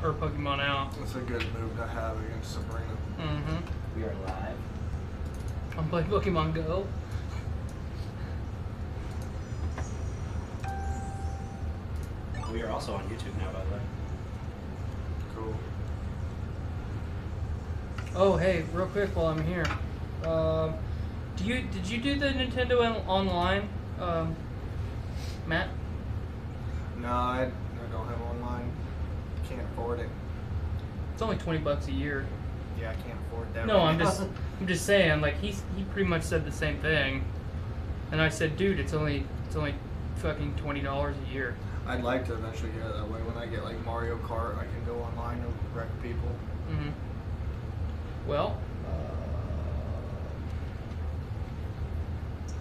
or Pokemon out. It's a good move to have against Sabrina. Mm-hmm. We are live. I'm playing Pokemon Go. We are also on YouTube now, by the way. Cool. Oh, hey, real quick while I'm here. Did you do the Nintendo Online, Matt? No, I don't have online. Can't afford it. It's only $20 a year. Yeah, I can't afford that. No, right I'm now. just saying. Like he pretty much said the same thing, and I said, dude, it's only fucking $20 a year. I'd like to eventually get it that way. When I get like Mario Kart, I can go online and wreck people. Mm-hmm. Well,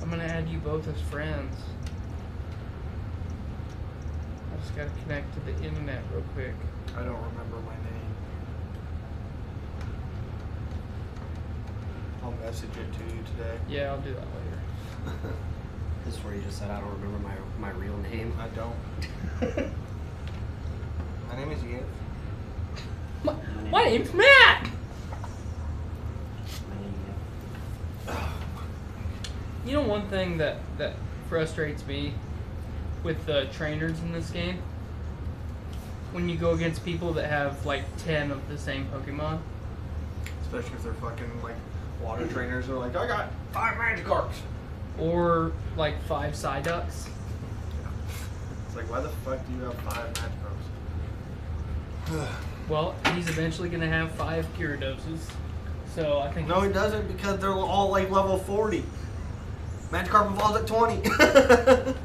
I'm gonna add you both as friends. I just gotta connect to the internet real quick. I don't remember my name. I'll message it to you today. Yeah, I'll do that later. This is where you just said I don't remember my real name. I don't. My name is Yves. My name's Matt! My name is You know one thing that frustrates me with the trainers in this game? When you go against people that have like 10 of the same Pokemon. Especially if they're fucking like water trainers. They're like, I got 5 Magikarps. Or like 5 Psyducks. It's like, why the fuck do you have 5 Magikarps? Well, he's eventually gonna have 5 Gyarados. So I think No, he doesn't, because they're all like level 40. Magikarp evolves at 20.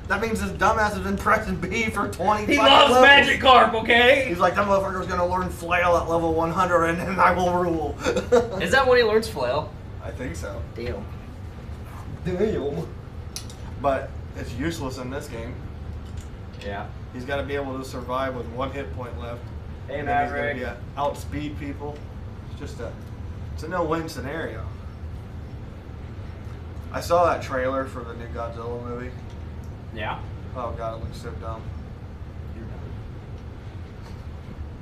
That means this dumbass has been pressing B for 20 he fucking loves levels. Magikarp, okay? He's like, that motherfucker's gonna learn Flail at level 100 and then I will rule. Is that when he learns Flail? I think so. Damn. Damn. But it's useless in this game. Yeah. He's got to be able to survive with 1 hit point left. Hey, And then he's Maverick. gonna be outspeed people. It's a no-win scenario. I saw that trailer for the new Godzilla movie. Yeah. Oh god, it looks so dumb. You're done.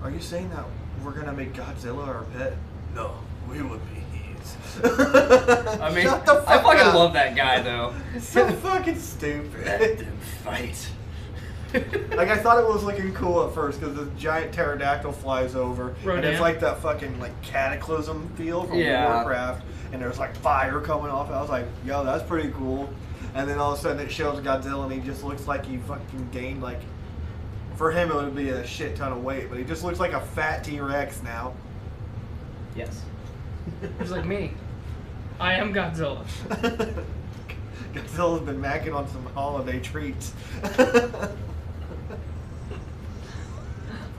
Are you saying that we're gonna make Godzilla our pet? No, we would be his. I mean, Shut the fuck I fucking up. love that guy though. It's so fucking stupid. Let them fight. Like, I thought it was looking cool at first because the giant pterodactyl flies over, and Rodan. it's like that fucking like cataclysm feel from Yeah. Warcraft, and there's like fire coming off. I was like, yo, that's pretty cool. And then all of a sudden it shows Godzilla, and he just looks like he fucking gained like. For him, it would be a shit ton of weight, but he just looks like a fat T-Rex now. Yes. He's like me. I am Godzilla. Godzilla's been macking on some holiday treats.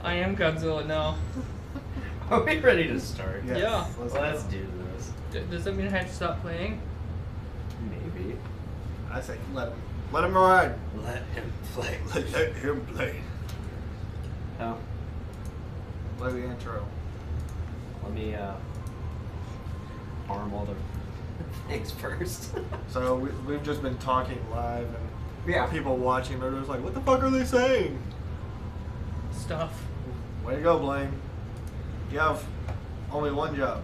I am Godzilla now. Are we ready to start? Yes, Yeah. Let's do this. Does that mean I have to stop playing? Maybe. I say, let him ride. Let him play. Let him play. Oh, Play the intro. let me arm all the things first. So we've just been talking live, and Yeah. people watching, they're just like, what the fuck are they saying? Stuff. Way to go, Blaine. You have only one job.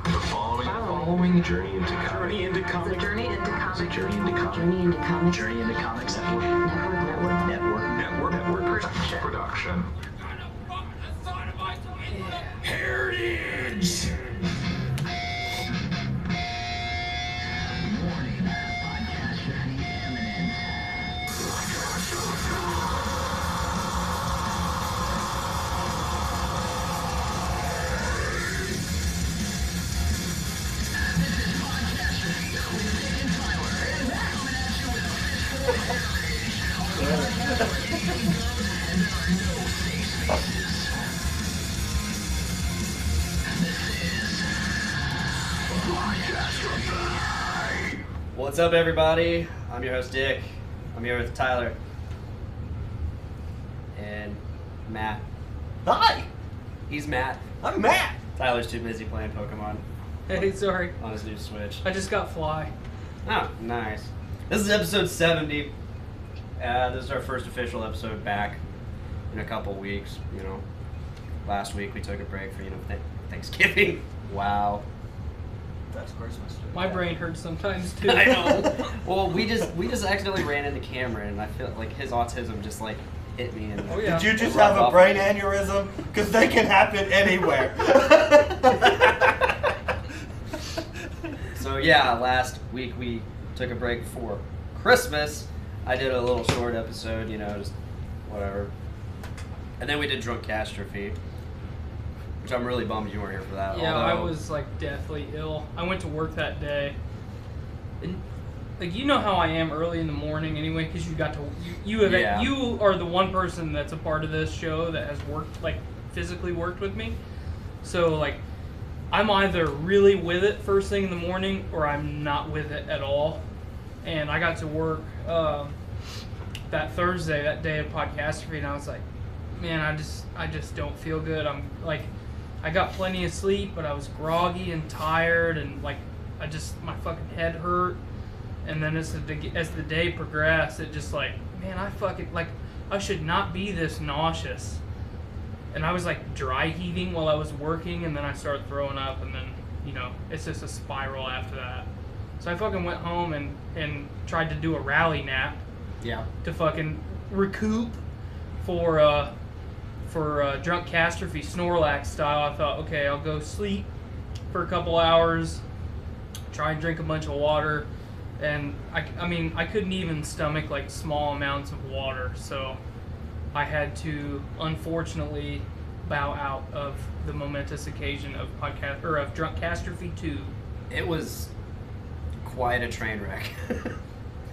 The following journey into comics. Journey into comics. Journey into comics. Journey into comics. Journey into comics network. Network production. Heritage. Warning. Podcast journey imminent. What's up, everybody? I'm your host, Dick. I'm here with Tyler. And Matt. Hi, He's Matt. I'm Matt. Tyler's too busy playing Pokemon Hey, sorry. on his new Switch. I just got Fly. Oh, nice. This is episode 70. This is our first official episode back in a couple weeks. You know, last week we took a break for Thanksgiving. Wow. That's Christmas. Dude. My brain hurts sometimes too. I know. Well, we just accidentally ran into Cameron, and I feel like his autism just like hit me. And Oh, yeah. Did you just Rubbed have a off. brain aneurysm? Because they can happen anywhere. So yeah, last week we took a break for Christmas. I did a little short episode, you know, just whatever. And then we did Drunk Catastrophe, which I'm really bummed you weren't here for that. Yeah, I although- was like deathly ill. I went to work that day, and like you know how I am early in the morning anyway, because you got to Yeah. you are the one person that's a part of this show that has worked like physically worked with me. So like I'm either really with it first thing in the morning or I'm not with it at all. And I got to work that Thursday, that day of Podcastrophe, and I was like, man, I just don't feel good. I'm like, I got plenty of sleep, but I was groggy and tired, and like, my fucking head hurt. And then as the day progressed, it just like, man, I should not be this nauseous. And I was like dry heaving while I was working, and then I started throwing up, and then, you know, it's just a spiral after that. So I fucking went home and tried to do a rally nap Yeah. to fucking recoup for Drunk Catastrophe Snorlax style. I thought, okay, I'll go sleep for a couple hours, try and drink a bunch of water, and I mean I couldn't even stomach like small amounts of water, so I had to unfortunately bow out of the momentous occasion of Drunk Catastrophe 2. It was quite a train wreck.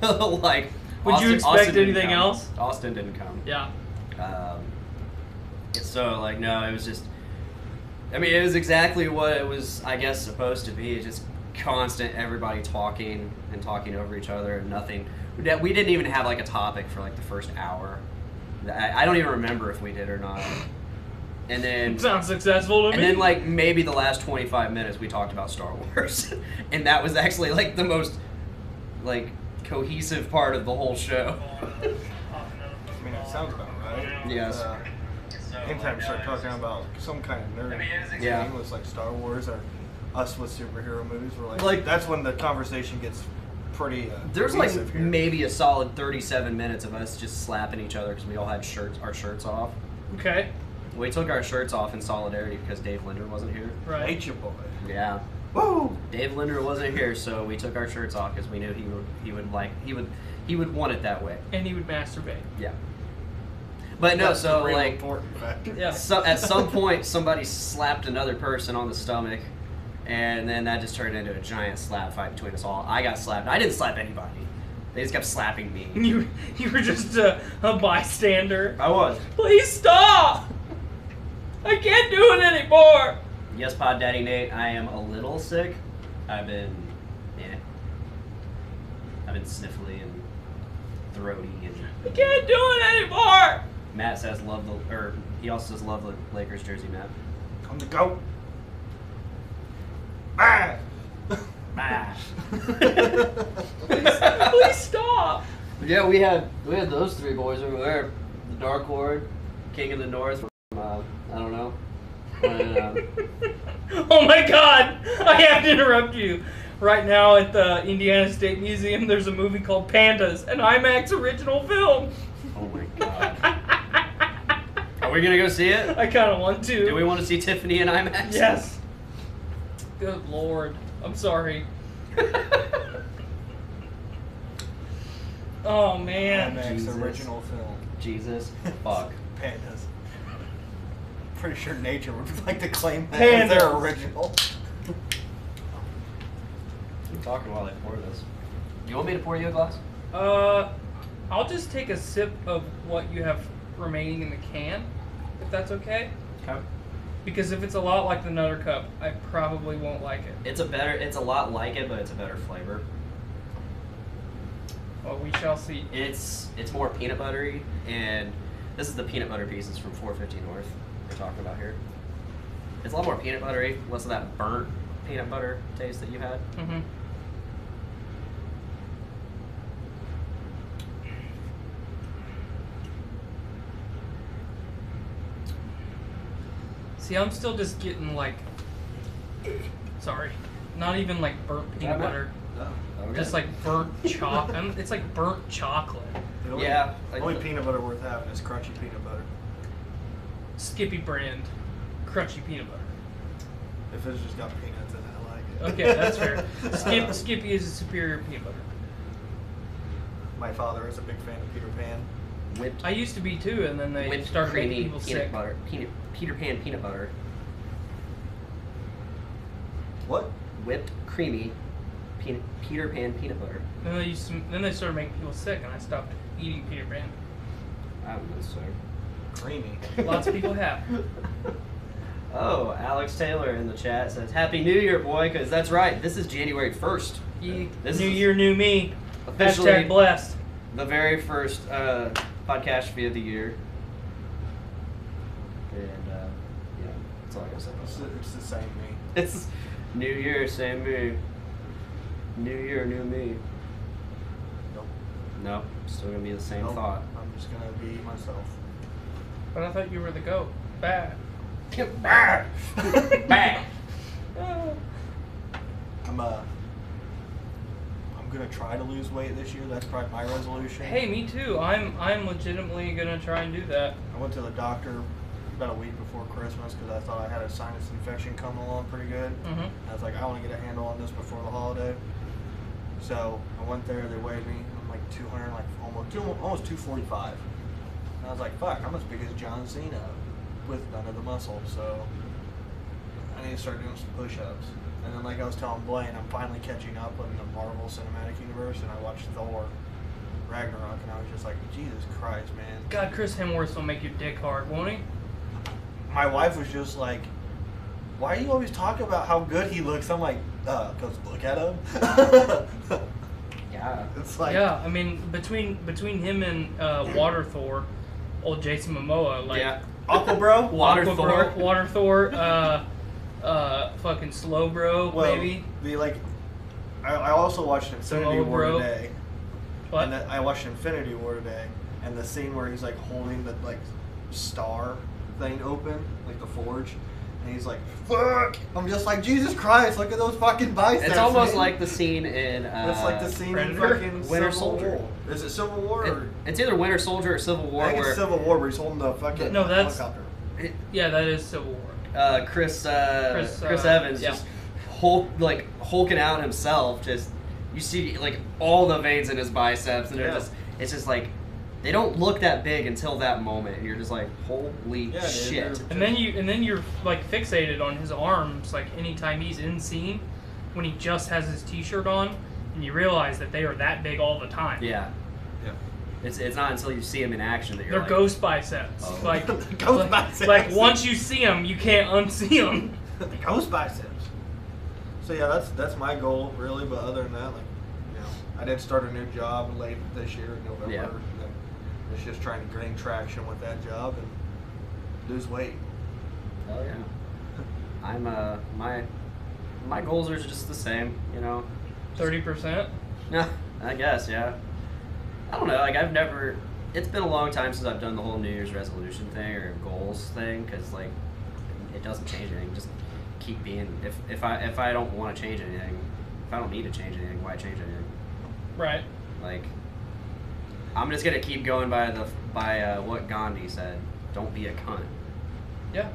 Like, Would you expect didn't anything come. else? Austin didn't come. Yeah. So like, no, it was just. I mean, it was exactly what it was, I guess, supposed to be. Just constant, everybody talking and talking over each other, and nothing. We didn't even have like a topic for like the first hour. I don't even remember if we did or not. And then Sounds successful to me. And then, like, maybe the last 25 minutes we talked about Star Wars. And that was actually, like, the most, like, cohesive part of the whole show. I mean, that sounds about right. Yes. Anytime you start talking about some kind of nerd Yeah. thing with, like, Star Wars or us with superhero movies, we're Like- that's when the conversation gets pretty There's, like, cohesive here. maybe a solid 37 minutes of us just slapping each other because we all had our shirts off. Okay. We took our shirts off in solidarity because Dave Linder wasn't here. Right. Hate you, boy. Yeah. Woo! Dave Linder wasn't here, so we took our shirts off because we knew he would want it that way. And he would masturbate. Yeah. But no, That's so the real like important factor. Yeah. so at some point somebody slapped another person on the stomach, and then that just turned into a giant slap fight between us all. I got slapped. I didn't slap anybody. They just kept slapping me. You were just a bystander. I was. Please stop! I can't do it anymore! Yes, Pod Daddy Nate, I am a little sick. I've been sniffly and throaty, and I can't do it anymore! Matt says he also says love the Lakers jersey, Matt. I'm the GOAT. Ah! Ah. Please stop! Yeah, we had those three boys over there. The Dark Lord, King of the North from I don't know. And, Oh my god! I have to interrupt you. Right now at the Indiana State Museum, there's a movie called Pandas, an IMAX original film. oh my god. Are we gonna go see it? I kind of want to. Do we want to see Tiffany in IMAX? Yes. Good lord. I'm sorry. Oh man. IMAX Jesus. original film. Jesus. Fuck. Pandas. Pretty sure nature would like to claim that Pandas. as their original. Keep talking while I pour this. Do you want me to pour you a glass? I'll just take a sip of what you have remaining in the can, if that's okay. Okay. Because if it's a lot like the Nutter Cup, I probably won't like it. It's a lot like it, but it's a better flavor. Well, we shall see. It's more peanut buttery, and this is the peanut butter pieces from 450 North we're talking about here. It's a lot more peanut buttery, less of that burnt peanut butter taste that you had. Mm-hmm. See, I'm still just getting like, sorry, not even like burnt peanut Yeah, butter, Okay. just like burnt chocolate. It's like burnt chocolate. The only, Yeah, the like only the- peanut butter worth having is crunchy peanut butter. Skippy brand, crunchy peanut butter. If it's just got peanuts in it, I like it. Okay, that's fair. Skippy is a superior peanut butter. My father is a big fan of Peter Pan. whipped I used to be too, and then they whipped started making creamy people peanut sick. butter. Peter Pan peanut butter. What? Whipped creamy Peter Pan peanut butter. Then they started making people sick, and I stopped eating Peter Pan. I don't know, so. Creamy. Lots of people have. Oh, Alex Taylor in the chat says, "Happy New Year, boy," because that's right. This is January 1st. This New is year, new me. officially Hashtag blessed. the very first podcast via the year. And yeah, that's all I gotta say. It's the same me. It's New Year, same me. New Year, new me. Nope. No, still gonna be the same Nope. thought. I'm just gonna be myself. But I thought you were the goat. Bad. Bah! Bah! I'm gonna try to lose weight this year. That's probably my resolution. Hey, me too. I'm legitimately gonna try and do that. I went to the doctor about a week before Christmas because I thought I had a sinus infection coming along pretty good. Mhm. I was like, I want to get a handle on this before the holiday. So I went there. They weighed me. I'm like 200, like almost 245. And I was like, fuck, I'm as big as John Cena with none of the muscle. So I need to start doing some push-ups. And then, like I was telling Blaine, I'm finally catching up in the Marvel Cinematic Universe, and I watched Thor Ragnarok, and I was just like, Jesus Christ, man. God, Chris Hemsworth will make your dick hard, won't he? My wife was just like, why do you always talk about how good he looks? I'm like, because look at him. Yeah. It's like, Yeah, I mean, between him and Water Thor, old Jason Momoa, like Yeah. Aqua Bro? Water Aqua Thor. Bro, Water Thor, fucking Slow Bro, Well, maybe. I also watched Infinity Samoa War Bro. today. What? And I watched Infinity War today, and the scene where he's like holding the like star thing open, like the forge, and he's like, "Fuck!" I'm just like, Jesus Christ! Look at those fucking biceps. It's almost man." like the scene in It's like the scene Predator? in fucking Winter Civil Soldier. War. Is it Civil War or? It's either Winter Soldier or Civil War, I think where it's Civil War where he's holding the fucking No, that's- helicopter. Yeah, that is Civil War. Chris Chris, Evans yeah. just hulking out himself. Just you see like all the veins in his biceps, and Yeah. it's just like they don't look that big until that moment, and you're just like, holy Yeah, dude, shit. they're- And then you're like fixated on his arms, like anytime he's in scene, when he just has his T-shirt on, and you realize that they are that big all the time. Yeah, Yeah. it's not until you see him in action that you're They're like, ghost biceps. Oh. Like, Ghost like, biceps. like once you see them, you can't unsee them. The ghost biceps. So yeah, that's my goal really. But other than that, like, you know, I did start a new job late this year in November. Yeah. And it's just trying to gain traction with that job and lose weight. oh yeah. I'm my goals are just the same, you know. 30%. Yeah, I guess, yeah. I don't know, like I've never. It's been a long time since I've done the whole New Year's resolution thing or goals thing, because like it doesn't change anything. Just keep being. If I don't want to change anything, if I don't need to change anything, why change anything? Right. Like I'm just gonna keep going by what Gandhi said. Don't be a cunt. Yeah.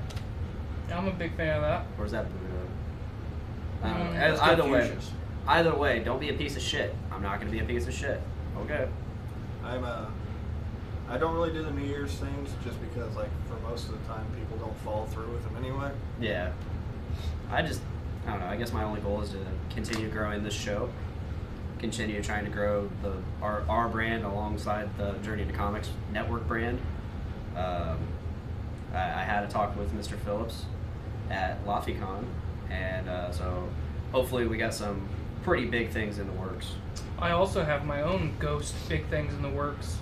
I'm a big fan of that. Or is that Buddha? I don't know. That's Either way, Confucius. either way, don't be a piece of shit. I'm not gonna be a piece of shit. Okay. I don't really do the New Year's things just because, like, for most of the time, people don't follow through with them anyway. Yeah. I don't know. I guess my only goal is to continue growing this show, continue trying to grow our brand alongside the Journey into Comics network brand. I had a talk with Mr. Phillips at LaFiCon, and so hopefully we got some pretty big things in the works. I also have my own ghost big things in the works.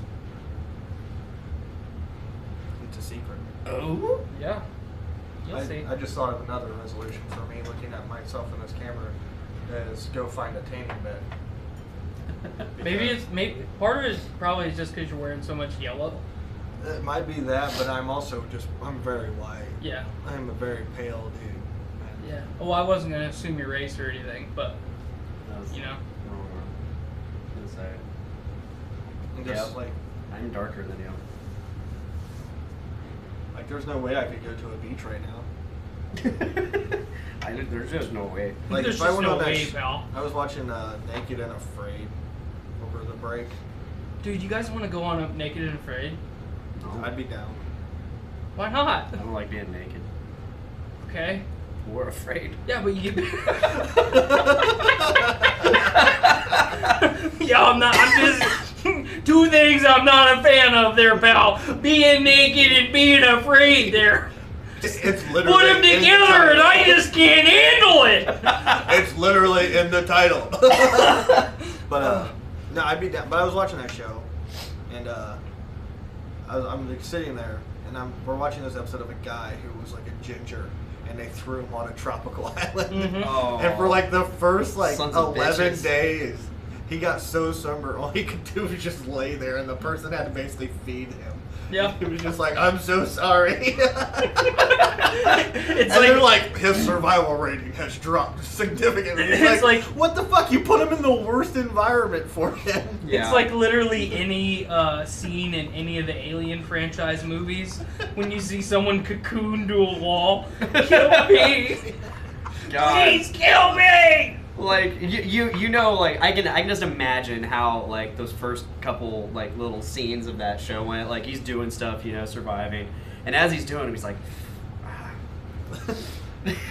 It's a secret. Oh? Yeah. You'll see. I just thought of another resolution for me looking at myself in this camera is go find a tanning bed. Maybe part of it is probably just because you're wearing so much yellow. It might be that, but I'm also I'm very white. Yeah. I'm a very pale dude. Yeah. Well, I wasn't gonna assume your race or anything, but That was you know. wrong one. It's alright. I'm just Yep. like I'm darker than you. there's no way I could go to a beach right now. There's just no way. Like There's if I just went no on that, way, pal. I was watching Naked and Afraid over the break. Dude, you guys want to go on a Naked and Afraid? No, I'd be down. Why not? I don't like being naked. Okay. We're afraid. Yeah, but you. Yeah, I'm not. I'm just two things I'm not a fan of there, pal. Being naked and being afraid there. It's literally Put them in the together and title. I just can't handle it. It's literally in the title. But no, I'd be down. But I was watching that show, and I'm like sitting there, and we're watching this episode of a guy who was like a ginger, and they threw him on a tropical island. Mhm. Oh. And for like the first like Sons of 11 bitches. days, he got so sunburned. All he could do was just lay there, and the person had to basically feed him. Yeah. He was just like, "I'm so sorry." It's And they're like, like, his survival rating has dropped significantly. It's like- what the fuck? You put him in the worst environment for him. Yeah. it's like literally any scene in any of the Alien franchise movies when you see someone cocooned to a wall. Kill me! God. Please kill me! Like you know, like I can just imagine how like those first couple like little scenes of that show went. Like he's doing stuff, you know, surviving, and as he's doing it, he's like,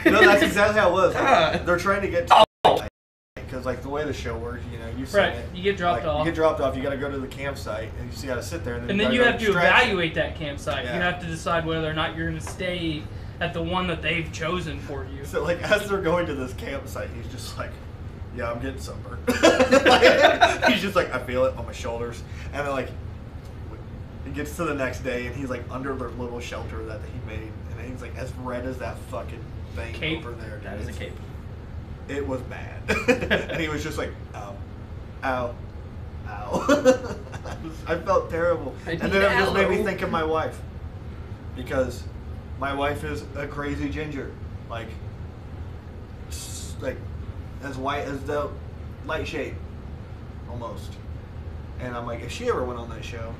No, that's exactly how it was. Ah. They're trying to get because like the way the show works, you know, you've seen Right, it. you get dropped Like, off. You get dropped off. You got to go to the campsite, and you just got to sit there. And And then gotta you go have to stretch. evaluate that campsite. Yeah. You have to decide whether or not you're going to stay at the one that they've chosen for you. So like as they're going to this campsite, he's just like, "Yeah, I'm getting sunburned." Like, he's just like, "I feel it on my shoulders," and then like he gets to the next day, and he's like under their little shelter that he made, and he's like as red as that fucking thing Cape. over there. that is a It's- cape. It was bad, and he was just like, "Ow, ow, ow." I felt terrible, I and need then it just made me aloe. think of my wife, because my wife is a crazy ginger, like as white as the light shade, almost. And I'm like, if she ever went on that show,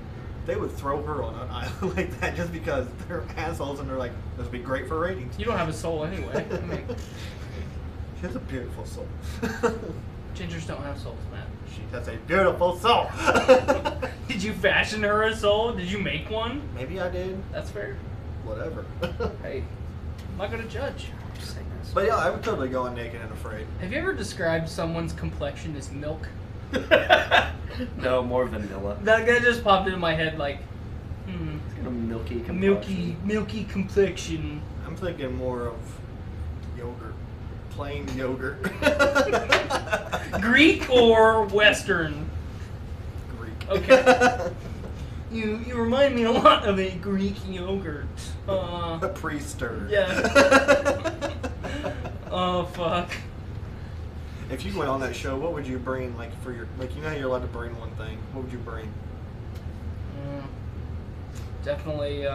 they would throw her on an island like that just because they're assholes, and they're like, this would be great for ratings. You don't have a soul anyway. I mean, She has a beautiful soul. gingers don't have souls, man. She has a beautiful soul. Did you fashion her a soul? Did you make one? Maybe I did. That's fair. Whatever. Hey, I'm not gonna judge. Just saying this. But yeah, I would totally go on Naked and Afraid. Have you ever described someone's complexion as milk? No, more vanilla. That just popped into my head like, It's got a milky complexion. milky complexion. I'm thinking more of yogurt. Plain yogurt. Greek or Western? Greek. Okay. You remind me a lot of a Greek yogurt. A pre-stir. Yeah. Oh fuck. If you went on that show, what would you bring? Like for your, like you know how you're allowed to bring one thing. What would you bring? Definitely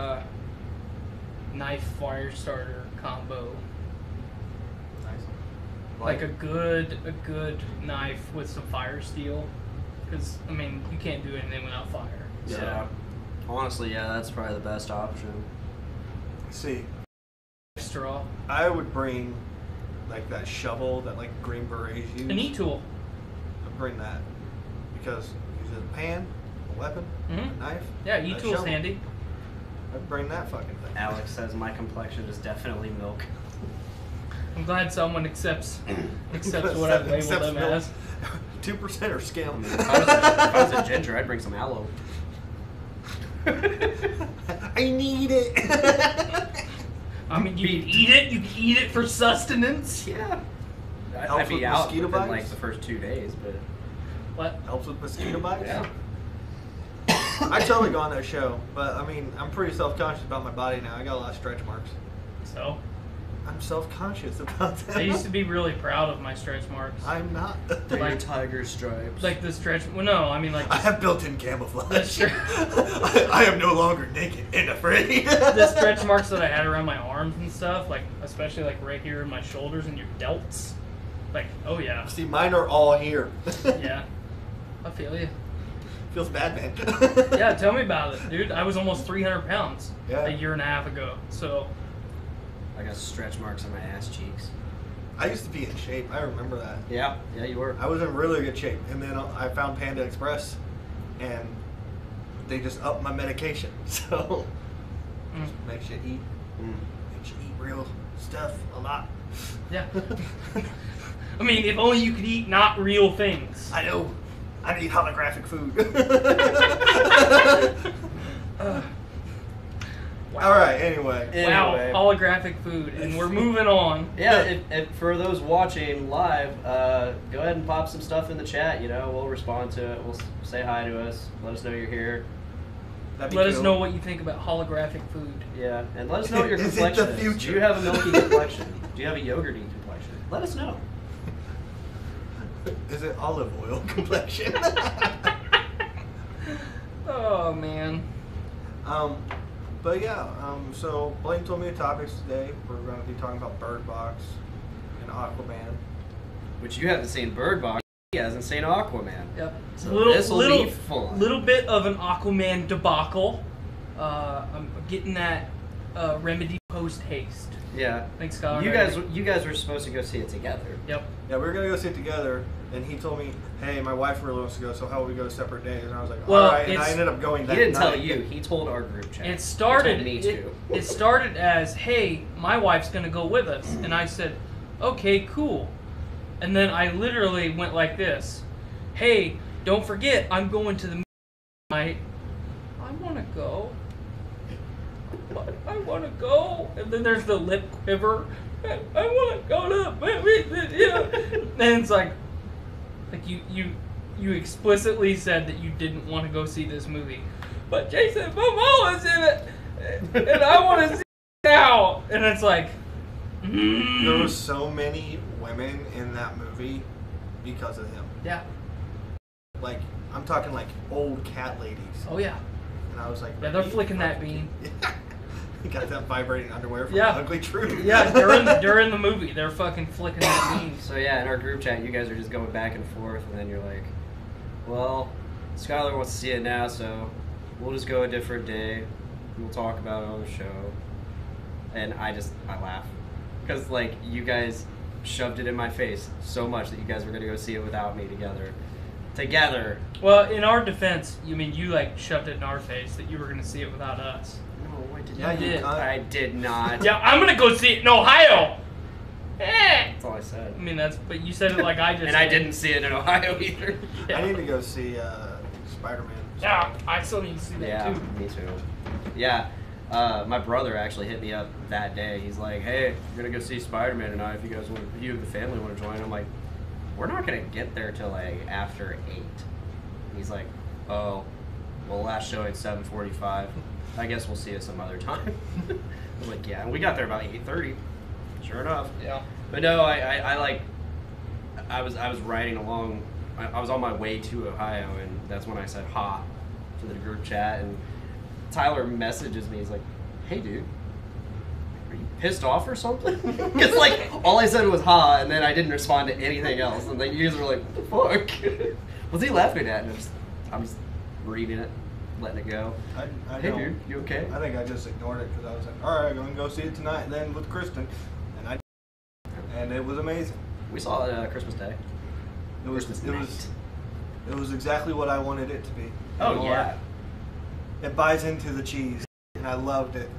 knife fire starter combo. Nice. Like a good knife with some fire steel. Because I mean, you can't do anything without fire. So. Yeah. Honestly, yeah, that's probably the best option. See, Straw. I would bring like that shovel that like Green Berets use. An e-tool. I'd bring that because use a pan, a weapon, Mhm. a knife. Yeah, a e-tool's shovel. handy. I'd bring that fucking thing. Alex says my complexion is definitely milk. I'm glad someone accepts what I've labeled Accepts them milk. as. 2% or I skim. mean, if I was a ginger, I'd bring some aloe. I need it. I mean, you can eat it. You can eat it for sustenance. Yeah. Helps I'd be with out mosquito within bites? like the first 2 days, but What? Helps with mosquito bites. yeah. I'd totally go on that show, but I mean, I'm pretty self-conscious about my body now. I got a lot of stretch marks. So, I'm self-conscious about that. I used to be really proud of my stretch marks. I'm not. They're your Like- tiger stripes. Like the stretch. Well, no, I mean like I have built-in camouflage. That's true. I am no longer naked and afraid. the stretch marks that I had around my arms and stuff, like especially like right here in my shoulders and your delts. Like, oh yeah, See, mine are all here. yeah. I feel you. Feels bad, man. Yeah, tell me about it, dude. I was almost 300 pounds Yeah. a year and a half ago. So, I got stretch marks on my ass cheeks. I used to be in shape. I remember that. Yeah, you were. I was in really good shape, and then I found Panda Express, and they just upped my medication. So makes you eat, real stuff a lot. yeah. I mean, if only you could eat not real things. I know. I need holographic food. All right. Anyway. Wow, Anyway. holographic food, and we're moving on. Yeah, if for those watching live, go ahead and pop some stuff in the chat. You know, we'll respond to it. We'll say hi to us. Let us know you're here. That'd be Let us cool. know what you think about holographic food. Yeah, and let us know what your Is it complexion the is. future? Do you have a milky complexion? Do you have a yogurty complexion? Let us know. Is it olive oil complexion? Oh man. But yeah, so Blaine told me the topics today. We're going to be talking about Bird Box and Aquaman. Which you haven't seen Bird Box. He hasn't seen Aquaman. Yep. So this'll be fun. Little bit of an Aquaman debacle. I'm getting that remedy post haste. Yeah. Thanks, Scott. You guys were supposed to go see it together. Yep. Yeah, we were going to go sit together, and he told me, hey, my wife really wants to go, so how about we go separate days? And I was like, Well, all right, and I it's- ended up going He that didn't tell night. you. He told our group chat. It started. He told me too. It started as, "Hey, my wife's gonna go with us," and I said, "Okay, cool." And then I literally went like this, "Hey, don't forget, I'm going to the movie tonight. I want to go. But I want to go." And then there's the lip quiver. I want to go to the movie. Yeah. And it's like you explicitly said that you didn't want to go see this movie, but Jason Momoa's in it, and I want to see it now. And it's like, There were so many women in that movie because of him. yeah, Like, I'm talking like old cat ladies. oh yeah, And I was like, yeah, they're flicking that bean. You got that vibrating underwear from Yeah. Ugly Truth. Yeah, during the movie, they're fucking flicking that bean. So yeah, in our group chat, you guys are just going back and forth, and then you're like, "Well, Skylar wants to see it now, so we'll just go a different day. We'll talk about it on the show." And I laugh because like you guys shoved it in my face so much that you guys were gonna go see it without me together. Well, in our defense, you mean you like shoved it in our face that you were gonna see it without us. No, I did Yeah, not. you did. cunt. I did not. Yeah, I'm gonna go see it in Ohio. That's all I said. I mean but you said it like I just. And I did. didn't see it in Ohio either. Yeah. I need to go see Spider-Man. Yeah, I still need to see that Yeah, too. me too. Yeah, my brother actually hit me up that day. He's like, "Hey, we're gonna go see Spider-Man tonight. If you guys want, if you and the family want to join." I'm like, "We're not gonna get there till like after 8." And he's like, "Oh, well, last show at 7:45. I guess we'll see it some other time." I was like, "Yeah," and we got there about 8:30. Sure enough. Yeah. But no, I was riding along. I was on my way to Ohio, and that's when I said "ha" to the group chat, and Tyler messages me. He's like, "Hey, dude, are you pissed off or something?" Because like all I said was "ha," and then I didn't respond to anything else, and then you guys were like, "What the fuck?" What's he laughing at? And I'm just reading it, letting it go. I Hey, don't- dude, you okay? I think I just ignored it because I was like, all right, I'm going to go see it tonight then with Kristen. And it was amazing. We saw it Christmas Day. It was Christmas it night. was it was exactly what I wanted it to be. Oh You know yeah. what? It buys into the cheese, and I loved it.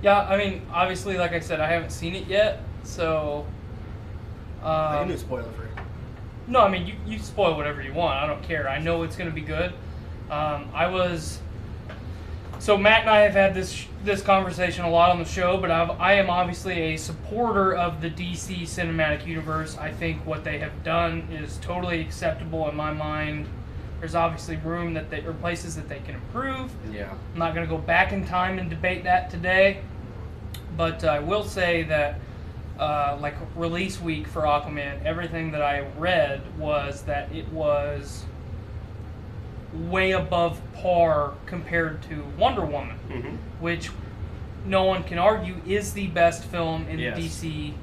Yeah, I mean, obviously, like I said, I haven't seen it yet, so. I can do spoiler free. No, I mean, you spoil whatever you want. I don't care. I know it's going to be good. So Matt and I have had this conversation a lot on the show, but I am obviously a supporter of the DC Cinematic Universe. I think what they have done is totally acceptable in my mind. There's obviously room or places that they can improve. Yeah. I'm not going to go back in time and debate that today, but I will say that like release week for Aquaman, everything that I read was that it was way above par compared to Wonder Woman, which no one can argue is the best film in Yes. the DC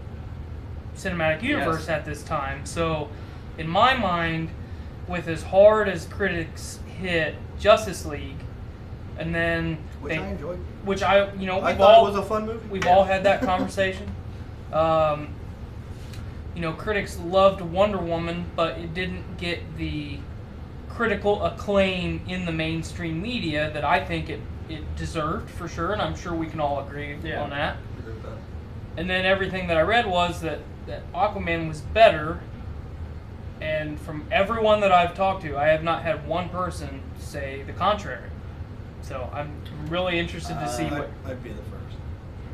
cinematic universe at this time. So, in my mind, with as hard as critics hit Justice League, and then Which I enjoyed. which I, you know, I we've thought all it was a fun movie. we've all had that conversation. You know, critics loved Wonder Woman, but it didn't get the critical acclaim in the mainstream media that I think it deserved, for sure, and I'm sure we can all agree Yeah. on that. Agree with that. And then everything that I read was that Aquaman was better, and from everyone that I've talked to, I have not had one person say the contrary. So I'm really interested to see what... I'd be the first.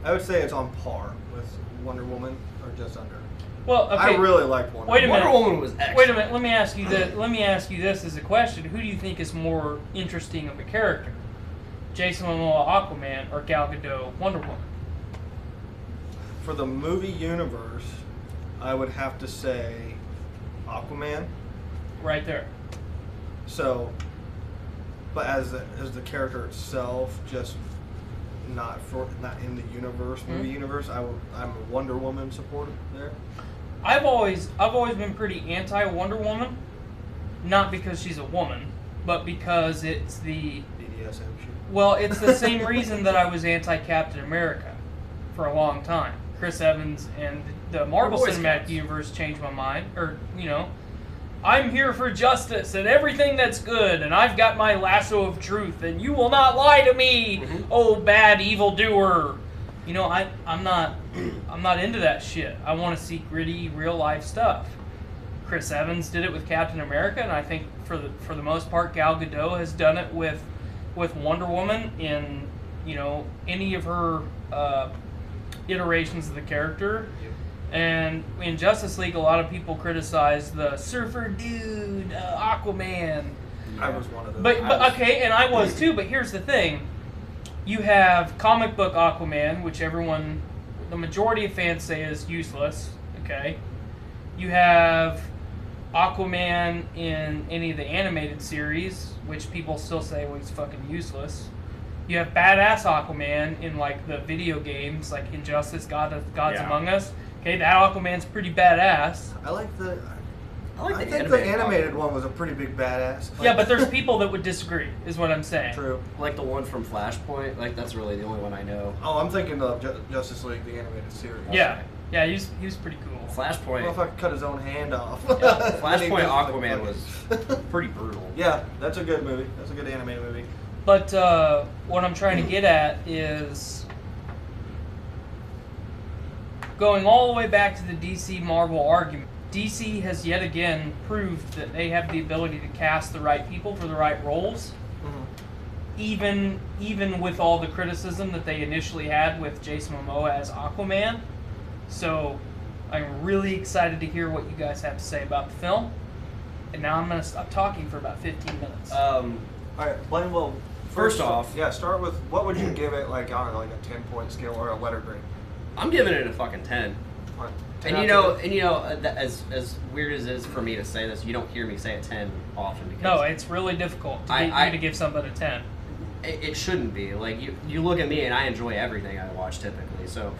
I would say it's on par with Wonder Woman, or just under. Well, okay. I really liked Wonder Wait a Woman. minute. Wonder Woman was excellent. Wait a minute. Let me ask you that. Let me ask you this as a question: who do you think is more interesting of a character, Jason Momoa Aquaman or Gal Gadot Wonder Woman? For the movie universe, I would have to say Aquaman. Right there. So, but as the character itself, just not in the universe, movie universe, I'm a Wonder Woman supporter there. I've always been pretty anti Wonder Woman, not because she's a woman, but because it's the BDSM shit. well, it's the same reason that I was anti Captain America for a long time. Chris Evans and the Marvel Boy Cinematic Scouts. Universe changed my mind, or you know. I'm here for justice and everything that's good, and I've got my lasso of truth, and you will not lie to me, oh bad evildoer. You know, I'm not into that shit. I want to see gritty, real life stuff. Chris Evans did it with Captain America, and I think for the most part, Gal Gadot has done it with Wonder Woman in, you know, any of her iterations of the character. And in Justice League, a lot of people criticize the surfer dude, Aquaman. I was one of those. But okay, and I was too. But here's the thing: you have comic book Aquaman, which the majority of fans say is useless. Okay, you have Aquaman in any of the animated series, which people still say, well, he's fucking useless. You have badass Aquaman in like the video games, like Injustice, Gods Among Us. Okay, that Aquaman's pretty badass. I think the animated animated one was a pretty big badass. Yeah, but there's people that would disagree, is what I'm saying. True. Like the one from Flashpoint, like that's really the only one I know. Oh, I'm thinking of Justice League, the animated series. Yeah, he was pretty cool. Flashpoint. Well, if I could cut his own hand off. Flashpoint Aquaman was pretty brutal. Yeah, that's a good movie. That's a good animated movie. But what I'm trying to get at is going all the way back to the DC Marvel argument. DC has yet again proved that they have the ability to cast the right people for the right roles, even with all the criticism that they initially had with Jason Momoa as Aquaman. So I'm really excited to hear what you guys have to say about the film. And now I'm going to stop talking for about 15 minutes. All right, Blaine. Well, First off, yeah, start with what would you give it? Like, I don't know, like a 10-point scale or a letter grade. I'm giving it a fucking 10. What, 10 And out you of know, 10? as weird as it is for me to say this, you don't hear me say a 10 often because No, it's really difficult to get you to give something a 10. it shouldn't be. Like you look at me and I enjoy everything I watch typically, so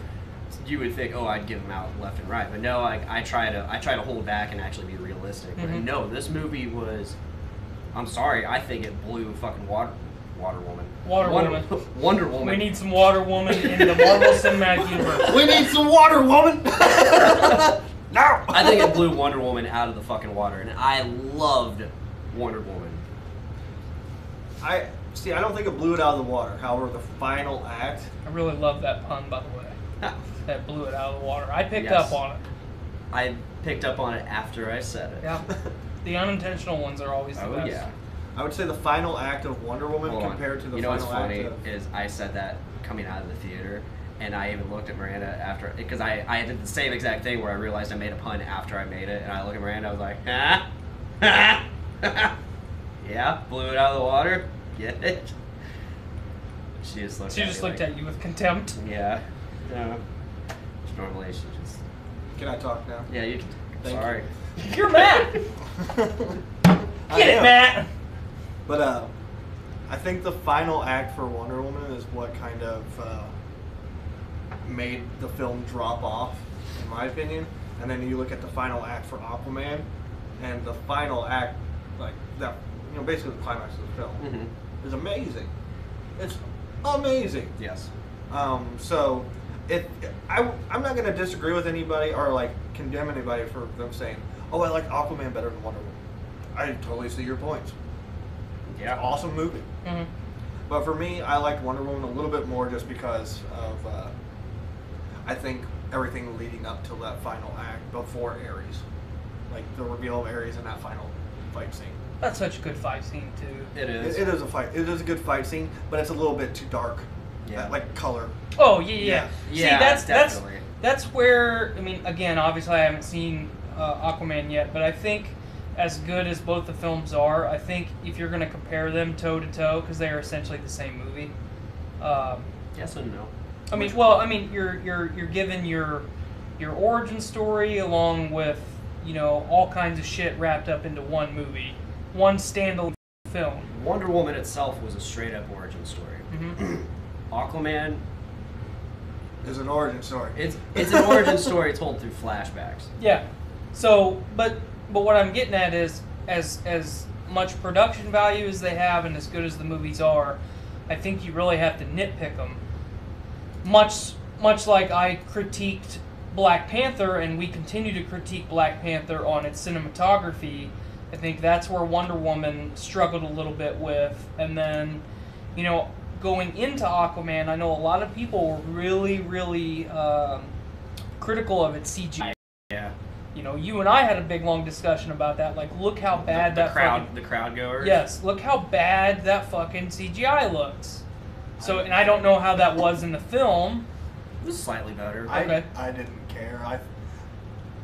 you would think, oh, I'd give them out left and right, but no, I try to hold back and actually be realistic. But no, this movie was. I'm sorry, I think it blew fucking Wonder Woman. Wonder Woman. We need some Water Woman in the Marvel Cinematic Universe. We need some water, woman. No. I think it blew Wonder Woman out of the fucking water, and I loved Wonder Woman. I don't think it blew it out of the water. However, the final act. I really love that pun, by the way. Ah, That blew it out of the water. I picked Yes. up on it. I picked up on it after I said it. Yeah. The unintentional ones are always the Oh best. yeah. I would say the final act of Wonder Woman Hold on. compared to the You know what's final funny act of. is I said that coming out of the theater, and I even looked at Miranda after, because I did the same exact thing where I realized I made a pun after I made it, and I looked at Miranda, I was like, yeah, blew it out of the water, get it? She just looked She at just me looked like, at you with contempt. Yeah. No. Normally she just. Can I talk now? Yeah, you can. Thank Sorry. You're Matt. I Get it, am. Matt. But I think the final act for Wonder Woman is what kind of made the film drop off, in my opinion. And then you look at the final act for Aquaman, and the final act, like that, basically the climax of the film, Mm-hmm. is amazing. It's amazing. Yes. So I'm not gonna disagree with anybody or like condemn anybody for them saying, "Oh, I like Aquaman better than Wonder Woman." I totally see your points. Yeah. Awesome movie. Mhm. But for me, I liked Wonder Woman a little bit more just because of I think everything leading up to that final act before Ares, like the reveal of Ares in that final fight scene. That's such a good fight scene too. It is. It is a fight. It is a good fight scene, but it's a little bit too dark. Yeah. That, like color. Oh yeah. See, Yeah, that's definitely. that's where I mean, again, obviously I haven't seen Aquaman yet, but I think as good as both the films are, I think if you're going to compare them toe to toe, because they are essentially the same movie. Yes and no. You're given your origin story along with all kinds of shit wrapped up into one movie, one standalone film. Wonder Woman itself was a straight up origin story. Mm-hmm. Aquaman, Is an origin story. it's an origin story told through flashbacks. Yeah. So, but what I'm getting at is, as much production value as they have, and as good as the movies are, I think you really have to nitpick them. Much like I critiqued Black Panther, and we continue to critique Black Panther on its cinematography. I think that's where Wonder Woman struggled a little bit with, and then, going into Aquaman, I know a lot of people were really, really critical of its CGI. Yeah. You and I had a big long discussion about that. Like, look how bad the that crowd, fucking, the crowd goers. yes, look how bad that fucking CGI looks. So, and I don't know how that was in the film. It was slightly better. Okay. I didn't care.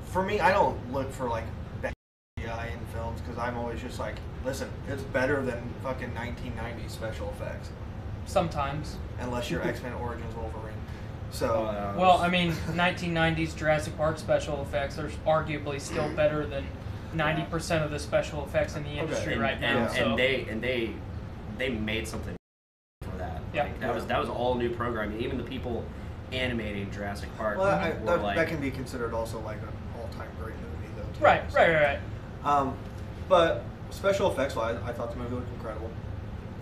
For me, I don't look for like bad CGI in films because I'm always just like, listen, it's better than fucking 1990s special effects, Sometimes. unless you're X-Men Origins Wolverine. So Well, I mean, 1990s Jurassic Park special effects are arguably still better than 90% of the special effects in the industry right now. So. And they made something for that. Yeah. Like, that was all new programming. Even the people animating Jurassic Park well, were like, that can be considered also like an all-time great movie, though. Too. Right. But special effects-wise, I thought the movie looked incredible.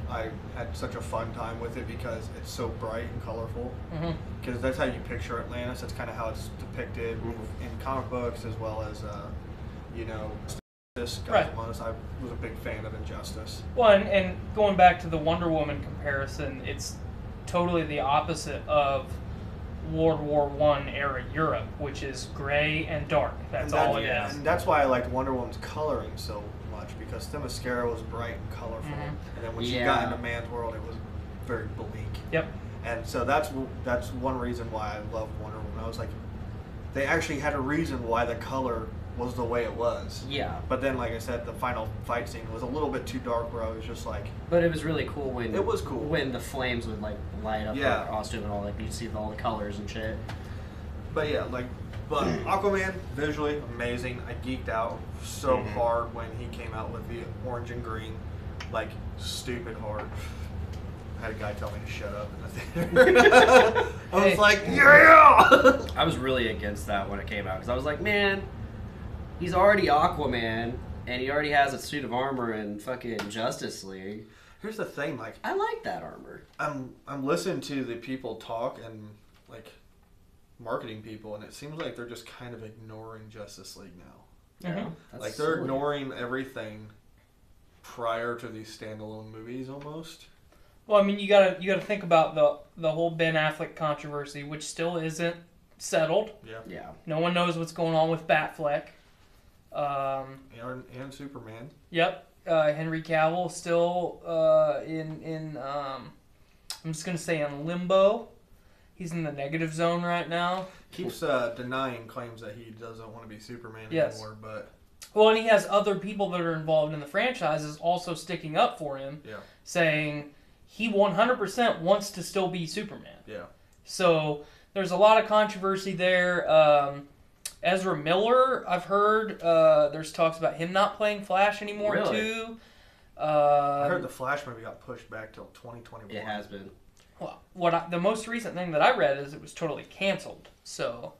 I had such a fun time with it because it's so bright and colorful. Mm-hmm. Because that's how you picture Atlantis. That's kind of how it's depicted in comic books as well as, this guy Right. Among Us. I was a big fan of Injustice. Well, and going back to the Wonder Woman comparison, it's totally the opposite of World War I era Europe, which is gray and dark. That's all it is. And that's why I liked Wonder Woman's coloring so much because Themyscira was bright and colorful, Mhm. and then when she got into Man's World, it was very bleak. Yep. And so that's one reason why I loved Wonder Woman. I was like, they actually had a reason why the color was the way it was. yeah. But then, like I said, the final fight scene was a little bit too dark, where I was just like, But it was really cool when It was cool. when the flames would like light up Yeah. the costume and all, like you see all the colors and shit. but yeah, but Aquaman visually amazing. I geeked out so Mhm. hard when he came out with the orange and green, like stupid hard. I had a guy tell me to shut up in the theater. I was Hey. like, yeah. I was really against that when it came out because I was like, man, he's already Aquaman and he already has a suit of armor in fucking Justice League. Here's the thing, like I like that armor. I'm listening to the people talk and like marketing people, and it seems like they're just kind of ignoring Justice League now. Mhm. That's Like they're silly. ignoring everything prior to these standalone movies almost. Well, I mean, you gotta think about the whole Ben Affleck controversy, which still isn't settled. Yeah. No one knows what's going on with Batfleck. And Superman. Yep. Henry Cavill still in I'm just gonna say in limbo. He's in the negative zone right now. Keeps denying claims that he doesn't want to be Superman Yes. anymore, but Well, and he has other people that are involved in the franchises also sticking up for him, yeah. saying he 100% wants to still be Superman. Yeah. So There's a lot of controversy there. Ezra Miller, I've heard, there's talks about him not playing Flash anymore, Really? too. I heard the Flash movie got pushed back till 2021. It has been. Well, the most recent thing that I read is it was totally canceled. So,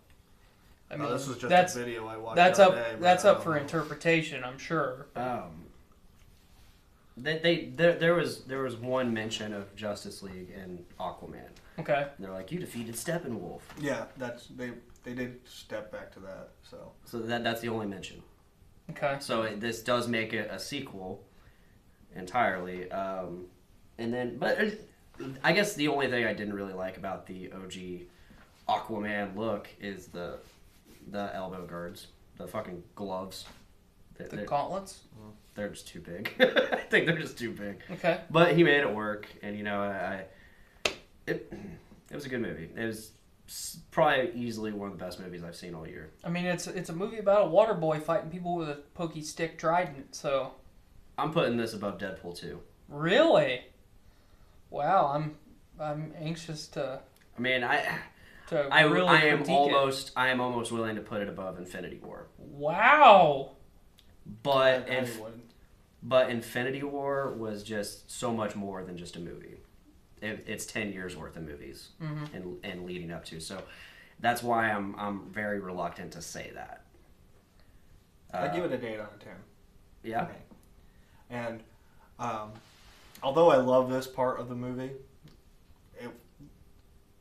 I mean, this was just that's a video I watched. that's the up other day, but that's I up don't for know. interpretation, I'm sure. There was one mention of Justice League and Aquaman. Okay. And they're like, you defeated Steppenwolf. Yeah, they did step back to that. So that's the only mention. Okay. So this does make it a sequel entirely. But I guess the only thing I didn't really like about the OG Aquaman look is the elbow guards, the fucking gloves. The gauntlets. They're just too big. I think they're just too big. Okay. But he made it work, and it was a good movie. It was probably easily one of the best movies I've seen all year. I mean, it's a movie about a water boy fighting people with a pokey stick trident. So. I'm putting this above Deadpool 2. Really? Wow, I'm anxious to. I mean, I really am critique almost willing to put it above Infinity War. Wow. But I wouldn't. but Infinity War was just so much more than just a movie. It's 10 years worth of movies and leading up to. So that's why I'm very reluctant to say that. I give it an 8 out of 10. Yeah. Okay. And although I love this part of the movie,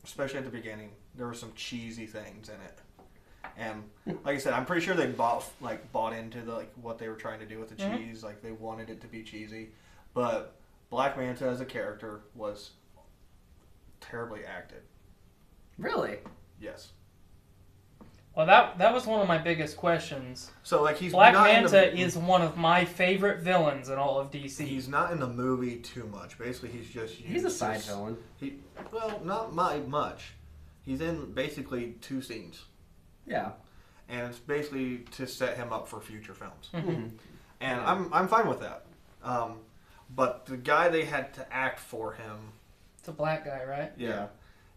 especially at the beginning, there were some cheesy things in it. And like I said, I'm pretty sure they bought into what they were trying to do with the cheese. Like they wanted it to be cheesy, but Black Manta as a character was terribly acted. Really? Yes. Well, that was one of my biggest questions. So he's Black not Manta is one of my favorite villains in all of DC. He's not in the movie too much. Basically, he's a side villain. Not much. He's in basically 2 scenes. Yeah. And it's basically to set him up for future films. Mm-hmm. And I'm fine with that. But the guy they had to act for him, It's a black guy, right? yeah.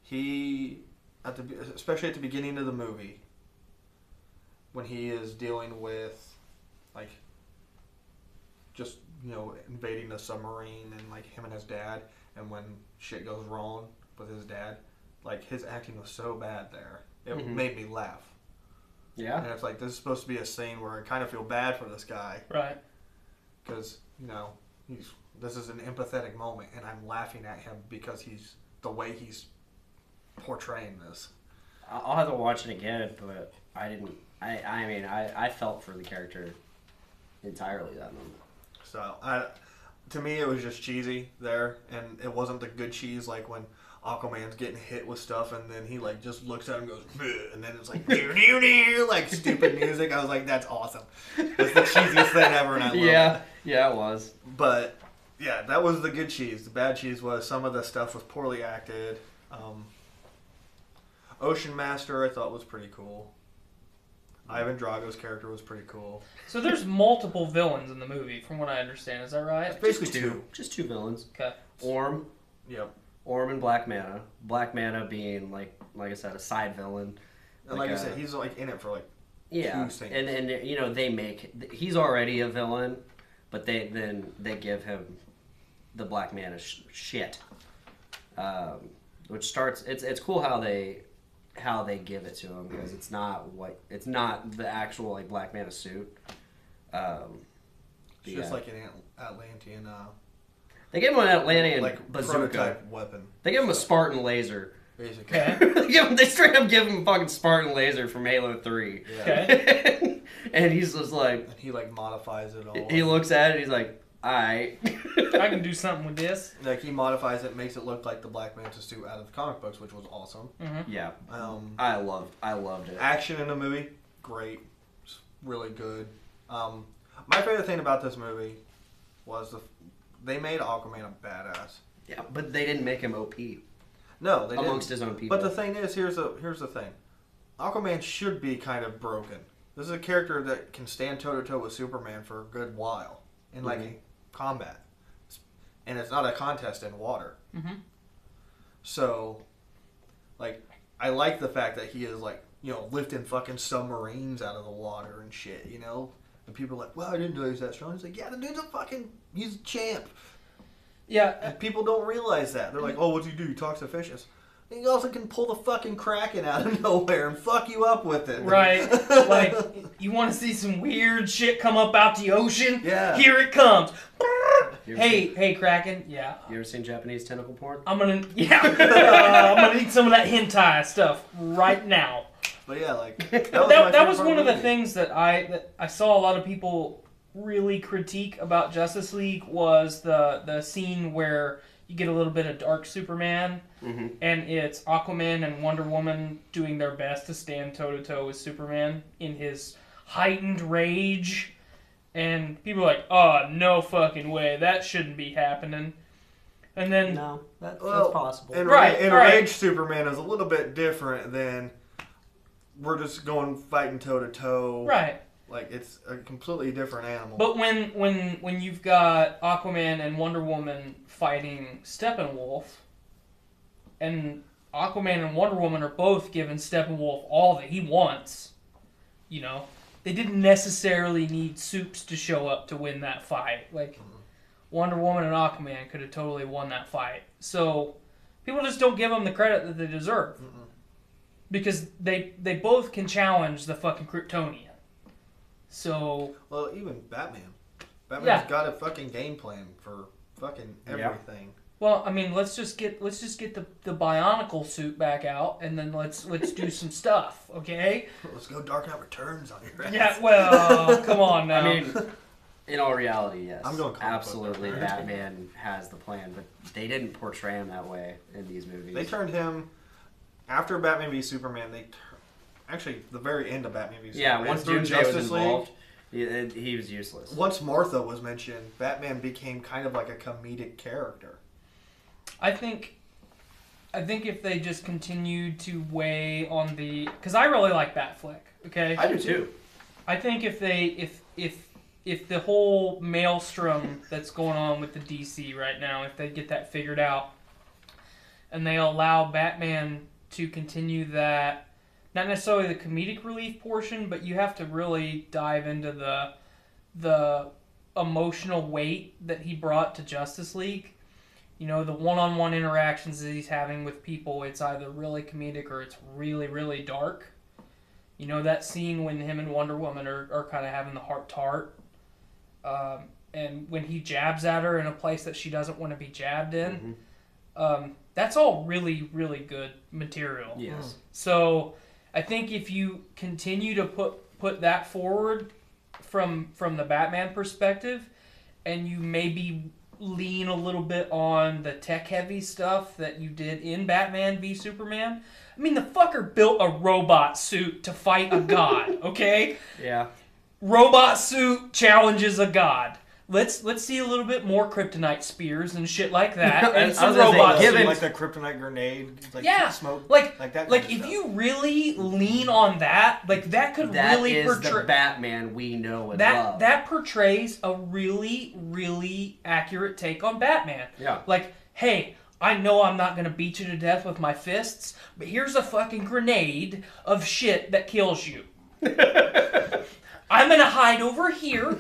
He especially at the beginning of the movie, when he is dealing with just invading the submarine and him and his dad, and when shit goes wrong with his dad, his acting was so bad there. It made me laugh. Yeah. And it's this is supposed to be a scene where I kind of feel bad for this guy. Right. Because, this is an empathetic moment, and I'm laughing at him because the way he's portraying this. I'll have to watch it again, but I didn't. I felt for the character entirely that moment. So, to me, it was just cheesy there, and it wasn't the good cheese when Aquaman's getting hit with stuff, and then he just looks at him and goes, bleh, and then it's stupid music. I was like, that's awesome. That's the cheesiest thing ever, and I love it. Yeah, it was. But yeah, that was the good cheese. The bad cheese was some of the stuff was poorly acted. Ocean Master I thought was pretty cool. Ivan Drago's character was pretty cool. So there's multiple villains in the movie, from what I understand. Is that right? It's basically Just 2 villains. Okay. Orm. Yep. Orm and Black Manta. Black Manta being like I said, a side villain. And like I said, he's in it for 2 scenes. And they make he's already a villain, but they give him the Black Manta shit, which starts. It's cool how they give it to him, because it's not the actual Black Manta suit. It's just like an Atlantean. They give him an Atlantean bazooka. Prototype weapon. They give him a Spartan laser. Basically. Okay. They straight up give him a fucking Spartan laser from Halo 3. Yeah. Okay. And he's just like... And he modifies it all. He looks at it, he's like, alright. I can do something with this. He modifies it, makes it look like the Black Manta suit out of the comic books, which was awesome. Mm-hmm. Yeah. I loved it. Action in the movie, great. It's really good. My favorite thing about this movie was they made Aquaman a badass. Yeah, but they didn't make him OP. No, they amongst didn't. his own people. But the thing is, here's the thing. Aquaman should be kind of broken. This is a character that can stand toe-to-toe with Superman for a good while in combat. And it's not a contest in water. Mm-hmm. So, I I like the fact that he is like, lifting fucking submarines out of the water and shit, And people are like, well, I didn't know he was that strong. He's like, yeah, the dude's he's a champ. Yeah. And people don't realize that. They're like, oh, what's he do? He talks to fishes. He also can pull the fucking Kraken out of nowhere and fuck you up with it. Right. Like, you want to see some weird shit come up out the ocean? Yeah. Here it comes. Hey, Kraken. Yeah. You ever seen Japanese tentacle porn? I'm gonna need some of that hentai stuff right now. But yeah, like that was one of the things that I saw a lot of people really critique about Justice League was the scene where you get a little bit of Dark Superman, and it's Aquaman and Wonder Woman doing their best to stand toe to toe with Superman in his heightened rage, and people are like, "Oh, no fucking way, that shouldn't be happening." And then No, that's possible. And Right. Rage Superman is a little bit different than we're just going fighting toe to toe. right. Like it's a completely different animal. But when you've got Aquaman and Wonder Woman fighting Steppenwolf, and Aquaman and Wonder Woman are both giving Steppenwolf all that he wants, they didn't necessarily need Supes to show up to win that fight. Like, Wonder Woman and Aquaman could have totally won that fight. So, people just don't give them the credit that they deserve. Because they both can challenge the fucking Kryptonian. So... Well, even Batman. Batman's Yeah. got a fucking game plan for fucking everything. Well, I mean, let's just get the Bionicle suit back out, and then let's do some stuff, okay? Let's go Dark Knight Returns on your ass. Yeah, well, come on now. I mean, in all reality, yes. I'm going comic book absolutely, Batman. Batman has the plan, but they didn't portray him that way in these movies. They turned him after Batman v Superman. Actually, the very end of Batman v Superman. Yeah, once through Doomsday was Justice involved, he was useless. Once Martha was mentioned, Batman became kind of like a comedic character. I think if they just continued to weigh on the, because I really like Batfleck, okay? I do too. I think if the whole maelstrom that's going on with the DC right now, if they get that figured out, and they allow Batman to continue that, not necessarily the comedic relief portion, but you have to really dive into the emotional weight that he brought to Justice League. The one-on-one interactions that he's having with people, it's either really comedic or it's really, really dark. That scene when him and Wonder Woman are kind of having the heart-to-heart. And when he jabs at her in a place that she doesn't want to be jabbed in. That's all really, really good material. Yes. So I think if you continue to put that forward from the Batman perspective, and you maybe lean a little bit on the tech-heavy stuff that you did in Batman v Superman. I mean, the fucker built a robot suit to fight a god, okay? Yeah. Robot suit challenges a god. Let's see a little bit more kryptonite spears and shit like that, and some robot suits. Like the kryptonite grenade, smoke, like that. Like kind of if stuff. you really lean on that, like that could really is portray the Batman we know and love. that portrays a really, really accurate take on Batman. Yeah. Like, hey, I know I'm not gonna beat you to death with my fists, but here's a fucking grenade of shit that kills you. I'm gonna hide over here.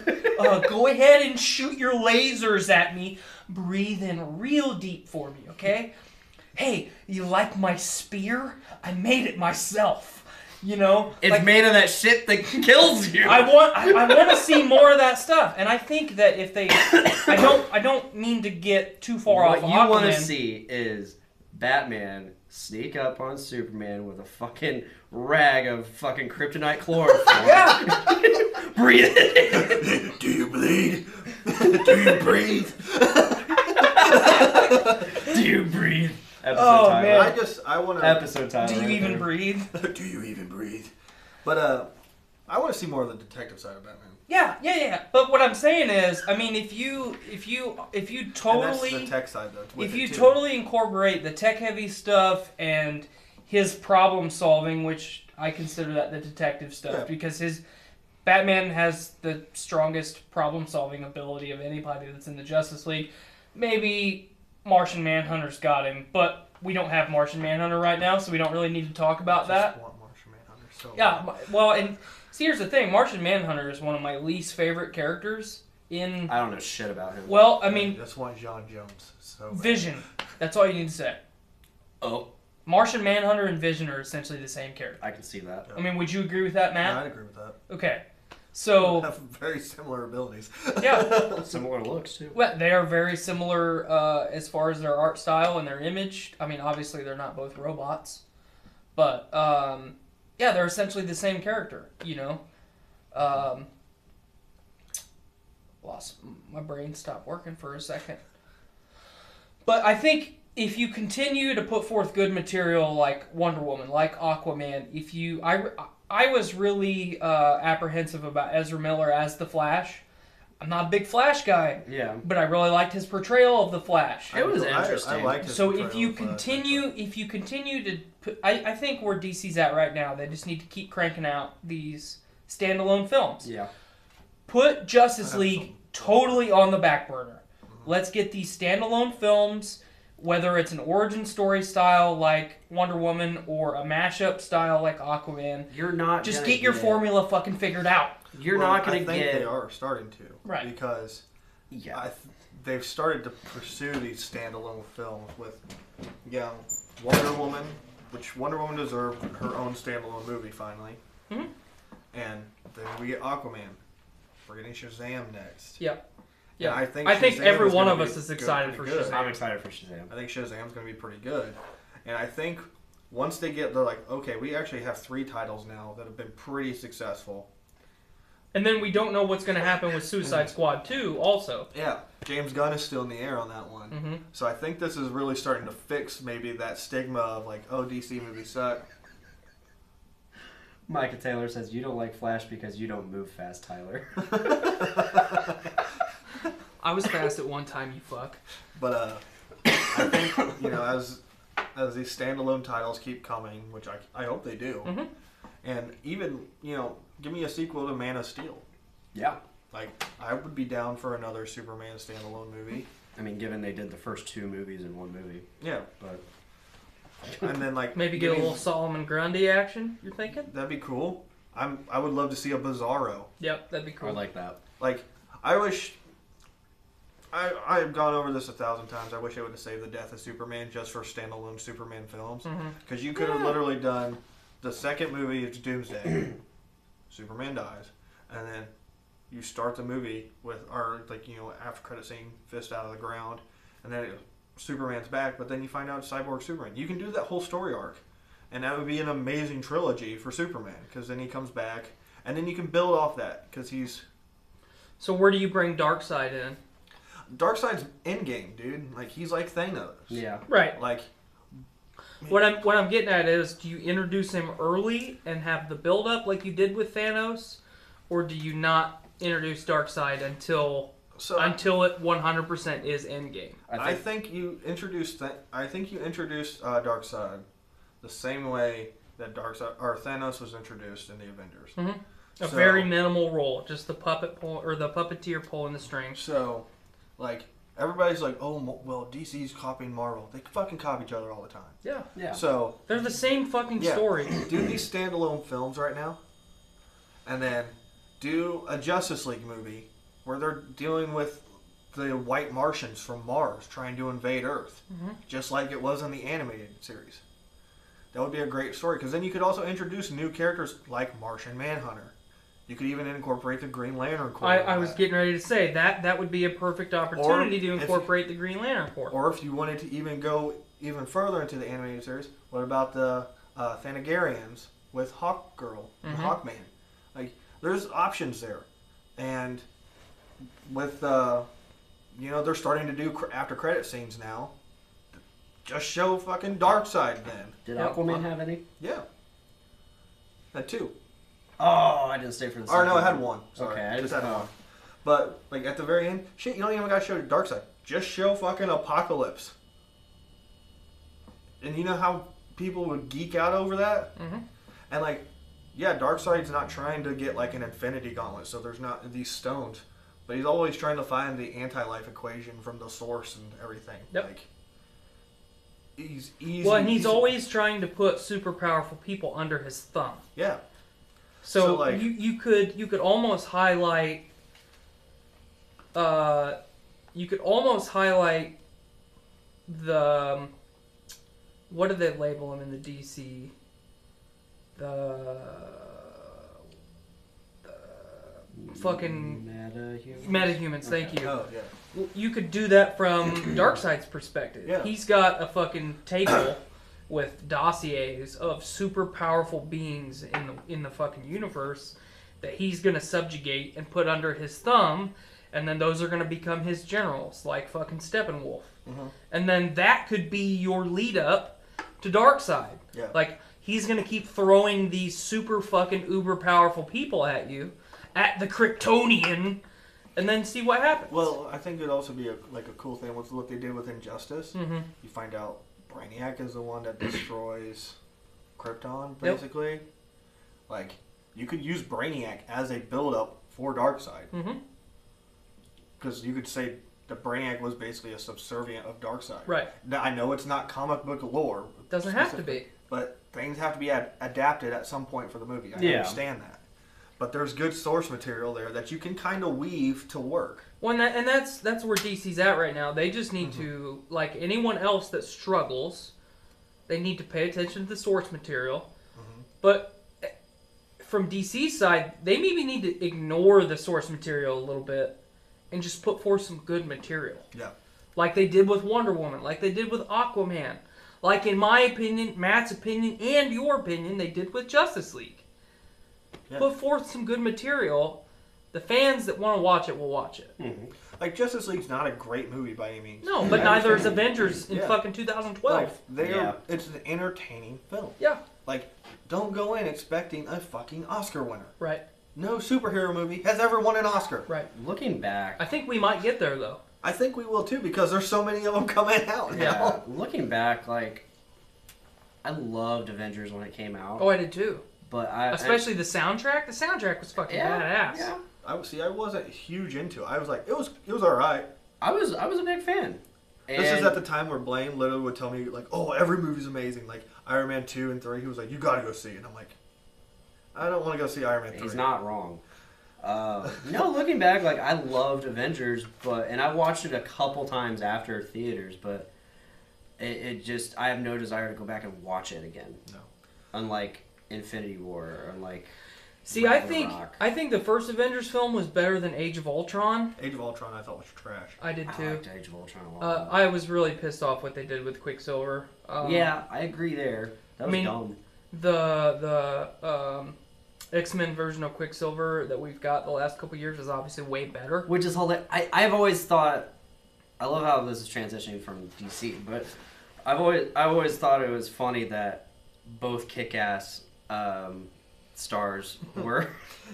Go ahead and shoot your lasers at me. Breathe in real deep for me, okay? Hey, you like my spear? I made it myself. It's made of that shit that kills you. I want to see more of that stuff, and I think that if they, I don't mean to get too far off. What you want to see is Batman sneak up on Superman with a fucking rag of fucking kryptonite chloroform. Yeah. Breathe it. Do you bleed? Do you breathe? Do you breathe? Episode Oh, title. man. I want to. Episode title. Do you right even there. breathe? Do you even breathe? But I want to see more of the detective side of Batman. Yeah. But what I'm saying is, I mean, if you And totally, that's the tech side though. with if it, you too. totally incorporate the tech-heavy stuff and his problem solving, which I consider that the detective stuff, Yeah. because Batman has the strongest problem solving ability of anybody that's in the Justice League. Maybe Martian Manhunter's got him, but we don't have Martian Manhunter right now, so we don't really need to talk about I just that. want Martian Manhunter so Yeah, bad. well, and see, here's the thing: Martian Manhunter is one of my least favorite characters in. I don't know shit about him. Well, I mean, Just want John Jones so bad. Vision. That's all you need to say. Oh, Martian Manhunter and Vision are essentially the same character. I can see that. I mean, would you agree with that, Yeah, Matt? I'd agree with that. Okay. They So, have very similar abilities. yeah. Similar looks too. Well, they are very similar as far as their art style and their image. I mean, obviously, they're not both robots. But, yeah, they're essentially the same character, you know? Lost my brain stopped working for a second. But I think if you continue to put forth good material like Wonder Woman, like Aquaman, I was really apprehensive about Ezra Miller as the Flash. I'm not a big Flash guy, Yeah. but I really liked his portrayal of the Flash. It was I interesting. liked his So portrayal if you of Flash, continue to put, I think where DC's at right now, they just need to keep cranking out these standalone films. Yeah. Put Justice I have League some- totally on the back burner. Let's get these standalone films, whether it's an origin story style like Wonder Woman or a mashup style like Aquaman. You're not. Just gonna get your formula fucking figured out. You're Well, not I gonna think get. they are starting to. Right. Because Yeah. they've started to pursue these standalone films with, Wonder Woman, which Wonder Woman deserved her own standalone movie finally. Mhm. And then we get Aquaman. We're getting Shazam next. Yeah. Yeah. And I think every Shazam is one gonna of be us is good- excited for pretty good. Shazam. I'm excited for Shazam. I think Shazam's going to be pretty good. And I think once they're like, okay, we actually have 3 titles now that have been pretty successful. And then we don't know what's going to happen with Suicide Squad 2 also. Yeah, James Gunn is still in the air on that one. Mm-hmm. So I think this is really starting to fix maybe that stigma of like, oh, DC movies suck. Micah Taylor says you don't like Flash because you don't move fast, Tyler. I was fast at one time, you fuck. But I think, as these standalone titles keep coming, which I hope they do, Mhm. and even, give me a sequel to Man of Steel. Yeah. Like, I would be down for another Superman standalone movie. I mean, given they did the first 2 movies in one movie, Yeah. but And then, like, Maybe get a little Solomon Grundy action, you're thinking? that'd be cool. I would love to see a Bizarro. Yep, that'd be cool. I like that. Like, I wish... I've gone over this 1,000 times. I wish I would have saved the death of Superman just for standalone Superman films. Mhm. Because you could have literally done the second movie, it's Doomsday. Superman dies. And then you start the movie with after credit scene, fist out of the ground. And then Superman's back, but then you find out it's Cyborg Superman. You can do that whole story arc. And that would be an amazing trilogy for Superman. Because then he comes back. And then you can build off that. Because he's... So where do you bring Darkseid in? Darkseid's endgame, dude. Like, he's like Thanos. Yeah. Right. Like, What I'm getting at is, do you introduce him early and have the build up like you did with Thanos, or do you not introduce Darkseid until it 100% is Endgame? I think you introduced Darkseid the same way that Thanos was introduced in the Avengers. Mhm. A So- very minimal role, just the puppet pull or the puppeteer pulling the strings. So, like, everybody's like, oh, well, DC's copying Marvel. They fucking copy each other all the time. Yeah, Yeah. So, they're the same fucking Yeah. story. do these standalone films right now, and then do a Justice League movie where they're dealing with the White Martians from Mars trying to invade Earth, just like it was in the animated series. That would be a great story, because then you could also introduce new characters like Martian Manhunter. You could even incorporate the Green Lantern Corps. I was getting ready to say that would be a perfect opportunity to if- incorporate the Green Lantern Corps. Or if you wanted to even go even further into the animated series, what about the Thanagarians with Hawkgirl and Hawkman? Like, there's options there. And with, they're starting to do after credit scenes now. Just show fucking Darkseid then. Did Yep. Aquaman have any? Yeah. That too. Oh, I didn't stay for the Or second no, I had one. Sorry. Okay, I just didn't- had one. But, like, at the very end, shit, you don't even got to show Darkseid. Just show fucking Apocalypse. And you know how people would geek out over that? Mhm. And, like, yeah, Darkseid's not trying to get, like, an Infinity Gauntlet, so there's not these stones. But he's always trying to find the anti-life equation from the source and everything. Yep. Like, he's easy. Well, and he's always trying to put super powerful people under his thumb. Yeah. So like- you could almost highlight. You could almost highlight the. What do they label him in the DC? The fucking metahumans. Thank you. Oh yeah. You could do that from Darkseid's perspective. Yeah. He's got a fucking table with dossiers of super powerful beings in the fucking universe that he's gonna subjugate and put under his thumb, and then those are gonna become his generals, like fucking Steppenwolf. Mhm. And then that could be your lead up to Darkseid. Yeah. Like he's gonna keep throwing these super fucking uber powerful people at you, at the Kryptonian, and then see what happens. Well, I think it'd also be a cool thing with what they did with Injustice. Mm-hmm. You find out Brainiac is the one that destroys Krypton, Yep. basically. Like, you could use Brainiac as a build-up for Darkseid. Mm-hmm. Because you could say that Brainiac was basically a subservient of Darkseid. Right. Now, I know it's not comic book lore. Doesn't have to specific, be. But things have to be adapted at some point for the movie. I Yeah. understand that. But there's good source material there that you can kind of weave to work. Well, that's where DC's at right now. They just need to, like anyone else that struggles, they need to pay attention to the source material. But from DC's side, they maybe need to ignore the source material a little bit and just put forth some good material. Yeah. Like they did with Wonder Woman, like they did with Aquaman, like in my opinion, Matt's opinion, and your opinion, they did with Justice League. Yeah. Put forth some good material. The fans that want to watch it will watch it. Like, Justice League's not a great movie by any means. No, but I neither is understand. Avengers in Yeah. fucking 2012. Like, it's an entertaining film. Yeah, Like, don't go in expecting a fucking Oscar winner. right, No superhero movie has ever won an Oscar. right. Looking back, I think we might get there though. I think we will too, because there's so many of them coming out yeah, now. looking back, like I loved Avengers when it came out, Oh, I did too. but Especially the soundtrack. The soundtrack was fucking badass. Yeah, I wasn't huge into it. I was like, it was all right. I was a big fan. This is And- at the time where Blaine literally would tell me, like, oh, every movie's amazing. Like, Iron Man 2 and 3, he was like, you gotta go see it. And I'm like, I don't want to go see Iron Man 3. He's not wrong. No, looking back, like I loved Avengers, and I watched it a couple times after theaters, but it just I have no desire to go back and watch it again. No. Unlike Infinity War, or unlike See, I think Ragnarok. the first Avengers film was better than Age of Ultron. Age of Ultron I thought was trash. I did I too. liked Age of Ultron a lot. I was really pissed off what they did with Quicksilver. Yeah, I agree there. That was mean, dumb. The X-Men version of Quicksilver that we've got the last couple years is obviously way better. Which is hilarious. I've always thought. I love how this is transitioning from DC, but I've always thought it was funny that both Kick-Ass stars were,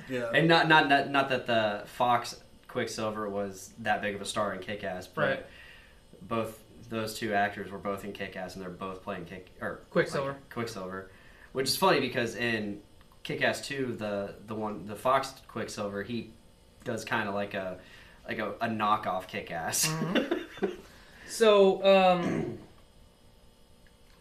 Yeah. and not that the Fox Quicksilver was that big of a star in Kick-Ass, but Right. both those two actors were both in Kick-Ass, and they're both playing Quicksilver. Quicksilver, which is funny because in Kick-Ass 2, the Fox Quicksilver, he does kind of like a knockoff Kick-Ass. Mm-hmm. So, kind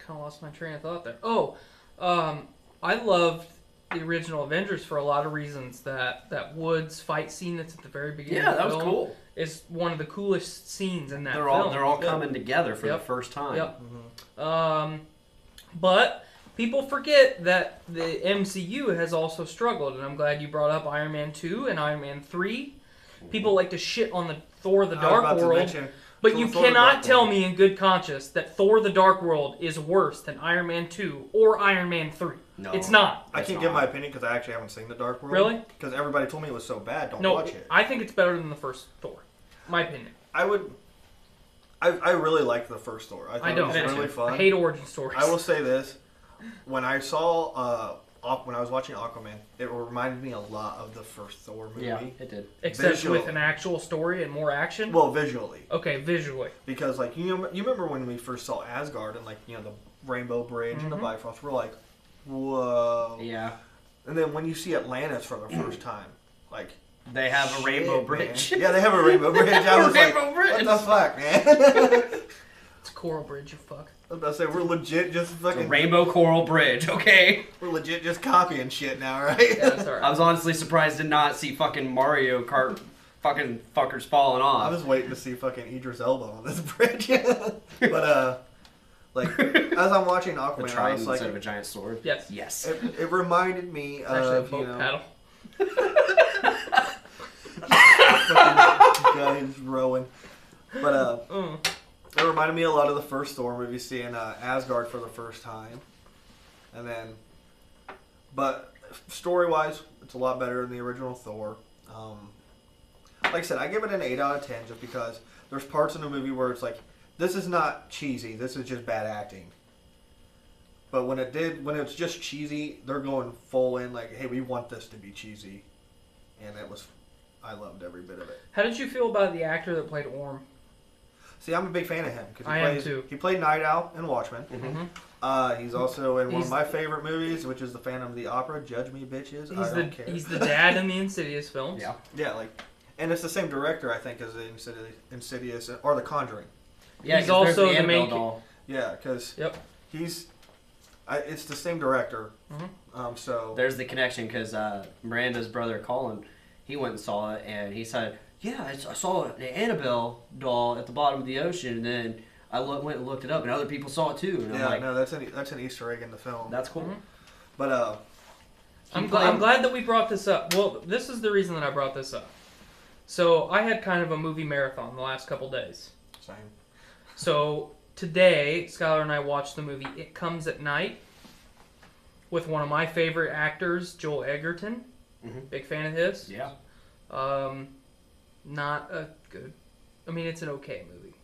of lost my train of thought there. Oh, I loved the original Avengers for a lot of reasons. That Woods fight scene that's at the very beginning Yeah, of the that was film cool. is one of the coolest scenes in that They're film. all coming together for the Yep. first time. Yep. But people forget that the MCU has also struggled, and I'm glad you brought up Iron Man 2 and Iron Man 3. People like to shit on the Thor the I was Dark about to World, mention but Thor you the Dark cannot tell World. me in good conscience that Thor the Dark World is worse than Iron Man 2 or Iron Man 3. No. It's not. I It's can't give not. my opinion because I actually haven't seen The Dark World. Really? Because everybody told me it was so bad. Don't No, watch it. I think it's better than the first Thor. My opinion. I really liked the first Thor. I thought I it don't. was really fun. I hate origin stories. I will say this: when I saw when I was watching Aquaman, it reminded me a lot of the first Thor movie. Yeah, it did. Except visually. with an actual story and more action. Well, visually, Okay, visually. because like you remember when we first saw Asgard and like the Rainbow Bridge and the Bifrost, we're like, whoa. Yeah. And then when you see Atlantis for the first time, like. They have a shit, rainbow man. bridge. Yeah, they have a rainbow bridge. I was Rainbow like, bridge. what the fuck, man? It's It's Coral Bridge, you fuck. I was about to say, we're legit just It's fucking... a Rainbow Coral Bridge, okay? We're legit just copying shit now, right? Yeah, sorry. I was honestly surprised to not see fucking Mario Kart fucking fuckers falling off. I was waiting to see fucking Idris Elba on this bridge. But, like, as I'm watching the Aquaman, I trident was like... instead of a giant sword. Yes. Yes. It reminded me It's actually a of, boat you know... paddle. fucking guy who's rowing. But, Mm. it reminded me a lot of the first Thor movie, seeing Asgard for the first time. And then... But, story-wise, it's a lot better than the original Thor. Like I said, I give it an 8 out of 10 just because there's parts in the movie where it's like, this is not cheesy, this is just bad acting. But when it's just cheesy, they're going full in like, hey, we want this to be cheesy. And I loved every bit of it. How did you feel about the actor that played Orm? See, I'm a big fan of him. I am too. He played Night Owl in Watchmen. Mm-hmm. He's also in one He's- of my favorite movies, which is The Phantom of the Opera. Judge me, bitches. I don't care. He's the dad in the Insidious films. Yeah. Yeah, like, and it's the same director, I think, as the Insidious or The Conjuring. Yeah, He's 'cause there's also the Annabelle main- doll. Yeah, because Yep. it's the same director. Mhm. So There's the connection because Miranda's brother Colin, he went and saw it, and he said, "Yeah, I saw the Annabelle doll at the bottom of the ocean, and then I went and looked it up, and other people saw it too." And yeah, I'm like, no, that's an Easter egg in the film. "That's cool." Mhm. But I'm played- glad that we brought this up. Well, this is the reason that I brought this up. So I had kind of a movie marathon the last couple days. same. So today, Skylar and I watched the movie It Comes at Night with one of my favorite actors, Joel Edgerton. Mhm. Big fan of his. Yeah. Not a good. I mean, it's an okay movie.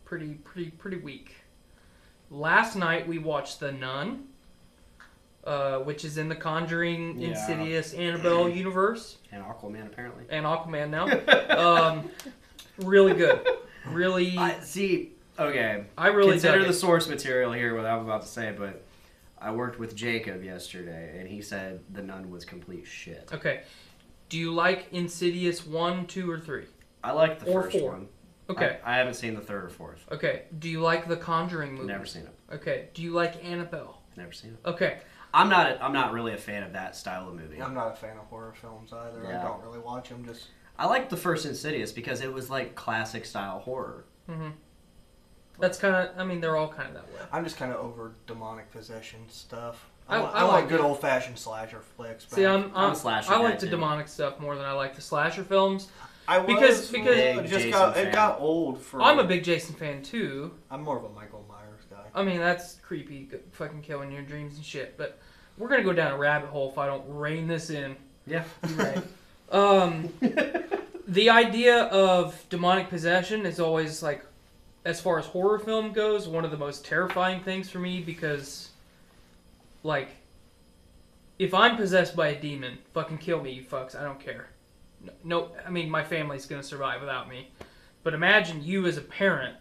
Pretty weak. Last night we watched The Nun, which is in the Conjuring, Yeah. Insidious, Annabelle universe, And Aquaman apparently. and Aquaman now. Really good. Really, See, okay. I really Consider dug the it. source material here, what I'm about to say, but I worked with Jacob yesterday, and he said The Nun was complete shit. Okay. Do you like Insidious 1, 2, or 3? I liked the Or first 4. one. Okay. I haven't seen the third or fourth. Okay. Do you like the Conjuring movie? Never seen it. Okay. Do you like Annabelle? Never seen it. Okay. I'm not really a fan of that style of movie. I'm not a fan of horror films either. Yeah. I don't really watch them. Just I liked the first Insidious because it was like classic style horror. Mm-hmm. That's kind of. I mean, they're all kind of that way. I'm just kind of over demonic possession stuff. I I like like good it. old fashioned slasher flicks. See, I'm a slasher I guy, like the too. demonic stuff more than I like the slasher films. I was because- it Big just Jason got fan. it got old for. I'm a big Jason fan too. I'm more of a Michael Myers guy. I mean, that's creepy, fucking killing your dreams and shit. But we're gonna go down a rabbit hole if I don't rein this in. Yeah. Right. The idea of demonic possession is always like, as far as horror film goes, one of the most terrifying things for me because, like, if I'm possessed by a demon, fucking kill me, you fucks. I don't care. No, I mean, my family's gonna survive without me. But imagine you as a parent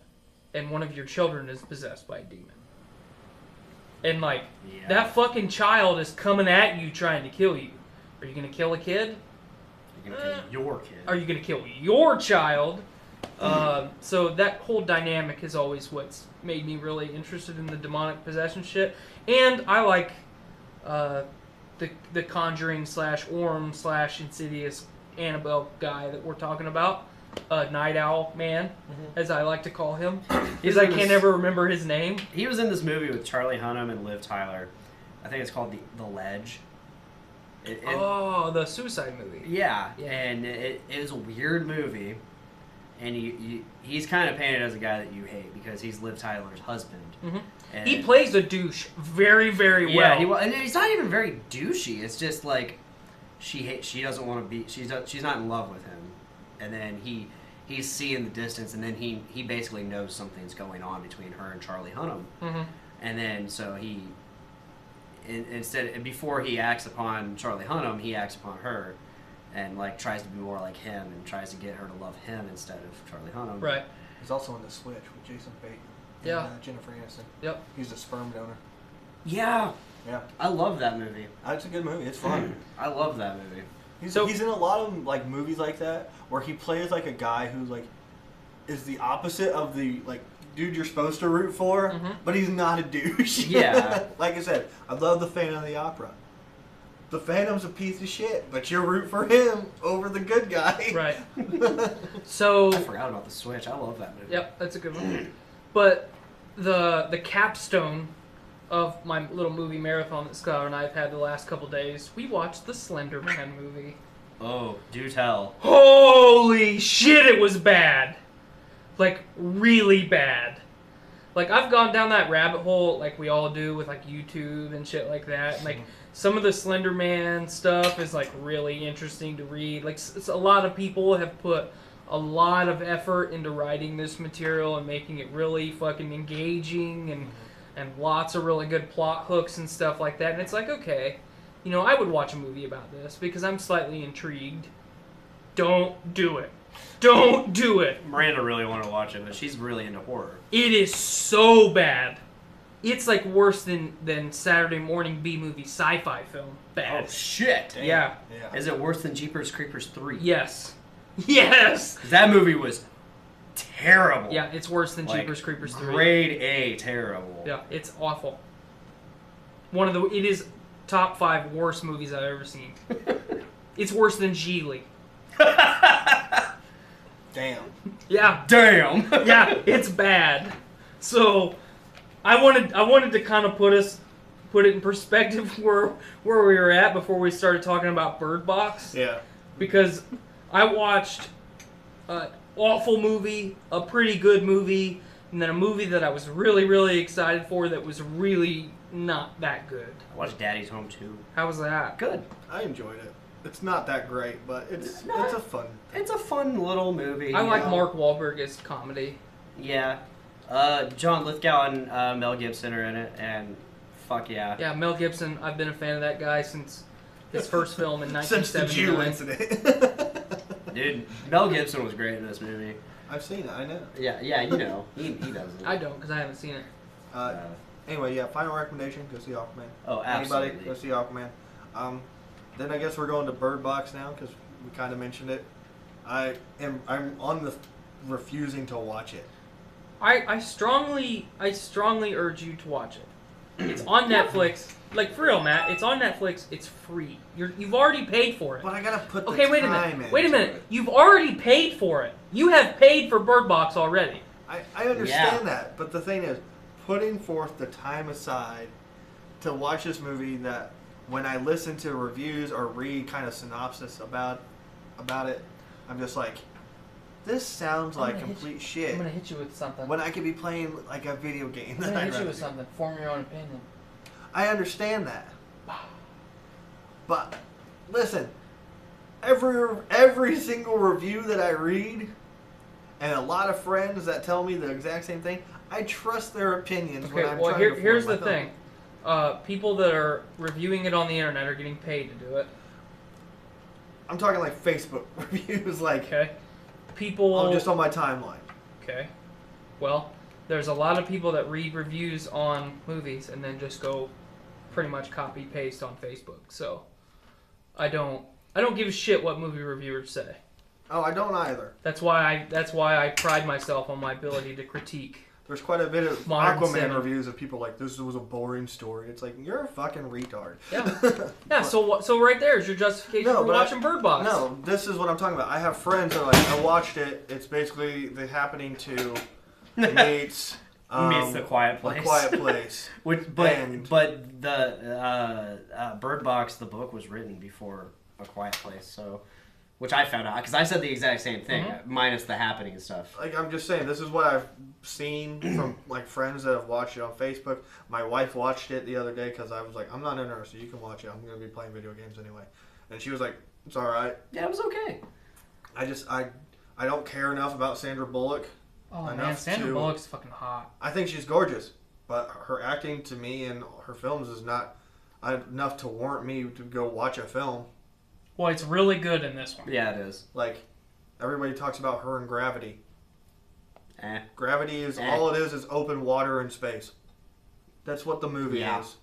and one of your children is possessed by a demon. And, like, Yeah. that fucking child is coming at you trying to kill you. Are you gonna kill a kid? You're gonna kill your kid. Are you going to kill your child? So that whole dynamic is always what's made me really interested in the demonic possession shit. And I like the Conjuring / Orm / Insidious Annabelle guy that we're talking about. Night Owl Man, as I like to call him. Because I can't ever remember his name. He was in this movie with Charlie Hunnam and Liv Tyler. I think it's called The Ledge. Oh, the suicide movie. Yeah, Yeah. and it was a weird movie, and he's kind of painted as a guy that you hate because he's Liv Tyler's husband. Mhm. And He plays a douche very, very well. Yeah, and he's not even very douchey. It's just like she doesn't want to be. She's not in love with him, and then he's seeing the distance, and then he basically knows something's going on between her and Charlie Hunnam, Mhm. and then so before he acts upon Charlie Hunnam, he acts upon her, and like tries to be more like him, and tries to get her to love him instead of Charlie Hunnam. Right. He's also in The Switch with Jason Bateman. Yeah. And, Jennifer Aniston. Yep. He's a sperm donor. Yeah, Yeah. I love that movie. It's a good movie. It's fun. I love that movie. He's So- in a lot of like movies like that where he plays like a guy who like is the opposite of the like dude you're supposed to root for, Mhm. but he's not a douche. Yeah. Like I said, I love the Phantom of the Opera. The Phantom's a piece of shit, but you root for him over the good guy. Right. So, I forgot about the Switch. I love that movie. yep, that's a good one. But the capstone of my little movie marathon that Skylar and I have had the last couple days, we watched the Slender Man movie. Oh, do tell. Holy shit, it was bad. Like, really bad. Like, I've gone down that rabbit hole like we all do with, like, YouTube and shit like that. And, like, some of the Slender Man stuff is, like, really interesting to read. Like, a lot of people have put a lot of effort into writing this material and making it really fucking engaging and lots of really good plot hooks and stuff like that. And it's like, okay, you know, I would watch a movie about this because I'm slightly intrigued. Don't do it. Don't do it. Miranda really wanted to watch it, but she's really into horror. It is so bad. It's like worse than Saturday morning B-movie sci-fi film. Bad. Oh, shit. Yeah. Yeah. Is it worse than Jeepers Creepers 3? Yes. Yes. 'Cause that movie was terrible. Yeah, it's worse than Like, Jeepers Creepers 3. Grade A terrible. Yeah, it's awful. It is top 5 worst movies I've ever seen. It's worse than Geely. Damn. Yeah. Damn. Yeah, it's bad. So I wanted to kind of put it in perspective where we were at before we started talking about Bird Box. Yeah. Because I watched an awful movie, a pretty good movie, and then a movie that I was really, really excited for that was really not that good. I watched Daddy's Home too. How was that? Good. I enjoyed it. It's not that great, but it's a fun. It's a fun little movie. I like Yeah. Mark Wahlberg as comedy. Yeah. John Lithgow and Mel Gibson are in it, and fuck yeah. Yeah, Mel Gibson, I've been a fan of that guy since his first film in Since the Jew 1979. incident. Dude, Mel Gibson was great in this movie. I've seen it. I know. Yeah, you know. He doesn't. I don't, because I haven't seen it. Anyway, yeah. Final recommendation: go see Aquaman. Oh, absolutely. Anybody, go see Aquaman. Then I guess we're going to Bird Box now because we kind of mentioned it. I'm on the refusing to watch it. I strongly urge you to watch it. It's on Netflix. Like, for real, Matt, it's on Netflix. It's free. You've already paid for it. But I gotta put the Okay, wait a time minute. Wait a into minute. it. You've already paid for it. You have paid for Bird Box already. I understand Yeah. that, but the thing is, putting forth the time aside to watch this movie that when I listen to reviews or read kind of synopsis about it, I'm just like, this sounds I'm like gonna hit complete shit. I'm gonna hit you with something. When I could be playing like a video game. I'm that gonna I'd hit you rather with do. something. Form your own opinion. I understand that. But listen, every single review that I read, and a lot of friends that tell me the exact same thing, I trust their opinions when Okay, I'm well, trying to form here's my the thing. People that are reviewing it on the internet are getting paid to do it. I'm talking like Facebook reviews, like Okay? People... just on my timeline. Okay. Well, there's a lot of people that read reviews on movies and then just go pretty much copy paste on Facebook. So I don't give a shit what movie reviewers say. Oh, I don't either. That's why I pride myself on my ability to critique. There's quite a bit of Modern Aquaman cinema. reviews of people like, this was a boring story. It's like, you're a fucking retard. Yeah. Yeah, so right there is your justification for but watching Bird Box. No, this is what I'm talking about. I have friends that are like, I watched it. It's basically the happening to meets Meets The Quiet Place. A Quiet Place. But the Bird Box, the book was written before A Quiet Place, so which I found out because I said the exact same thing, minus the happening and stuff. Like, I'm just saying, this is what I've seen from like friends that have watched it on Facebook. My wife watched it the other day because I was like, I'm not interested. You can watch it. I'm going to be playing video games anyway. And she was like, it's all right. Yeah, it was okay. I don't care enough about Sandra Bullock. Oh man, enough Sandra to- Bullock's fucking hot. I think she's gorgeous, but her acting to me and her films is not enough to warrant me to go watch a film. Well, it's really good in this one. Yeah, it is. Like, everybody talks about her in Gravity. Eh. Gravity is all it is open water and space. That's what the movie Yeah. is.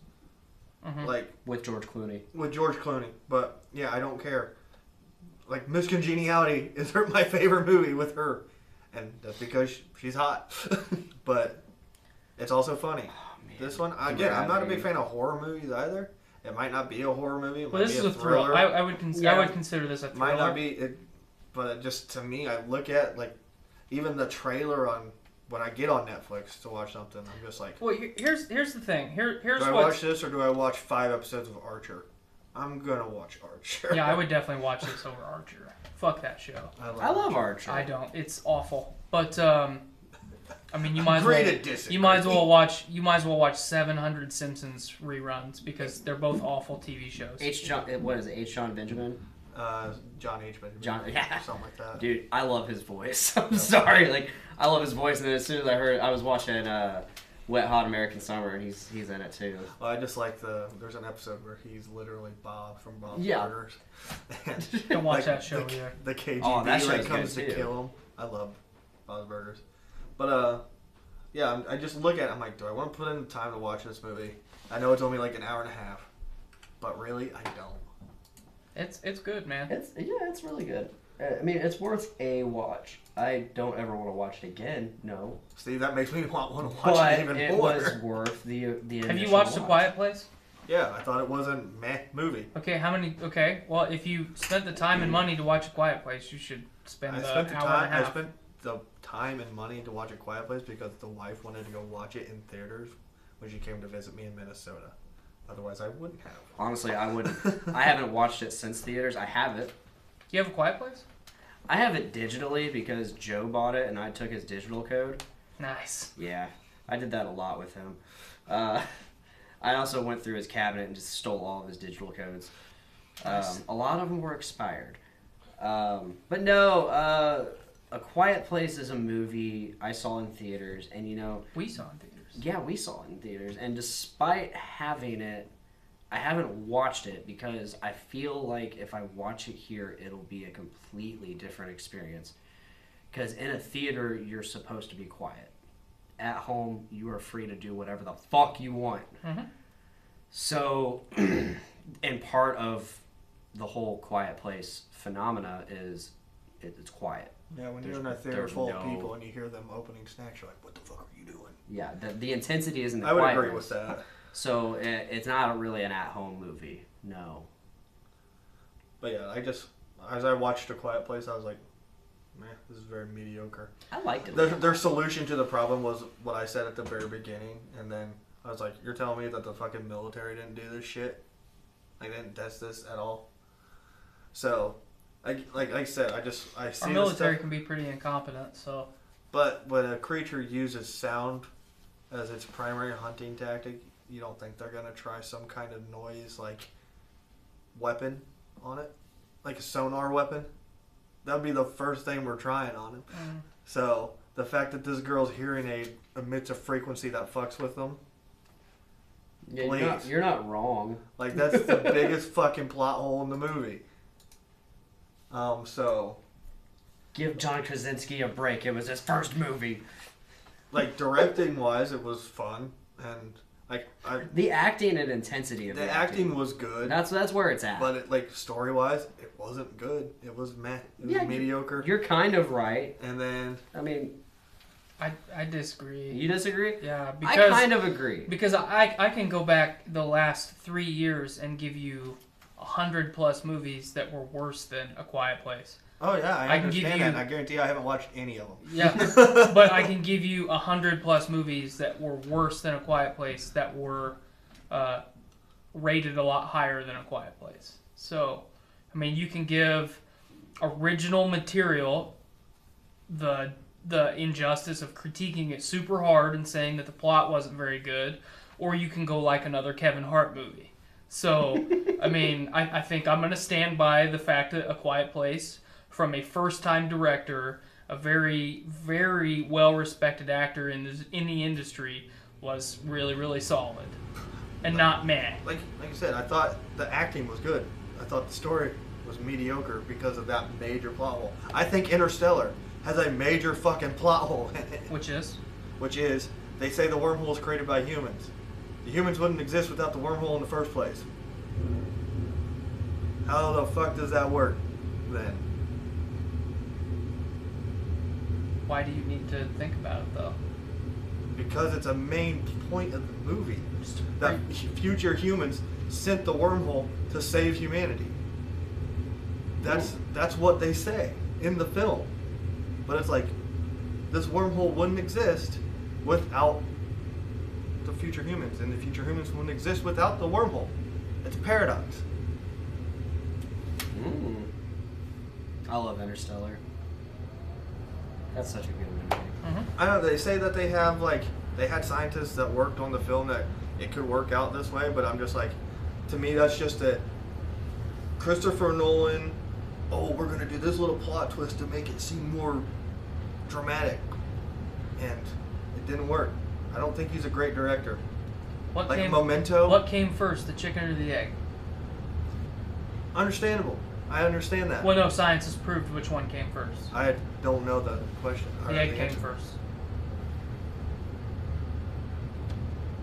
Mhm. Like, With George Clooney. with George Clooney. But, yeah, I don't care. Like, Miss Congeniality is my favorite movie with her. and that's because she's hot. But it's also funny. Oh, man. This one, again, I'm not a big fan of horror movies either. It might not be a horror movie. It Well, might this be is a thriller. thriller. I would consider this a It thriller. might not be, but just to me, I look at like even the trailer on when I get on Netflix to watch something. I'm just like, Well, here's the thing. Here's do I what. watch this or do I watch 5 episodes of Archer? I'm gonna watch Archer. Yeah, I would definitely watch this over Archer. Fuck that show. I love Archer. I don't. It's awful. But I mean, you might as well. Agree to disagree. You might as well watch. You might as well watch 700 Simpsons reruns because they're both awful TV shows. What is it? H. John Benjamin? John H. Benjamin. Yeah. Something like that. Dude, I love his voice. I'm sorry, like I love his voice, and then as soon as I was watching Wet Hot American Summer, and he's in it too. Well, I just like there's an episode where he's literally Bob from Bob's Yeah. Burgers. And, Don't watch like, that show the, either. The KGB Oh, that show's like, comes good, to too. kill him. I love Bob's Burgers. But yeah, I just look at it. I'm like, do I want to put in the time to watch this movie? I know it's only like an hour and a half, but really, I don't. It's good, man. It's really good. I mean, it's worth a watch. I don't ever want to watch it again. No, Steve, that makes me want to watch but it even it more. was worth the. Have you initial watched A watch. Quiet Place? Yeah, I thought it was a meh movie. Okay, how many? Okay, well, if you spent the time and money to watch A Quiet Place, you should spend I the spent the hour time. and a I half. spent the time and money to watch A Quiet Place because the wife wanted to go watch it in theaters when she came to visit me in Minnesota. Otherwise, I wouldn't have. Honestly, I wouldn't. I haven't watched it since theaters. I have it. Do you have A Quiet Place? I have it digitally because Joe bought it and I took his digital code. Nice. Yeah, I did that a lot with him. I also went through his cabinet and just stole all of his digital codes. Nice. A lot of them were expired. But no, A Quiet Place is a movie I saw in theaters, and you know, We saw it in theaters. yeah, we saw it in theaters, and despite having it, I haven't watched it because I feel like if I watch it here, it'll be a completely different experience. Because in a theater, you're supposed to be quiet. At home, you are free to do whatever the fuck you want. Mm-hmm. So, and part of the whole Quiet Place phenomena is it's quiet. Yeah, when There's- you're in a theater there's full no- of people and you hear them opening snacks, you're like, what the fuck are you doing? Yeah, the intensity is in the I would quietness. agree with that. So it's not really an at-home movie. No. But yeah, as I watched A Quiet Place, I was like, man, this is very mediocre. I liked it. Their solution to the problem was what I said at the very beginning, and then I was like, you're telling me that the fucking military didn't do this shit? They didn't test this at all? So, like I said, I see Our this military stuff, can be pretty incompetent, so but when a creature uses sound as its primary hunting tactic, you don't think they're going to try some kind of noise, like, weapon on it? Like a sonar weapon? That would be the first thing we're trying on it. So, the fact that this girl's hearing aid emits a frequency that fucks with them, Yeah, please. you're not wrong. like, that's the biggest fucking plot hole in the movie. So, Give John Krasinski a break. It was his first movie. like, directing-wise, it was fun, and, like, The acting and intensity of the acting was good. That's where it's at. But like story wise, it wasn't good. It was meh. It was Yeah, mediocre. You're kind of right. And then I mean, I disagree. you disagree? Yeah, I because kind of agree. because I can go back the last 3 years and give you 100+ movies that were worse than A Quiet Place. oh yeah, I I can give understand you- that. I guarantee I haven't watched any of them. Yeah, but I can give you 100+ movies that were worse than A Quiet Place that were rated a lot higher than A Quiet Place. So, I mean, you can give original material the injustice of critiquing it super hard and saying that the plot wasn't very good, or you can go like another Kevin Hart movie. So, I mean, I think I'm going to stand by the fact that A Quiet Place, from a first-time director, a very, very well-respected actor in the industry, was really, really solid. And not meh. Like I said, I thought the acting was good. I thought the story was mediocre because of that major plot hole. I think Interstellar has a major fucking plot hole in it, Which is? which is they say the wormhole is created by humans. The humans wouldn't exist without the wormhole in the first place. How the fuck does that work then? Why do you need to think about it though? Because it's a main point of the movie. Just to That future humans sent the wormhole to save humanity. That's what they say in the film. But it's like, this wormhole wouldn't exist without the future humans, and the future humans wouldn't exist without the wormhole. It's a paradox. I love Interstellar. That's such a good movie. I know they say that they had scientists that worked on the film that it could work out this way, but I'm just like, to me that's just a Christopher Nolan, oh, we're gonna do this little plot twist to make it seem more dramatic, and it didn't work. I don't think he's a great director. What Like came, Memento. What came first, the chicken or the egg? Understandable. I understand that. Well, no, science has proved which one came first. I don't know the question. or The egg the came answer. first.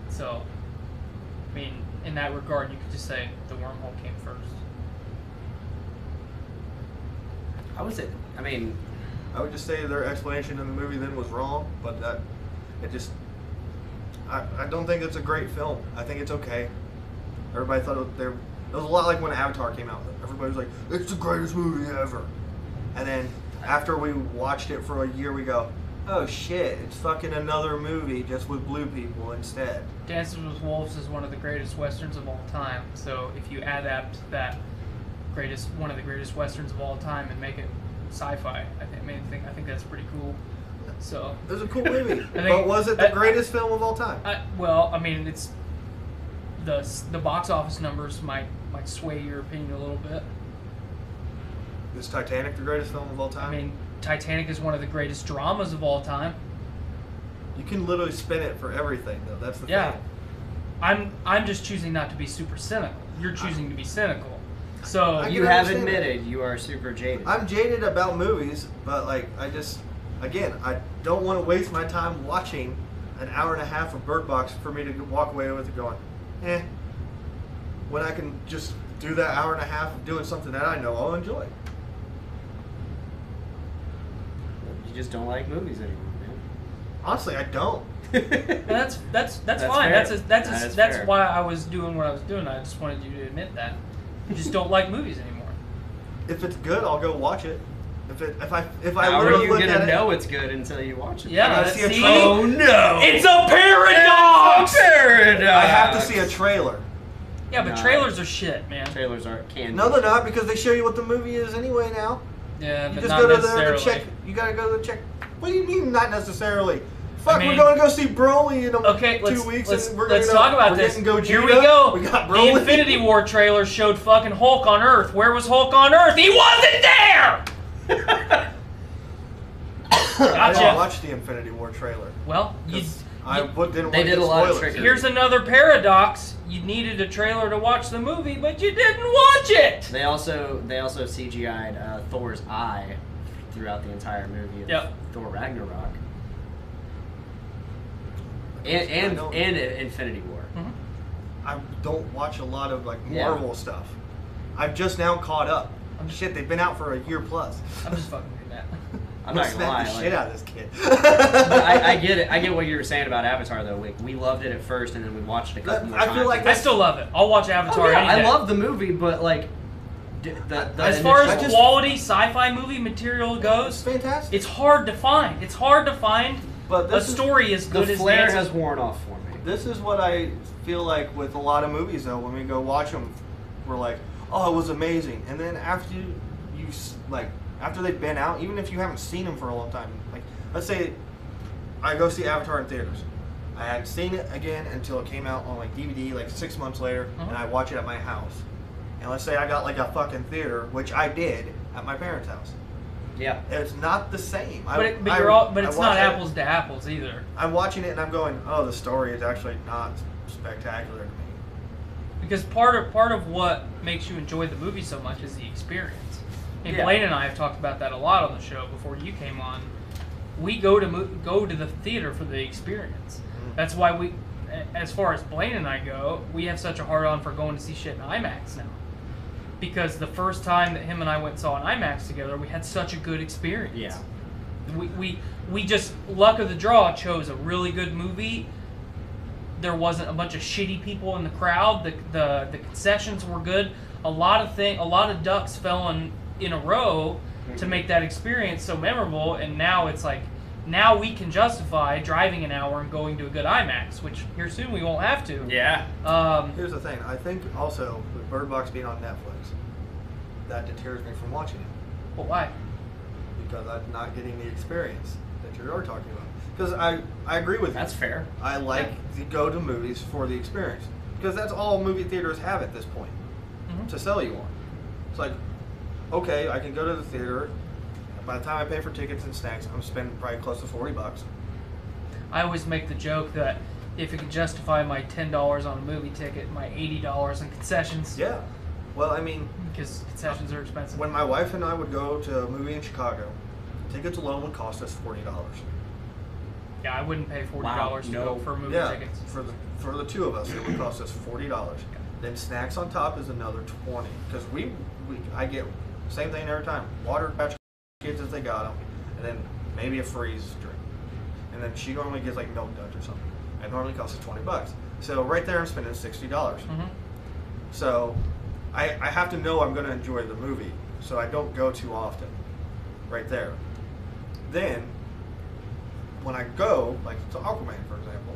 So, I mean, in that regard, you could just say the wormhole came first. I would say, I mean, I would just say their explanation in the movie then was wrong, but that it just I don't think it's a great film. I think it's okay. Everybody thought it was a lot like when Avatar came out. Everybody was like, it's the greatest movie ever. And then after we watched it for a year, we go, oh shit, it's fucking another movie just with blue people instead. Dances with Wolves is one of the greatest westerns of all time. So if you adapt that one of the greatest westerns of all time and make it sci-fi, I think that's pretty cool. So It was a cool movie. think- But was it the greatest film of all time? it's the box office numbers might sway your opinion a little bit. Is Titanic the greatest film of all time? I mean, Titanic is one of the greatest dramas of all time. you can literally spin it for everything, though. That's the Yeah. thing. I'm just choosing not to be super cynical. You're choosing to be cynical. So I you can have understand that. admitted you are super jaded. I'm jaded about movies, but like I don't want to waste my time watching an hour and a half of Bird Box for me to walk away with it going, when I can just do that hour and a half of doing something that I know I'll enjoy. You just don't like movies anymore, Honestly, I don't. man. And that's That's fine. fair. That's That is fair. why I was doing what I was doing. I just wanted you to admit that you just don't like movies anymore. If it's good, I'll go watch it. If I How are literally you look gonna at know it's good until you watch it? Yeah, I gotta see a see? trailer. Oh no! It's a paradox. Paradox. I have to see a trailer. Yeah, but No. trailers are shit, man. Trailers are can. No, they're not, because they show you what the movie is anyway now. Yeah, You but just not go to necessarily. the check. You gotta go to the check. What do you mean, not necessarily? Fuck, mean- we're going to go see Broly in Okay, 2 weeks, let's and we're let's gonna, talk about we're this. getting Gogeta. Here we go. We got The Broly. Infinity War trailer showed fucking Hulk on Earth. Where was Hulk on Earth? He wasn't there. I didn't Gotcha. watch the Infinity War trailer. Well, 'Cause I didn't want They to did get a lot of spoilers. trickery. here's another paradox. You needed a trailer to watch the movie, but you didn't watch it. They also CGI'd Thor's eye throughout the entire movie of Yep. Thor Ragnarok. I And don't- Infinity War. I don't watch a lot of like Yeah. Marvel stuff. I've just now caught up. Shit, they've been out for a year plus. I'm just fucking with that. I'm not gonna Smack lie. the like- shit out of this kid. But I get it. I get what you were saying about Avatar though. We loved it at first, and then we watched it a couple more I times. feel like I still love it. I'll watch Avatar. Oh, yeah, any I day. love the movie, but like the As far I as just- quality sci-fi movie material It's goes, fantastic. it's hard to find. It's hard to find But a this is- story as the good as flair Nancy- has worn off for me. This is what I feel like with a lot of movies, though. When we go watch them, we're like, "Oh, it was amazing," and then after after they've been out, even if you haven't seen them for a long time, like let's say I go see Avatar in theaters, I hadn't seen it again until it came out on like DVD like 6 months later, and I watch it at my house. And let's say I got like a fucking theater, which I did at my parents' house. Yeah. It's not the same. But it's I not watch it- apples to apples either. I'm watching it and I'm going, "Oh, the story is actually not spectacular to me." Because part of what makes you enjoy the movie so much is the experience. And Yeah. Blaine and I have talked about that a lot on the show before you came on. We go to the theater for the experience. That's why we, as far as Blaine and I go, we have such a hard on for going to see shit in IMAX now. Because the first time that him and I went and saw an IMAX together, we had such a good experience. Yeah. We just luck of the draw chose a really good movie. There wasn't a bunch of shitty people in the crowd. The concessions were good. A lot of ducks fell in a row to make that experience so memorable. And now it's like, now we can justify driving an hour and going to a good IMAX, which here soon we won't have to. Yeah. Here's the thing. I think also with Bird Box being on Netflix, that deters me from watching it But why? because I'm not getting the experience that you are talking about. Because I agree with you. That's fair. I like to go to movies for the experience because that's all movie theaters have at this point to sell you on. It's like, okay, I can go to the theater. By the time I pay for tickets and snacks, I'm spending probably close to $40. I always make the joke that if it could justify my $10 on a movie ticket, my $80 in concessions. Yeah. Well, I mean, Because concessions are expensive. when my wife and I would go to a movie in Chicago, tickets alone would cost us $40. Yeah, I wouldn't pay $40 Wow, to no. go for movie Yeah, tickets. for the two of us, it would cost us $40. Then snacks on top is another $20 because I get same thing every time. Water Patch Kids if they got them, and then maybe a freeze drink, and then she normally gets like Milk Duds or something. It normally costs us $20. So right there, I'm spending $60. So I have to know I'm going to enjoy the movie, so I don't go too often. Right there. Then when I go, like to Aquaman, for example,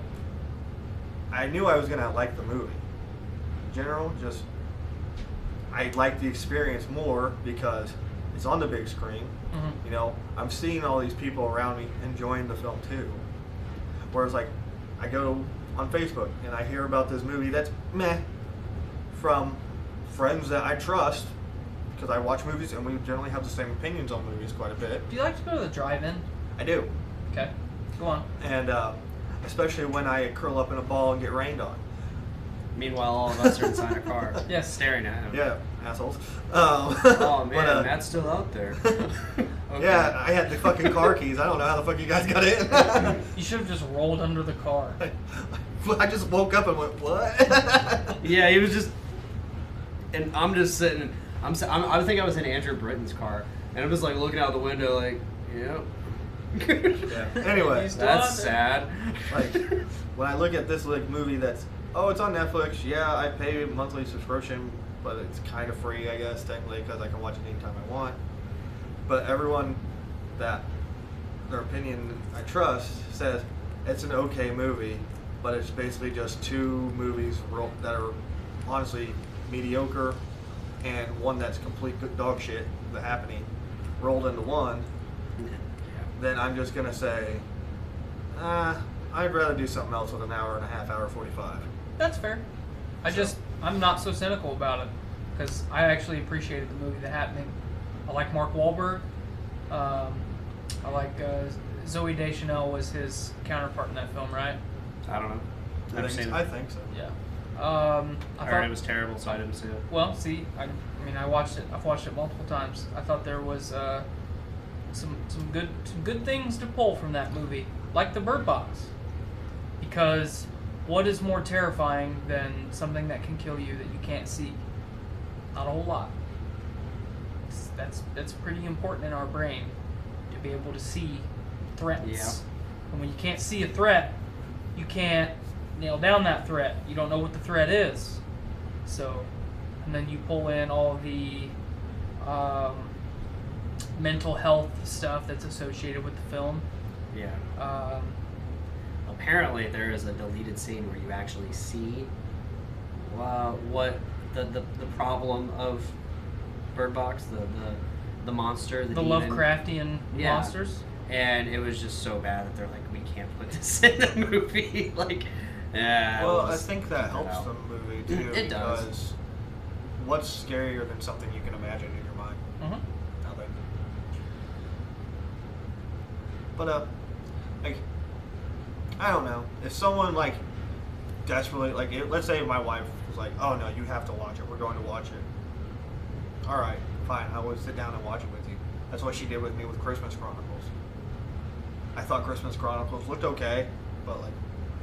I knew I was going to like the movie. In general, just I like the experience more because it's on the big screen. You know, I'm seeing all these people around me enjoying the film too. Whereas, like, I go on Facebook and I hear about this movie that's meh from friends that I trust because I watch movies and we generally have the same opinions on movies quite a bit. Do you like to go to the drive-in? I do. Okay, go on. And especially when I curl up in a ball and get rained on. Meanwhile, all of us are inside a car. Yes. Staring at him. Yeah, assholes. Oh man, but, Matt's still out there. Okay. Yeah, I had the fucking car keys. I don't know how the fuck you guys got in. You should have just rolled under the car. I just woke up and went, what? Yeah, he was just, and I'm just sitting. I think I was in Andrew Britton's car, and I'm just like looking out the window, like, yep. Yeah. Anyway, He's still out That's there. sad. like when I look at this like movie that's it's on Netflix. Yeah, I pay a monthly subscription, but it's kind of free, I guess, technically, because I can watch it anytime I want. But everyone that their opinion I trust says it's an okay movie, but it's basically just two movies that are honestly mediocre and one that's complete good dog shit, The Happening, rolled into one. Then I'm just gonna say, I'd rather do something else with an hour and a half, hour 45. That's fair. I'm not so cynical about it because I actually appreciated the movie The Happening. I like Mark Wahlberg. I like Zoe Deschanel was his counterpart in that film, right? I don't know. Never seen it. I think so. Yeah. I heard it was terrible, so I didn't see it. Well, see, I mean, I watched it. I've watched it multiple times. I thought there was some good things to pull from that movie, like the Bird Box. Because what is more terrifying than something that can kill you that you can't see? Not a whole lot. That's pretty important in our brain to be able to see threats. Yeah. And when you can't see a threat, you can't nail down that threat. You don't know what the threat is. So, and then you pull in all the mental health stuff that's associated with the film. Yeah. Apparently, there is a deleted scene where you actually see what the problem of Bird Box, the monster, the demon. Lovecraftian Yeah. monsters. And it was just so bad that they're like, we can't put this in the movie. Like, yeah. Well, we'll I just think that cut helps out. the movie too. It does. Because what's scarier than something you can imagine in your mind? Mm-hmm. Nothing. But like, I don't know. If someone like desperately let's say my wife was like, "Oh no, you have to watch it. We're going to watch it." All right, fine. I would sit down and watch it with you. That's what she did with me with Christmas Chronicles. I thought Christmas Chronicles looked okay, but like,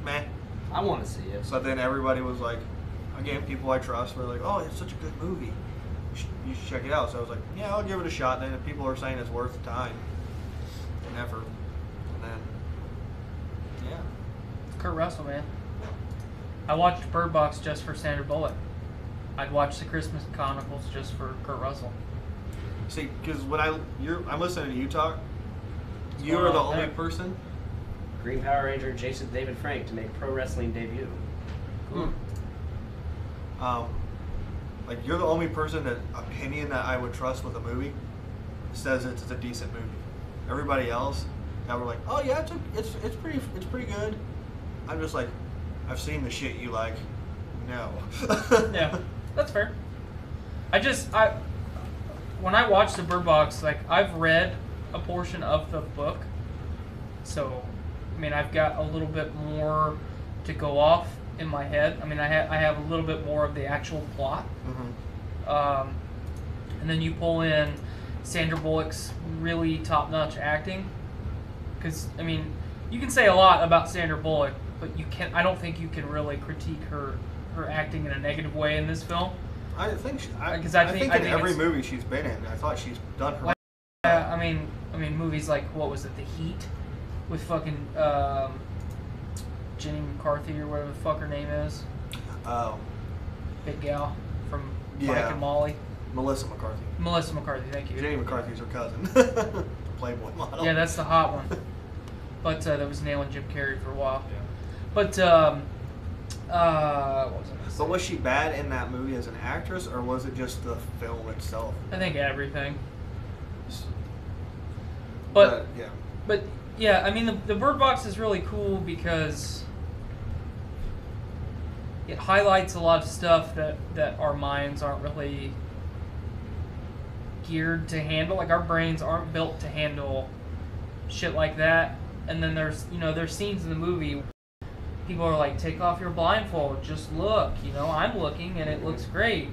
meh. I want to see it. So then everybody was like, again, people I trust were like, "Oh, it's such a good movie. You should check it out." So I was like, "Yeah, I'll give it a shot." Then if people are saying it's worth the time, ever. And then, yeah. Kurt Russell, man. I watched Bird Box just for Sandra Bullock. I'd watch The Christmas Chronicles just for Kurt Russell. See, because when I'm listening to you talk, you going are the on only there? person. Green Power Ranger Jason David Frank to make pro wrestling debut. Cool. Like you're the only person that opinion that I would trust with a movie says it's a decent movie. Everybody else, now we're like, oh yeah, it's pretty good. I'm just like, I've seen the shit you like. No. Yeah, that's fair. When I watched the Bird Box, like I've read a portion of the book, so I mean I've got a little bit more to go off in my head. I mean I have a little bit more of the actual plot, and then you pull in Sandra Bullock's really top-notch acting, because I mean you can say a lot about Sandra Bullock, but I don't think you can really critique her acting in a negative way in this film. I think I in think every it's- movie she's been in, I thought she's done her. I mean movies like, what was it, The Heat, with fucking Jenny McCarthy or whatever the fuck her name is, Oh, big gal from Yeah. Mike and Molly. Melissa McCarthy. Melissa McCarthy, thank you. Jenny McCarthy's her cousin, Playboy model. Yeah, that's the hot one. But that was nailing Jim Carrey for a while. Yeah. But what was it? But was she bad in that movie as an actress, or was it just the film itself? I think everything. But yeah. But yeah, I mean the Bird Box is really cool because it highlights a lot of stuff that our minds aren't really geared to handle. Like our brains aren't built to handle shit like that. And then there's scenes in the movie, people are like, take off your blindfold, just look, I'm looking and it looks great.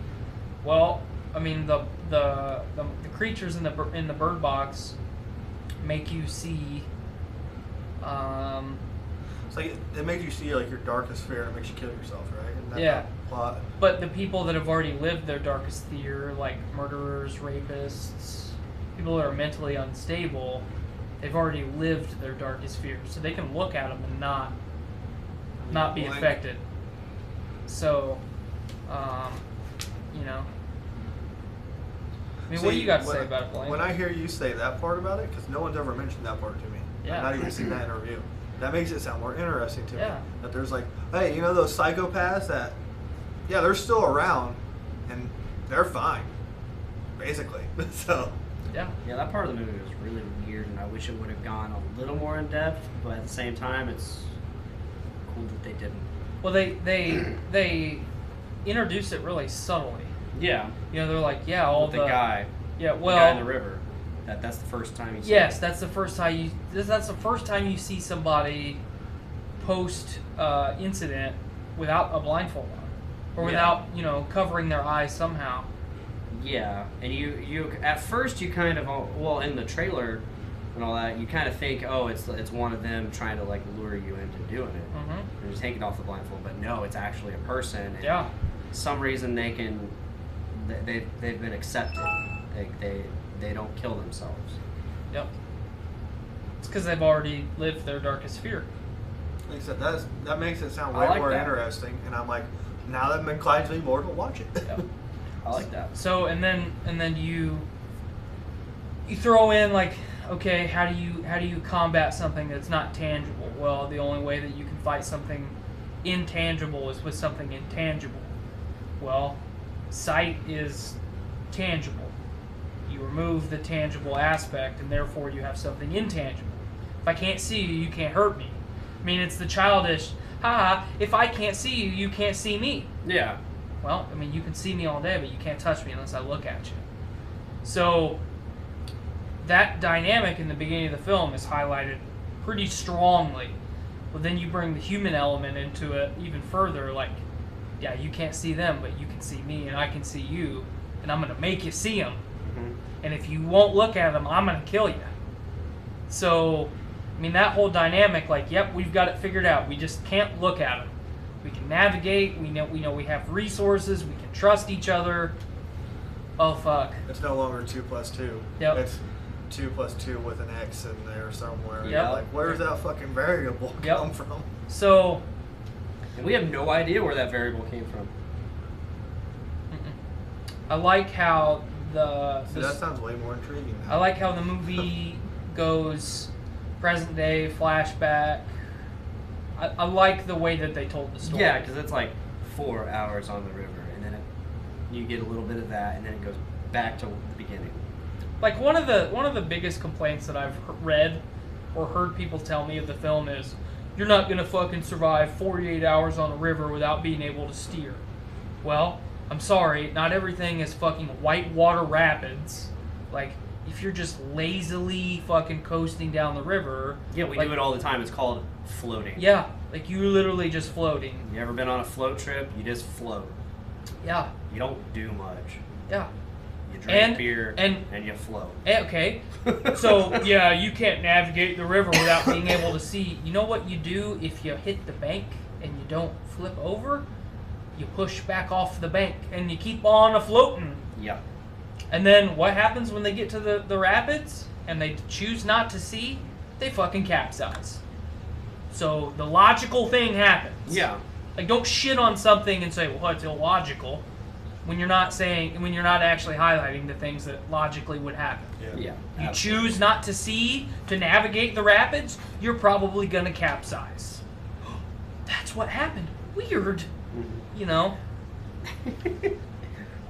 Well, I mean the creatures in the Bird Box make you see It's like it makes you see like your darkest fear, and it makes you kill yourself, right? And that's Yeah. the plot. but the people that have already lived their darkest fear, like murderers, rapists, people that are mentally unstable, they've already lived their darkest fear, so they can look at them and not be Blank. affected. So, I mean, what do you got to say about it, Blaine? When I hear you say that part about it, because no one's ever mentioned that part to me. Yeah. I've not even seen that in a review. That makes it sound more interesting to me. Yeah. That there's like, hey, those psychopaths that, yeah, they're still around, and they're fine, basically. So. Yeah. Yeah, that part of the movie was really weird, and I wish it would have gone a little more in depth. But at the same time, it's cool that they didn't. Well, they introduced it really subtly. Yeah, They're like, yeah, all the guy, Yeah, the well. guy in the river. That's the first time you see. Yes, that's the first time you see somebody post incident without a blindfold on, or Yeah. without covering their eyes somehow. Yeah, and you at first you kind of in the trailer and all that you kind of think it's one of them trying to like lure you into doing it Mm-hmm. and taking off the blindfold, but no, it's actually a person. And Yeah. some reason they've been accepted. They don't kill themselves. Yep. It's because they've already lived their darkest fear. Like I said, that makes it sound I way like more that. interesting, and I'm like, now that I'm inclined to be more to watch it. Yep. I like that. So and then you throw in like, okay, how do you combat something that's not tangible? Well, the only way that you can fight something intangible is with something intangible. Well, sight is tangible. You remove the tangible aspect, and therefore you have something intangible. If I can't see you, you can't hurt me. I mean, it's the childish, if I can't see you, you can't see me. Yeah. Well, I mean, you can see me all day, but you can't touch me unless I look at you. So, that dynamic in the beginning of the film is highlighted pretty strongly. But then you bring the human element into it even further, like, yeah, you can't see them, but you can see me, and I can see you, and I'm going to make you see them. Mm-hmm. And if you won't look at them, I'm going to kill you. So, I mean, that whole dynamic, like, yep, we've got it figured out. We just can't look at them. We can navigate. We know we have resources. We can trust each other. Oh, fuck. It's no longer 2 + 2. Yep. It's 2 + 2 with an X in there somewhere. Yep. Like, where's that fucking variable Yep. come from? So, And we have no idea where that variable came from. I like how See, that sounds way more intriguing now. I like how the movie goes present day, flashback. I like the way that they told the story. Yeah, because it's like 4 hours on the river, and then you get a little bit of that, and then it goes back to the beginning. Like one of the biggest complaints that I've read or heard people tell me of the film is, you're not gonna fucking survive 48 hours on a river without being able to steer. Well, I'm sorry, not everything is fucking whitewater rapids. Like, if you're just lazily fucking coasting down the river. Yeah, we like, do it all the time. It's called floating. Yeah, like you're literally just floating. You ever been on a float trip? You just float. Yeah, You don't do much. yeah. You drink And- beer and- you float. Okay, so yeah, you can't navigate the river without being able to see. You know what you do if you hit the bank and you don't flip over? You push back off the bank and you keep on floating. Yeah. And then what happens when they get to the rapids and they choose not to see? They fucking capsize. So the logical thing happens. Yeah. Like, don't shit on something and say, well, it's illogical, when you're not actually highlighting the things that logically would happen. Yeah. You absolutely. choose not to see, to navigate the rapids, you're probably gonna capsize. That's what happened. Weird. You know?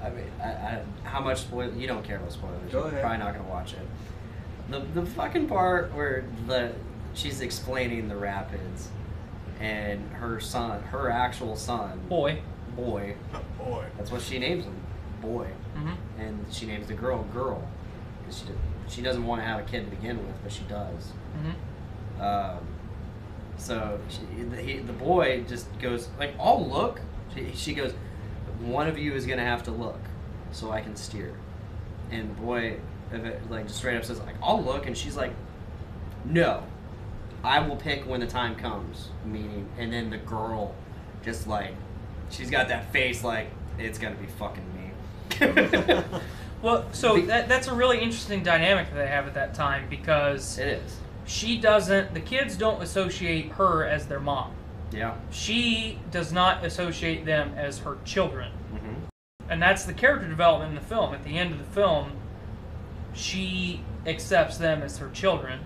I mean, how much spoil? You don't care about spoilers. Go You're ahead. probably not gonna watch it. The fucking part where she's explaining the rapids, and her actual son, Boy. Boy. that's what she names him, boy, Mm-hmm. and she names the girl, because she doesn't want to have a kid to begin with, but she does. Mm-hmm. So the boy just goes like, "I'll look." She goes, "One of you is gonna have to look, so I can steer." And the boy, like, just straight up says, "Like, I'll look," and she's like, "No, I will pick when the time comes." Meaning, and then the girl, just like, she's got that face like it's gonna be fucking me. Well, so that's a really interesting dynamic that they have at that time, because It is. the kids don't associate her as their mom. Yeah. She does not associate them as her children. Mm-hmm. And that's the character development in the film. At the end of the film, she accepts them as her children.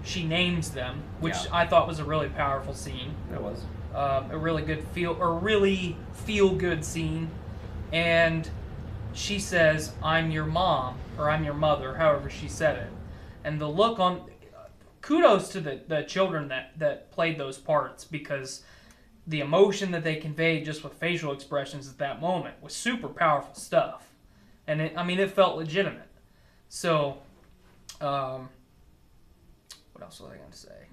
She names them, which Yeah. I thought was a really powerful scene. It was. A really feel good scene. And she says, "I'm your mom," or "I'm your mother," however she said it. And the look on, kudos to the children that played those parts, because the emotion that they conveyed just with facial expressions at that moment was super powerful stuff. And it felt legitimate. So, what else was I going to say?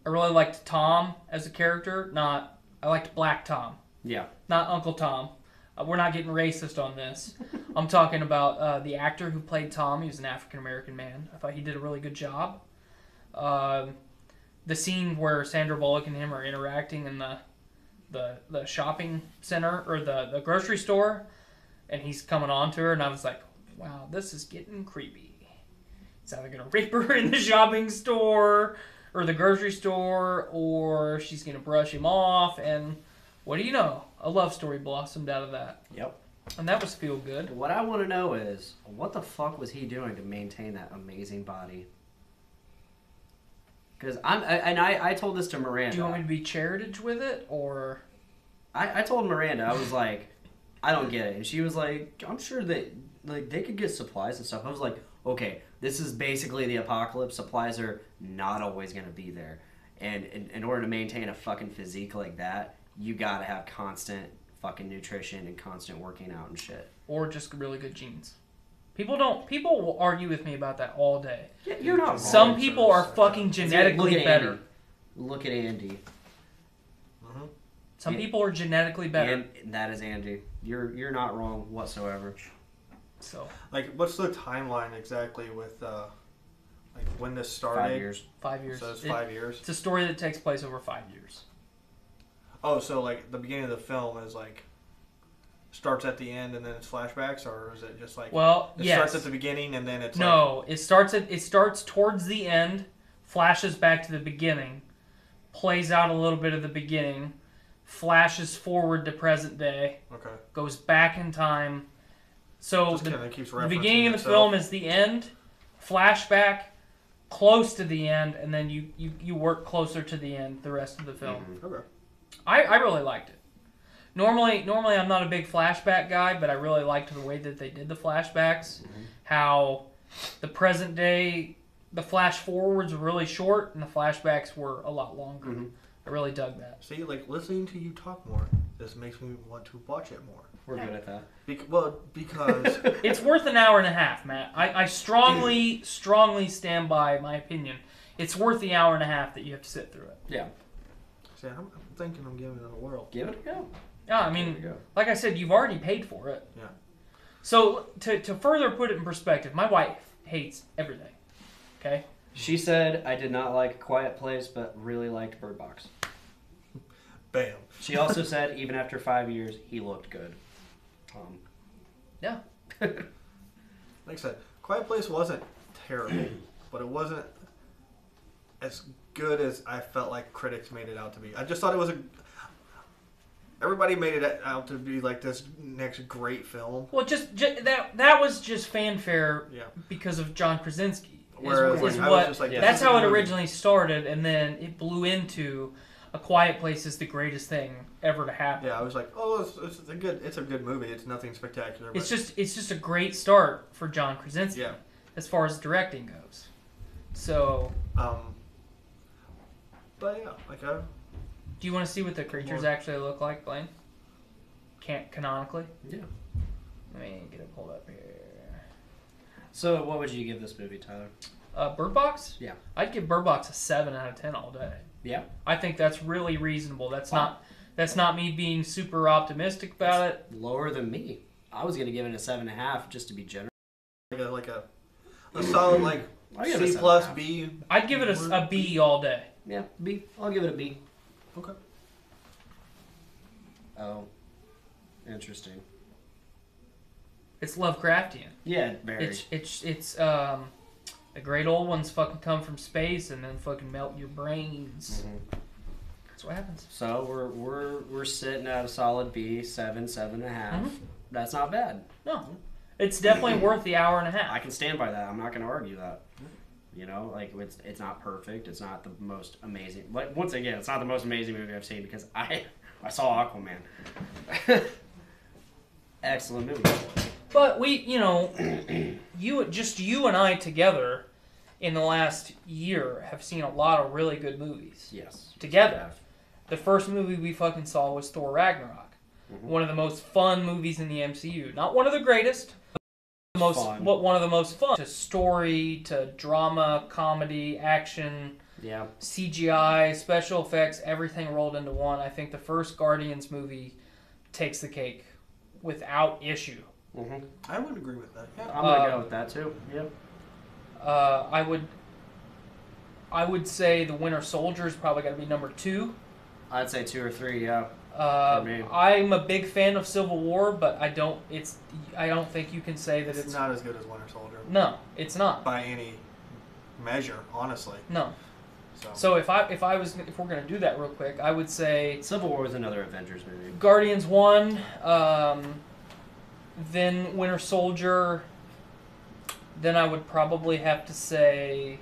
I really liked Tom as a character. I liked Black Tom, Yeah. not Uncle Tom. We're not getting racist on this. I'm talking about the actor who played Tom. He was an African-American man. I thought he did a really good job. The scene where Sandra Bullock and him are interacting in the shopping center, or the grocery store, and he's coming on to her, and I was like, wow, this is getting creepy. He's either going to rape her in the shopping store or the grocery store, or she's going to brush him off, and what do you know? A love story blossomed out of that. Yep. And that was feel good. What I want to know is, what the fuck was he doing to maintain that amazing body? Because I told this to Miranda. Do you want me to be Cheritage with it, or? I told Miranda, I was like, I don't get it, and she was like, I'm sure that like they could get supplies and stuff. I was like, okay, this is basically the apocalypse. Supplies are not always gonna be there, and in order to maintain a fucking physique like that, you gotta have constant fucking nutrition and constant working out and shit. Or just really good genes. People will argue with me about that all day. Yeah, you're not wrong. Some people are fucking genetically Look at better. Andy. Look at Andy. Some people are genetically better. And that is Andy. You're not wrong whatsoever. So Like, what's the timeline exactly with, like, when this started? 5 years. 5 years. So it's 5 years? It's a story that takes place over 5 years. Oh, so, like, the beginning of the film is, like, starts at the end and then it's flashbacks, or is it just like Well, it yes. starts at the beginning and then it's No, it starts towards the end, flashes back to the beginning, plays out a little bit of the beginning, flashes forward to present day, like okay, goes back in time. So just kind of keeps the referencing beginning of the itself. film is the end, flashback, close to the end, and then you work closer to the end the rest of the film. Okay. I really liked it. Normally I'm not a big flashback guy, but I really liked the way that they did the flashbacks. How the present day, the flash forwards were really short, and the flashbacks were a lot longer. I really dug that. See, like listening to you talk more, this makes me want to watch it more. We're good at that. Because It's worth an hour and a half, Matt. I strongly stand by my opinion. It's worth the hour and a half that you have to sit through it. Yeah. see, I'm thinking I'm giving it a whirl. Give it a go. Yeah, I There mean, we go. like I said, you've already paid for it. Yeah. So to further put it in perspective, my wife hates everything. Okay. She said I did not like Quiet Place, but really liked Bird Box. Bam. She also said even after 5 years, he looked good. Yeah. Like I said, Quiet Place wasn't terrible, but it wasn't as good as I felt like critics made it out to be. I just thought it was everybody made it out to be like this next great film. Well, just that was just fanfare Yeah. because of John Krasinski. Whereas, Is like, I what, was just like, yeah. that's this is how a it movie. originally started, and then it blew into A Quiet Place is the greatest thing ever to happen. Yeah, I was like, oh, it's a good movie. It's nothing spectacular. But It's just a great start for John Krasinski yeah. as far as directing goes. So, But yeah, like do you want to see what the creatures More. actually look like, Blaine? Canonically? Yeah. Let me get it pulled up here. So, what would you give this movie, Tyler? Bird Box? Yeah. I'd give Bird Box a 7 out of 10 all day. Yeah. I think that's really reasonable. That's Wow. not me being super optimistic about it. Lower than me. I was gonna give it a 7.5 just to be generous. like a solid like I'll give it a C plus 7.5. B. I'd give it a B all day. Yeah, B. I'll give it a B. Okay. Oh, interesting. It's Lovecraftian. Yeah, very. It's the great old ones fucking come from space and then fucking melt your brains. Mhm. That's what happens. So we're sitting at a solid B, 7.5. Mhm. That's not bad. No, it's definitely worth the hour and a half. I can stand by that. I'm not going to argue that. You know, like it's not perfect. It's not the most amazing. Like once again, it's not the most amazing movie I've seen because I saw Aquaman. Excellent movie. But we, you and I together in the last year have seen a lot of really good movies. Yes. Together. The first movie we fucking saw was Thor Ragnarok. Mhm. One of the most fun movies in the MCU. Not one of the greatest, Fun. but one of the most fun. To story, to drama, comedy, action, Yeah. CGI, special effects, everything rolled into one. I think the first Guardians movie takes the cake without issue. Mm-hmm. I would agree with that. Yeah. I'm gonna go with that too. Yep. I would say the Winter Soldier is probably got to be number 2. I'd say 2 or 3. Yeah. For me. I'm a big fan of Civil War, but I don't think you can say that It's not as good as Winter Soldier No, it's not. by any measure, honestly. No. So, So if we're gonna do that real quick, I would say Civil War was another Avengers movie. Guardians 1, then Winter Soldier, then I would probably have to say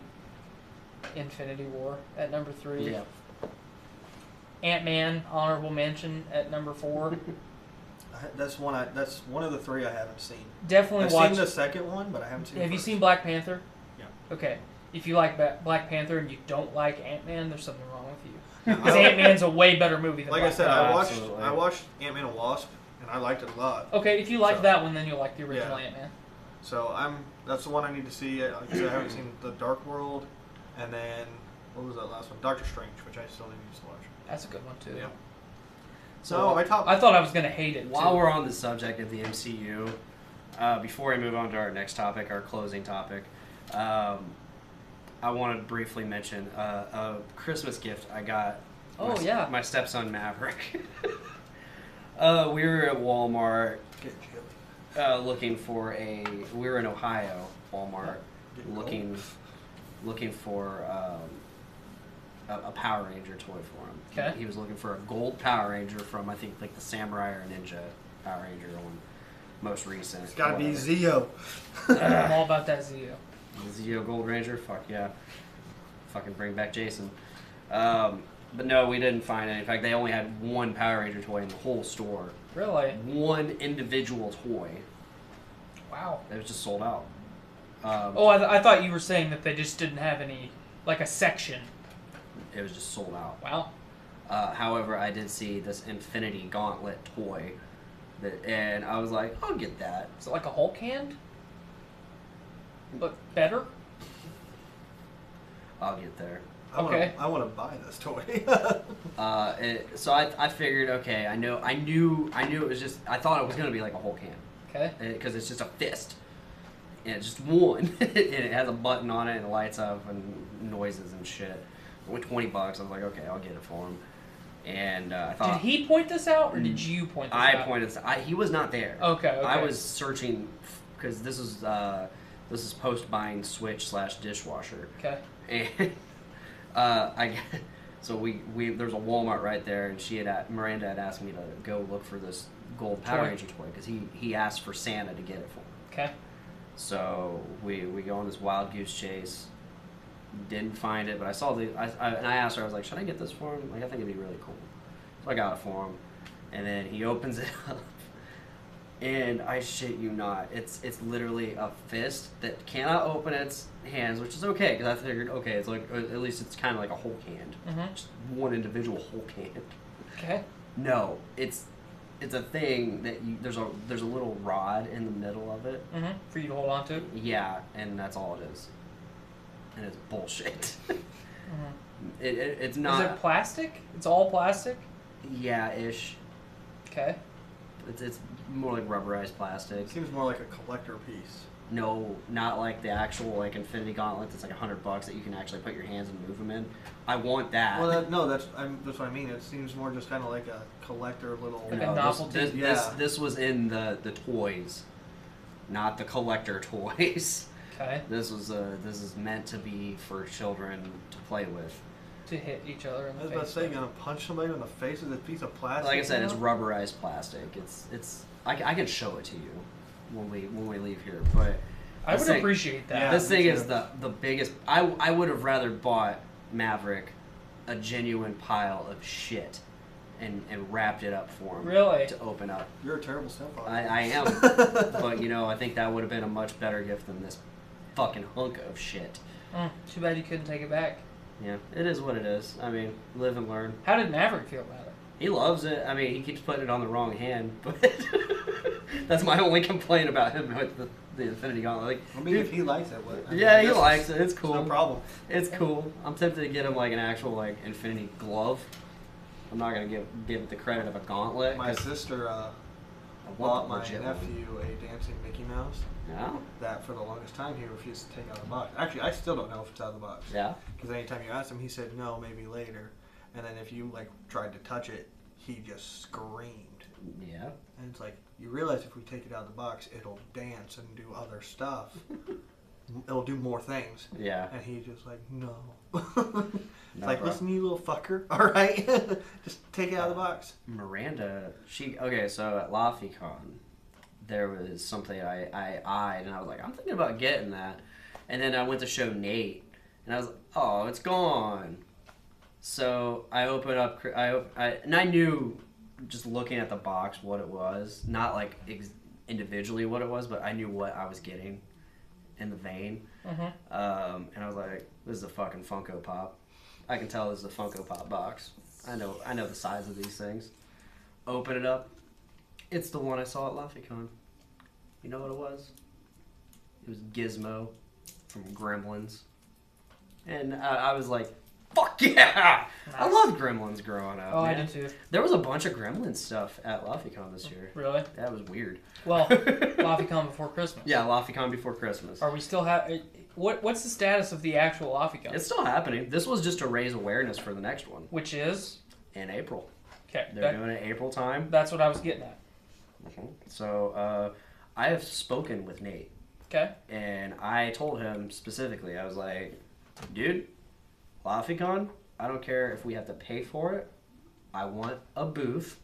Infinity War at number 3. Yeah. Ant-Man, honorable mention at number 4. that's one of the 3 I haven't seen. Definitely I've watch. seen the second one, but I haven't seen. Have the you first. seen Black Panther? Yeah. Okay. If you like Black Panther and you don't like Ant-Man, there's something wrong with you. Yeah, Because Ant-Man's a way better movie than Like Black I said, Panther. Absolutely. I watched Ant-Man and Wasp, and I liked it a lot. Okay, if you like So- that one, then you'll like the original Yeah. Ant-Man. So that's the one I need to see. Like I said, I haven't seen The Dark World, and then what was that last one? Doctor Strange, which I still need to watch. That's a good one too. Yeah. So So my top. I thought I was gonna hate it. while too. we're on the subject of the MCU, before we move on to our next topic, our closing topic, I want to briefly mention a Christmas gift I got. Oh, yeah. My stepson Maverick. We were at Walmart Get chili. looking for a. We were in Ohio, Walmart, Get looking for a Power Ranger toy for him. Okay. He was looking for a gold Power Ranger from I think like the Samurai or Ninja Power Ranger one, most recent. It's gotta be whatever. Zeo. I'm all about that Zeo. Zeo Gold Ranger, fuck yeah. Fucking bring back Jason. But no, we didn't find any. In fact, they only had one Power Ranger toy in the whole store. Really? One individual toy. Wow. It was just sold out. I thought you were saying that they just didn't have any, like a section. It was just sold out. Wow. However, I did see this Infinity Gauntlet toy, and I was like, I'll get that. Is it like a Hulk hand? But better? I'll get there. Okay. I want to buy this toy. So I figured, okay, I knew it was just, I thought it was going to be like a Hulk hand. Okay. Because it's just a fist. And it's just one. And it has a button on it and it lights up and noises and shit. With $20, I was like, okay, I'll get it for him. And I thought... Did he point this out, or did you point this out? I pointed this out. He was not there. Okay. I was searching, because this is post-buying Switch/dishwasher. Okay. And so there's a Walmart right there, and Miranda had asked me to go look for this gold Power Toy. Ranger toy because he asked for Santa to get it for him. Okay. So we go on this wild goose chase. Didn't find it, but I saw and I asked her, I was like, should I get this for him? Like, I think it'd be really cool. So I got it for him, and then he opens it up, and I shit you not, it's literally a fist that cannot open its hands, which is okay because I figured, okay, it's like at least it's kind of like a Hulk hand, just one individual Hulk hand. Okay. No, it's a thing that there's a little rod in the middle of it. For you to hold on to. Yeah, and that's all it is. And it's bullshit. It's not. Is it plastic? It's all plastic? Yeah, ish. Okay. It's more like rubberized plastic. It seems more like a collector piece. No, not like the actual like Infinity Gauntlet that's like $100 that you can actually put your hands and move them in. I want that. Well, that's what I mean. It seems more just kind of like a collector little. Like a No, novelty. this was in the toys, not the collector toys. Okay. This is meant to be for children to play with. To hit each other in I the was face. about to say, you're gonna punch somebody in the face with a piece of plastic. Like I said, now? it's rubberized plastic. I can show it to you when we leave here, but I would this thing- appreciate that. Yeah. This thing me is too. the biggest. I would have rather bought Maverick a genuine pile of shit and wrapped it up for him. Really? To open up. You're a terrible stepfather. I am, but I think that would have been a much better gift than this fucking hunk of shit. Too bad you couldn't take it back. Yeah, it is what it is. I mean, live and learn. How did Maverick feel about it? He loves it. I mean, he keeps putting it on the wrong hand, but that's my only complaint about him with the Infinity Gauntlet. Like, I mean, if he likes it, what? I mean, yeah, I he guess likes it. It's cool. No problem. It's cool. I'm tempted to get him like an actual like Infinity glove. I'm not gonna give it the credit of a gauntlet. My 'cause sister I bought want the my legit nephew a dancing Mickey Mouse. one. Yeah. That for the longest time he refused to take out of the box. Actually, I still don't know if it's out of the box. Yeah. Because anytime you asked him, he said no, maybe later. And then if you like tried to touch it, he just screamed. Yeah. And it's like, you realize if we take it out of the box, it'll dance and do other stuff. It'll do more things. Yeah. And he's just like, no. It's No, like, bro. listen, you little fucker. All right, just take it out of the box. Miranda, so at LaFiCon, there was something I eyed, and I was like, I'm thinking about getting that. And then I went to show Nate, and I was like, oh, it's gone. So I opened up, and I knew just looking at the box what it was, not like individually what it was, but I knew what I was getting in the vein. And I was like, this is a fucking Funko Pop. I can tell this is a Funko Pop box. I know the size of these things. Open it up. It's the one I saw at LaFiCon. You know what it was? It was Gizmo from Gremlins. And I was like, fuck yeah! I Nice. loved Gremlins growing up. Oh, I man. did too. There was a bunch of Gremlins stuff at LaFiCon this year. Really? That was weird. Well, LaFiCon before Christmas. Yeah, LaFiCon before Christmas. Are we still what's the status of the actual LaFiCon? It's still happening. This was just to raise awareness for the next one Which is? in April. Okay. They're doing it April time. That's what I was getting at. So I have spoken with Nate. Okay. And I told him specifically, I was like, dude, LaFiCon, I don't care if we have to pay for it. I want a booth.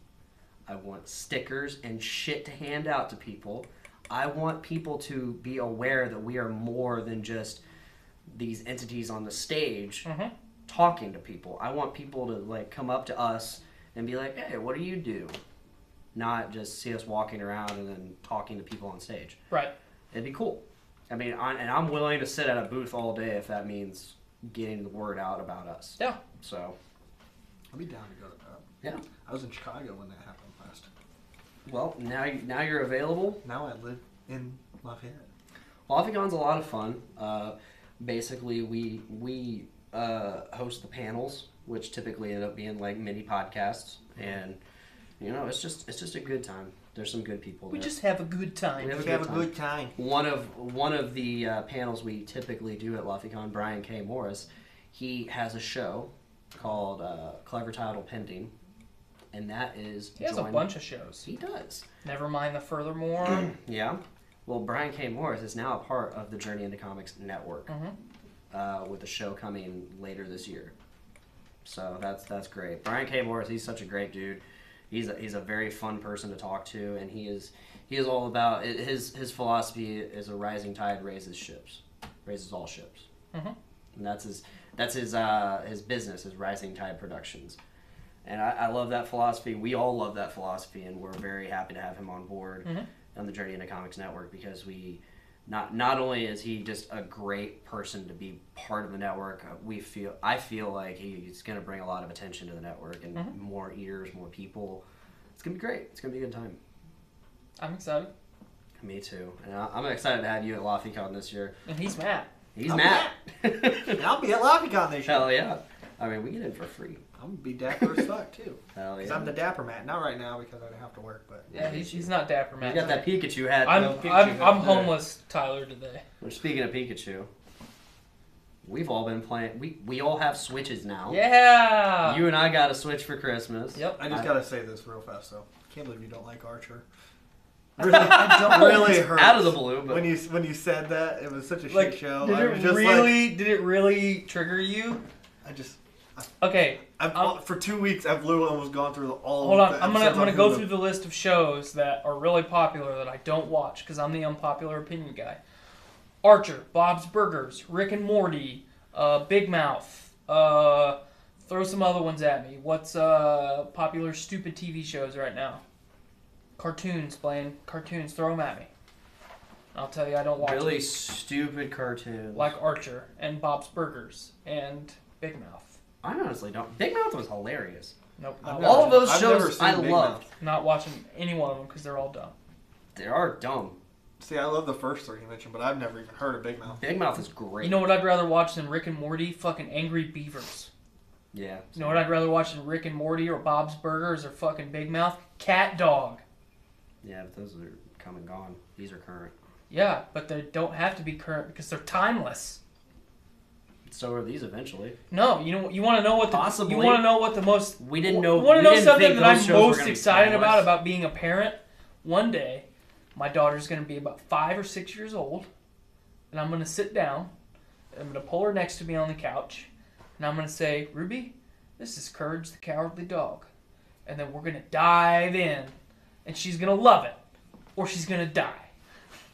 I want stickers and shit to hand out to people. I want people to be aware that we are more than just these entities on the stage talking to people. I want people to like come up to us and be like, hey, what do you do? Not just see us walking around and then talking to people on stage. Right. It'd be cool. I mean, and I'm willing to sit at a booth all day if that means getting the word out about us. Yeah. So. I'd be down to go to that. Yeah. I was in Chicago when that happened last. Well, now you're available. Now I live in Lafayette. LaFiCon's a lot of fun. Basically, we host the panels, which typically end up being like mini podcasts, and you know, it's just a good time. There's some good people there. We just have a good time. We have a good time. One of the panels we typically do at LaFiCon, Brian K. Morris, he has a show called Clever Title Pending, and that is He has a bunch of shows. He does. Never mind the Furthermore. Yeah. Well, Brian K. Morris is now a part of the Journey into Comics network, with a show coming later this year. So that's great. Brian K. Morris, he's such a great dude. He's a very fun person to talk to, and he is all about his philosophy is a rising tide raises all ships, and that's his business, his Rising Tide Productions, and I love that philosophy. We all love that philosophy, and we're very happy to have him on board on the Journey into Comics network because we. Not only is he just a great person to be part of the network, I feel like he's going to bring a lot of attention to the network and more ears, more people. It's going to be great. It's going to be a good time. I'm excited. Me too. And I'm excited to have you at LaFiCon this year. And he's Matt. He's Matt. And I'll be at LaFiCon this year. Hell yeah. I mean, we get in for free. I'm going to be dapper as fuck, too. Hell Because yeah. I'm the dapper Matt. Not right now because I don't have to work, but... Yeah, he's not dapper, You Matt. got that Pikachu hat. I'm though. homeless, Tyler, today. Well, speaking of Pikachu, we've all been playing. We all have Switches now. Yeah. You and I got a Switch for Christmas. Yep. I just got to say this real fast, though. Can't believe you don't like Archer. I don't. Really hurts. Out of the blue, but When you said that, it was such a Like, shit show. did I was just did it really trigger you? Okay. For 2 weeks, I've literally almost gone through all. Hold on, the I'm episodes gonna on go Hulu. through the list of shows that are really popular that I don't watch because I'm the unpopular opinion guy. Archer, Bob's Burgers, Rick and Morty, Big Mouth. Throw some other ones at me. What's popular stupid TV shows right now? Cartoons, playing cartoons. Throw them at me. I'll tell you, I don't watch really them. stupid cartoons. Like Archer and Bob's Burgers and Big Mouth. I honestly don't. Big Mouth was hilarious. Nope. I've Not, never- All of those I've never shows seen I Big loved. Mouth. not watching any one of them because they're all dumb. They are dumb. See, I love the first three you mentioned, but I've never even heard of Big Mouth. Big Mouth is great. You know what I'd rather watch than Rick and Morty? Fucking Angry Beavers. Yeah. You know what I'd rather watch than Rick and Morty or Bob's Burgers or fucking Big Mouth? Cat Dog. Yeah, but those are come and gone. These are current. Yeah, but they don't have to be current because they're timeless. So are these eventually. No, you want to know what the Possibly. you want to know what the most We didn't know. You want to we know didn't something think that those I'm shows were most gonna be excited timeless. about being a parent? One day, my daughter's going to be about 5 or 6 years old, and I'm going to sit down, and I'm going to pull her next to me on the couch, and I'm going to say, Ruby, this is Courage the Cowardly Dog. And then we're going to dive in, and she's going to love it, or she's going to die.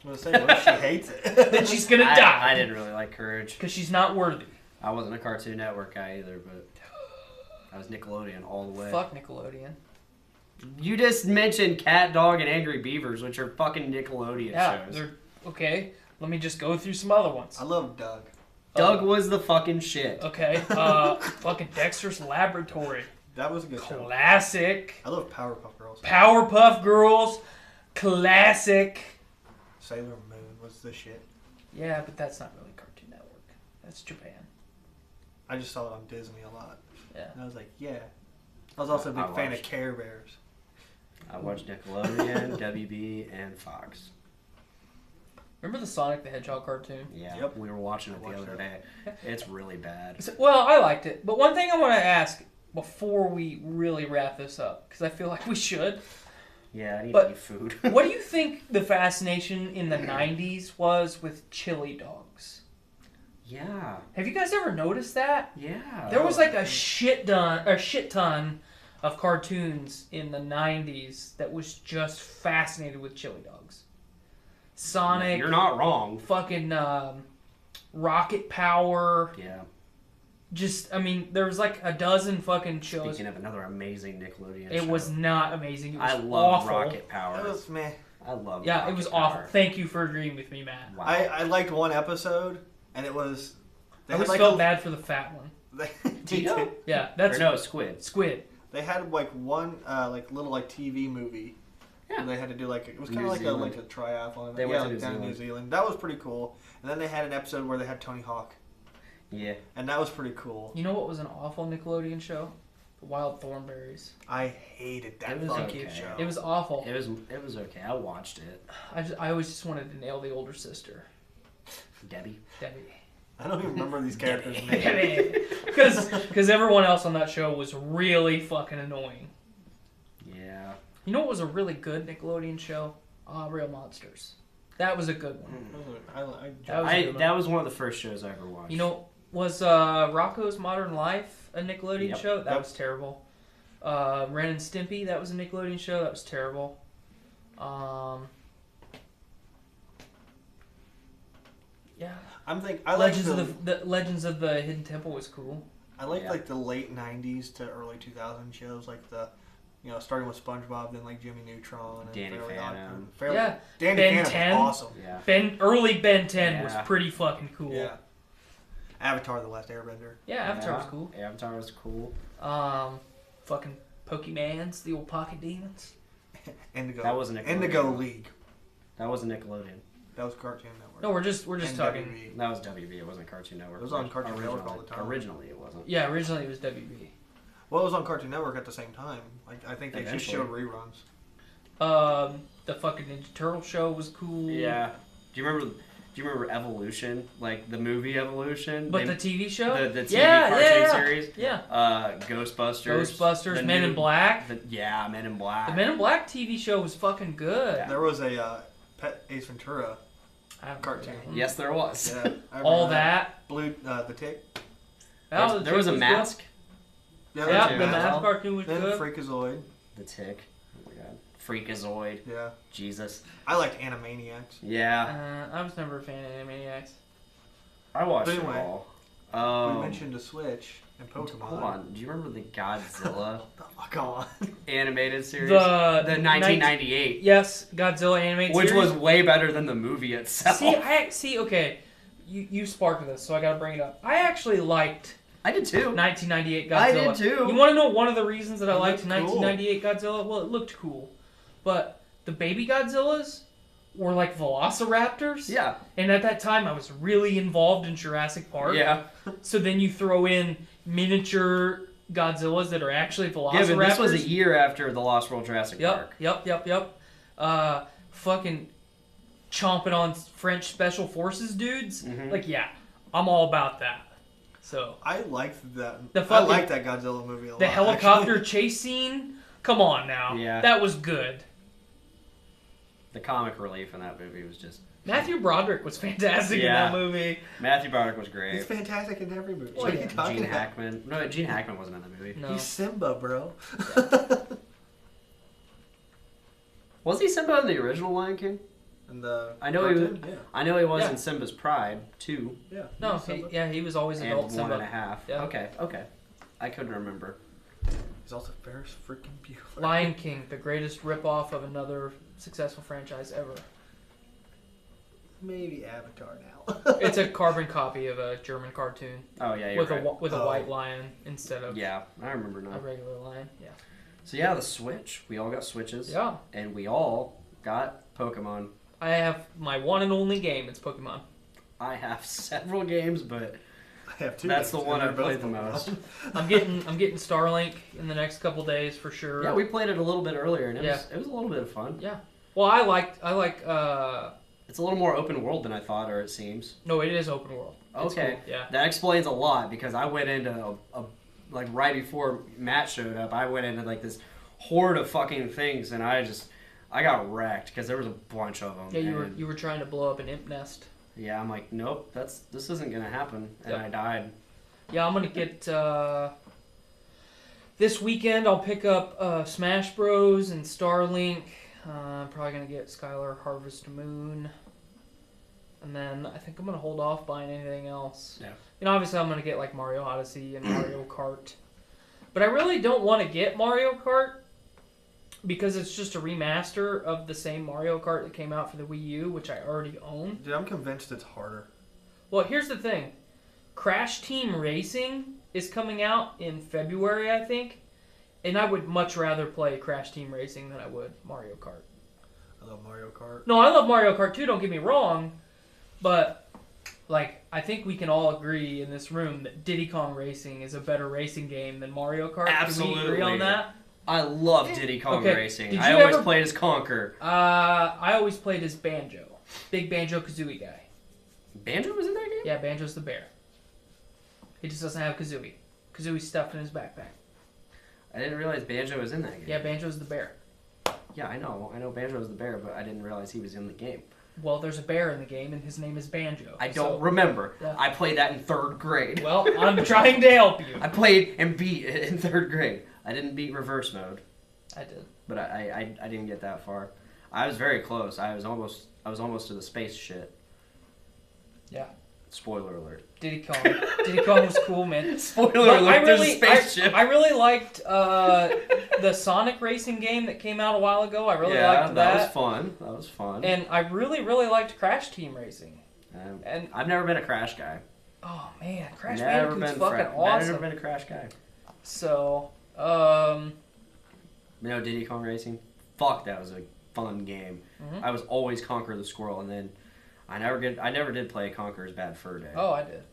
I'm gonna say, what if she hates it? Then she's going to die. I didn't really like Courage. Because she's not worthy. I wasn't a Cartoon Network guy either, but I was Nickelodeon all the way. Fuck Nickelodeon. You just mentioned Cat Dog and Angry Beavers, which are fucking Nickelodeon Yeah, shows. they're okay. Let me just go through some other ones. I love Doug. Doug was the fucking shit. Okay, fucking Dexter's Laboratory. That was a good show. Classic. I love Powerpuff Girls. Powerpuff Girls. Classic. Sailor Moon was the shit. Yeah, but that's not really Cartoon Network. That's Japan. I just saw it on Disney a lot. Yeah. And I was like, yeah. I was also a big I fan of watched- Care Bears. I watched Nickelodeon, WB, and Fox. Remember the Sonic the Hedgehog cartoon? Yeah, Yep. we were watching it I the watched other day. It's really bad. Well, I liked it. But one thing I want to ask, before we really wrap this up, because I feel like we should. Yeah, I need But- to eat food. What do you think the fascination in the 90s was with chili dogs? Yeah, Have you guys ever noticed that? yeah. There was like a shit ton of cartoons in the 90s that was just fascinated with chili dogs. Sonic, You're not wrong. fucking Rocket Power. Yeah. Just, I mean, there was like a dozen fucking shows. Speaking of another amazing Nickelodeon It show. was not amazing. It was I love awful. Rocket Power. It was meh. I love Yeah, Rocket it was Power. awful. Thank you for agreeing with me, Matt. Wow. I liked one episode, and it was. I always felt bad for the fat one. Tito? Yeah, that's Or no, Squid. Squid. They had like one little TV movie. Yeah. And they had to do like it was kind New of Zealand. like a triathlon. They yeah, went to like New down in New Zealand. Zealand. That was pretty cool. And then they had an episode where they had Tony Hawk, Yeah. and that was pretty cool. You know what was an awful Nickelodeon show? The Wild Thornberries. I hated that It was fucking okay. show. It was awful. It was okay. I watched it. I always just wanted to nail the older sister, Debbie. Debbie. I don't even remember these characters' names. Because everyone else on that show was really fucking annoying. Yeah. You know what was a really good Nickelodeon show? Real Monsters. That was a good one. I That was a good one. That was one of the first shows I ever watched. You know, was Rocco's Modern Life a Nickelodeon Yep. show? That Yep. was terrible. Ren and Stimpy, that was a Nickelodeon show. That was terrible. Yeah. I like Legends of the Hidden Temple was cool. I like Yeah. like the late '90s to early 2000 shows, like starting with SpongeBob, then like Jimmy Neutron and Danny Fairly Phantom. Odd- Fairly, Yeah. Danny Ben Phantom 10. was awesome. Yeah. Early Ben 10 was Yeah. pretty fucking cool. Yeah. Avatar: The Last Airbender. Yeah, Avatar was cool. Avatar was cool. Fucking Pokemans, the old pocket demons. Indigo. That wasn't Nickelodeon. Indigo League. That was a Nickelodeon. That was Cartoon Network. No, we're just talking. NWB. That was WB. It wasn't Cartoon Network. It was on Cartoon Network all the time. Originally, it wasn't. Yeah, originally it was WB. Well, it was on Cartoon Network at the same time. Like I think they just Eventually. showed reruns. The fucking Ninja Turtle show was cool. Yeah. Do you remember Evolution? Like the movie Evolution? But They- the TV show? the TV yeah, cartoon yeah. series? Yeah. Ghostbusters. Ghostbusters, the Men new- in Black. Yeah, Men in Black. The Men in Black TV show was fucking good. Yeah. There was a Pet Ace Ventura. I don't Cartoon. remember that one. Yes, there was. Yeah, I remember All that. Blue, the Tick. There was a good. mask. Yeah, Yeah, too. the Yeah. math cartoon was Then good. Freakazoid. The Tick. Oh my god. Freakazoid. Yeah. Jesus. I liked Animaniacs. Yeah. I was never a fan of Animaniacs. I watched But it anyway, all. we mentioned the Switch and Pokemon. Hold on. Do you remember the Godzilla Fuck on. animated series? The 1998. Yes, Godzilla animated Which series. was way better than the movie itself. See, okay. You sparked this, so I gotta bring it up. I actually liked I did too. 1998 Godzilla. I did too. You want to know one of the reasons that I It liked looked cool. 1998 Godzilla? Well, it looked cool. But the baby Godzillas were like velociraptors. Yeah. And at that time, I was really involved in Jurassic Park. Yeah. So then you throw in miniature Godzillas that are actually velociraptors. Yeah, but this was a year after the Lost World Jurassic Park. Yep. Fucking chomping on French special forces dudes. Mhm. Like, yeah, I'm all about that. So I liked that. The I fucking- liked that Godzilla movie a lot. the helicopter actually. chase scene. Come on now. Yeah. That was good. The comic relief in that movie was just... Matthew Broderick was fantastic in Yeah. that movie. Matthew Broderick was He's great. fantastic in every movie. Well, What are yeah. you talking Gene about? Hackman. No, Gene Hackman wasn't in the movie. No. He's Simba, bro. Was he Simba in the original Lion King? And the I know he was. cartoon? Yeah. I know he was Yeah. in Simba's Pride 2 Yeah. No, He's Simba. he was always and adult 1.5. Simba. Yeah. Okay. I couldn't remember. He's also very freaking beautiful. Lion King, the greatest ripoff of another successful franchise ever. Maybe Avatar now. It's a carbon copy of a German cartoon Oh yeah, you're with right. a Oh. white lion instead of Yeah, I remember a now. regular lion. Yeah. So yeah, the Switch. We all got Switches. Yeah. And we all got Pokemon. I have my one and only game. It's Pokemon. I have several games, but I have two. That's the games, one and I've they're played both the most. Pokemon. I'm getting Starlink in the next couple days for sure. yeah, we played it a little bit earlier, and Yeah. it was a little bit of fun. Yeah. Well, I like It's a little more open world than I thought, or it seems. no, it is open world. It's Okay. cool. Yeah. That explains a lot because I went into a like right before Matt showed up, I went into like this horde of fucking things, and I got wrecked because there was a bunch of them. Yeah, you were trying to blow up an imp nest. Yeah, I'm like, nope, this isn't gonna happen, and Yep. I died. Yeah, I'm gonna get this weekend. I'll pick up Smash Bros and Starlink. I'm probably gonna get Skylar Harvest Moon, and then I think I'm gonna hold off buying anything else. Yeah. You know, obviously I'm gonna get like Mario Odyssey and Mario Kart, but I really don't want to get Mario Kart because it's just a remaster of the same Mario Kart that came out for the Wii U, which I already own. Dude, I'm convinced it's harder. Well, here's the thing. Crash Team Racing is coming out in February, I think. And I would much rather play Crash Team Racing than I would Mario Kart. I love Mario Kart. No, I love Mario Kart too, don't get me wrong. But, like, I think we can all agree in this room that Diddy Kong Racing is a better racing game than Mario Kart. Absolutely. Can we agree on that? I love Diddy Kong Okay, Racing. did I you always ever- played as Conker. I always played as Banjo. Big Banjo-Kazooie guy. Banjo was in that game? Yeah, Banjo's the bear. He just doesn't have Kazooie. Kazooie's stuffed in his backpack. I didn't realize Banjo was in that game. Yeah, Banjo's the bear. Yeah, I know Banjo was the bear, but I didn't realize he was in the game. Well, there's a bear in the game, and his name is Banjo. I don't So- remember. Yeah. I played that in 3rd grade. Well, I'm trying to help you. I played and beat it in 3rd grade. I didn't beat reverse mode, I did. but I didn't get that far. I was very close. I was almost to the space shit. Yeah. Spoiler alert. Diddy Kong. Diddy Kong was cool, man. Spoiler But alert. There's a spaceship. I really liked the Sonic racing game that came out a while ago. I really yeah, liked that. was fun. That was fun. And I really, really liked Crash Team Racing. And I've never been a Crash guy. oh man, Crash Never Bandicoot's been fucking Never awesome. been a Crash guy. So, You know, Diddy Kong Racing. Fuck, that was a fun game. Mhm. I was always Conquer the Squirrel, and then I never did play Conquer's Bad Fur Day. oh, I did.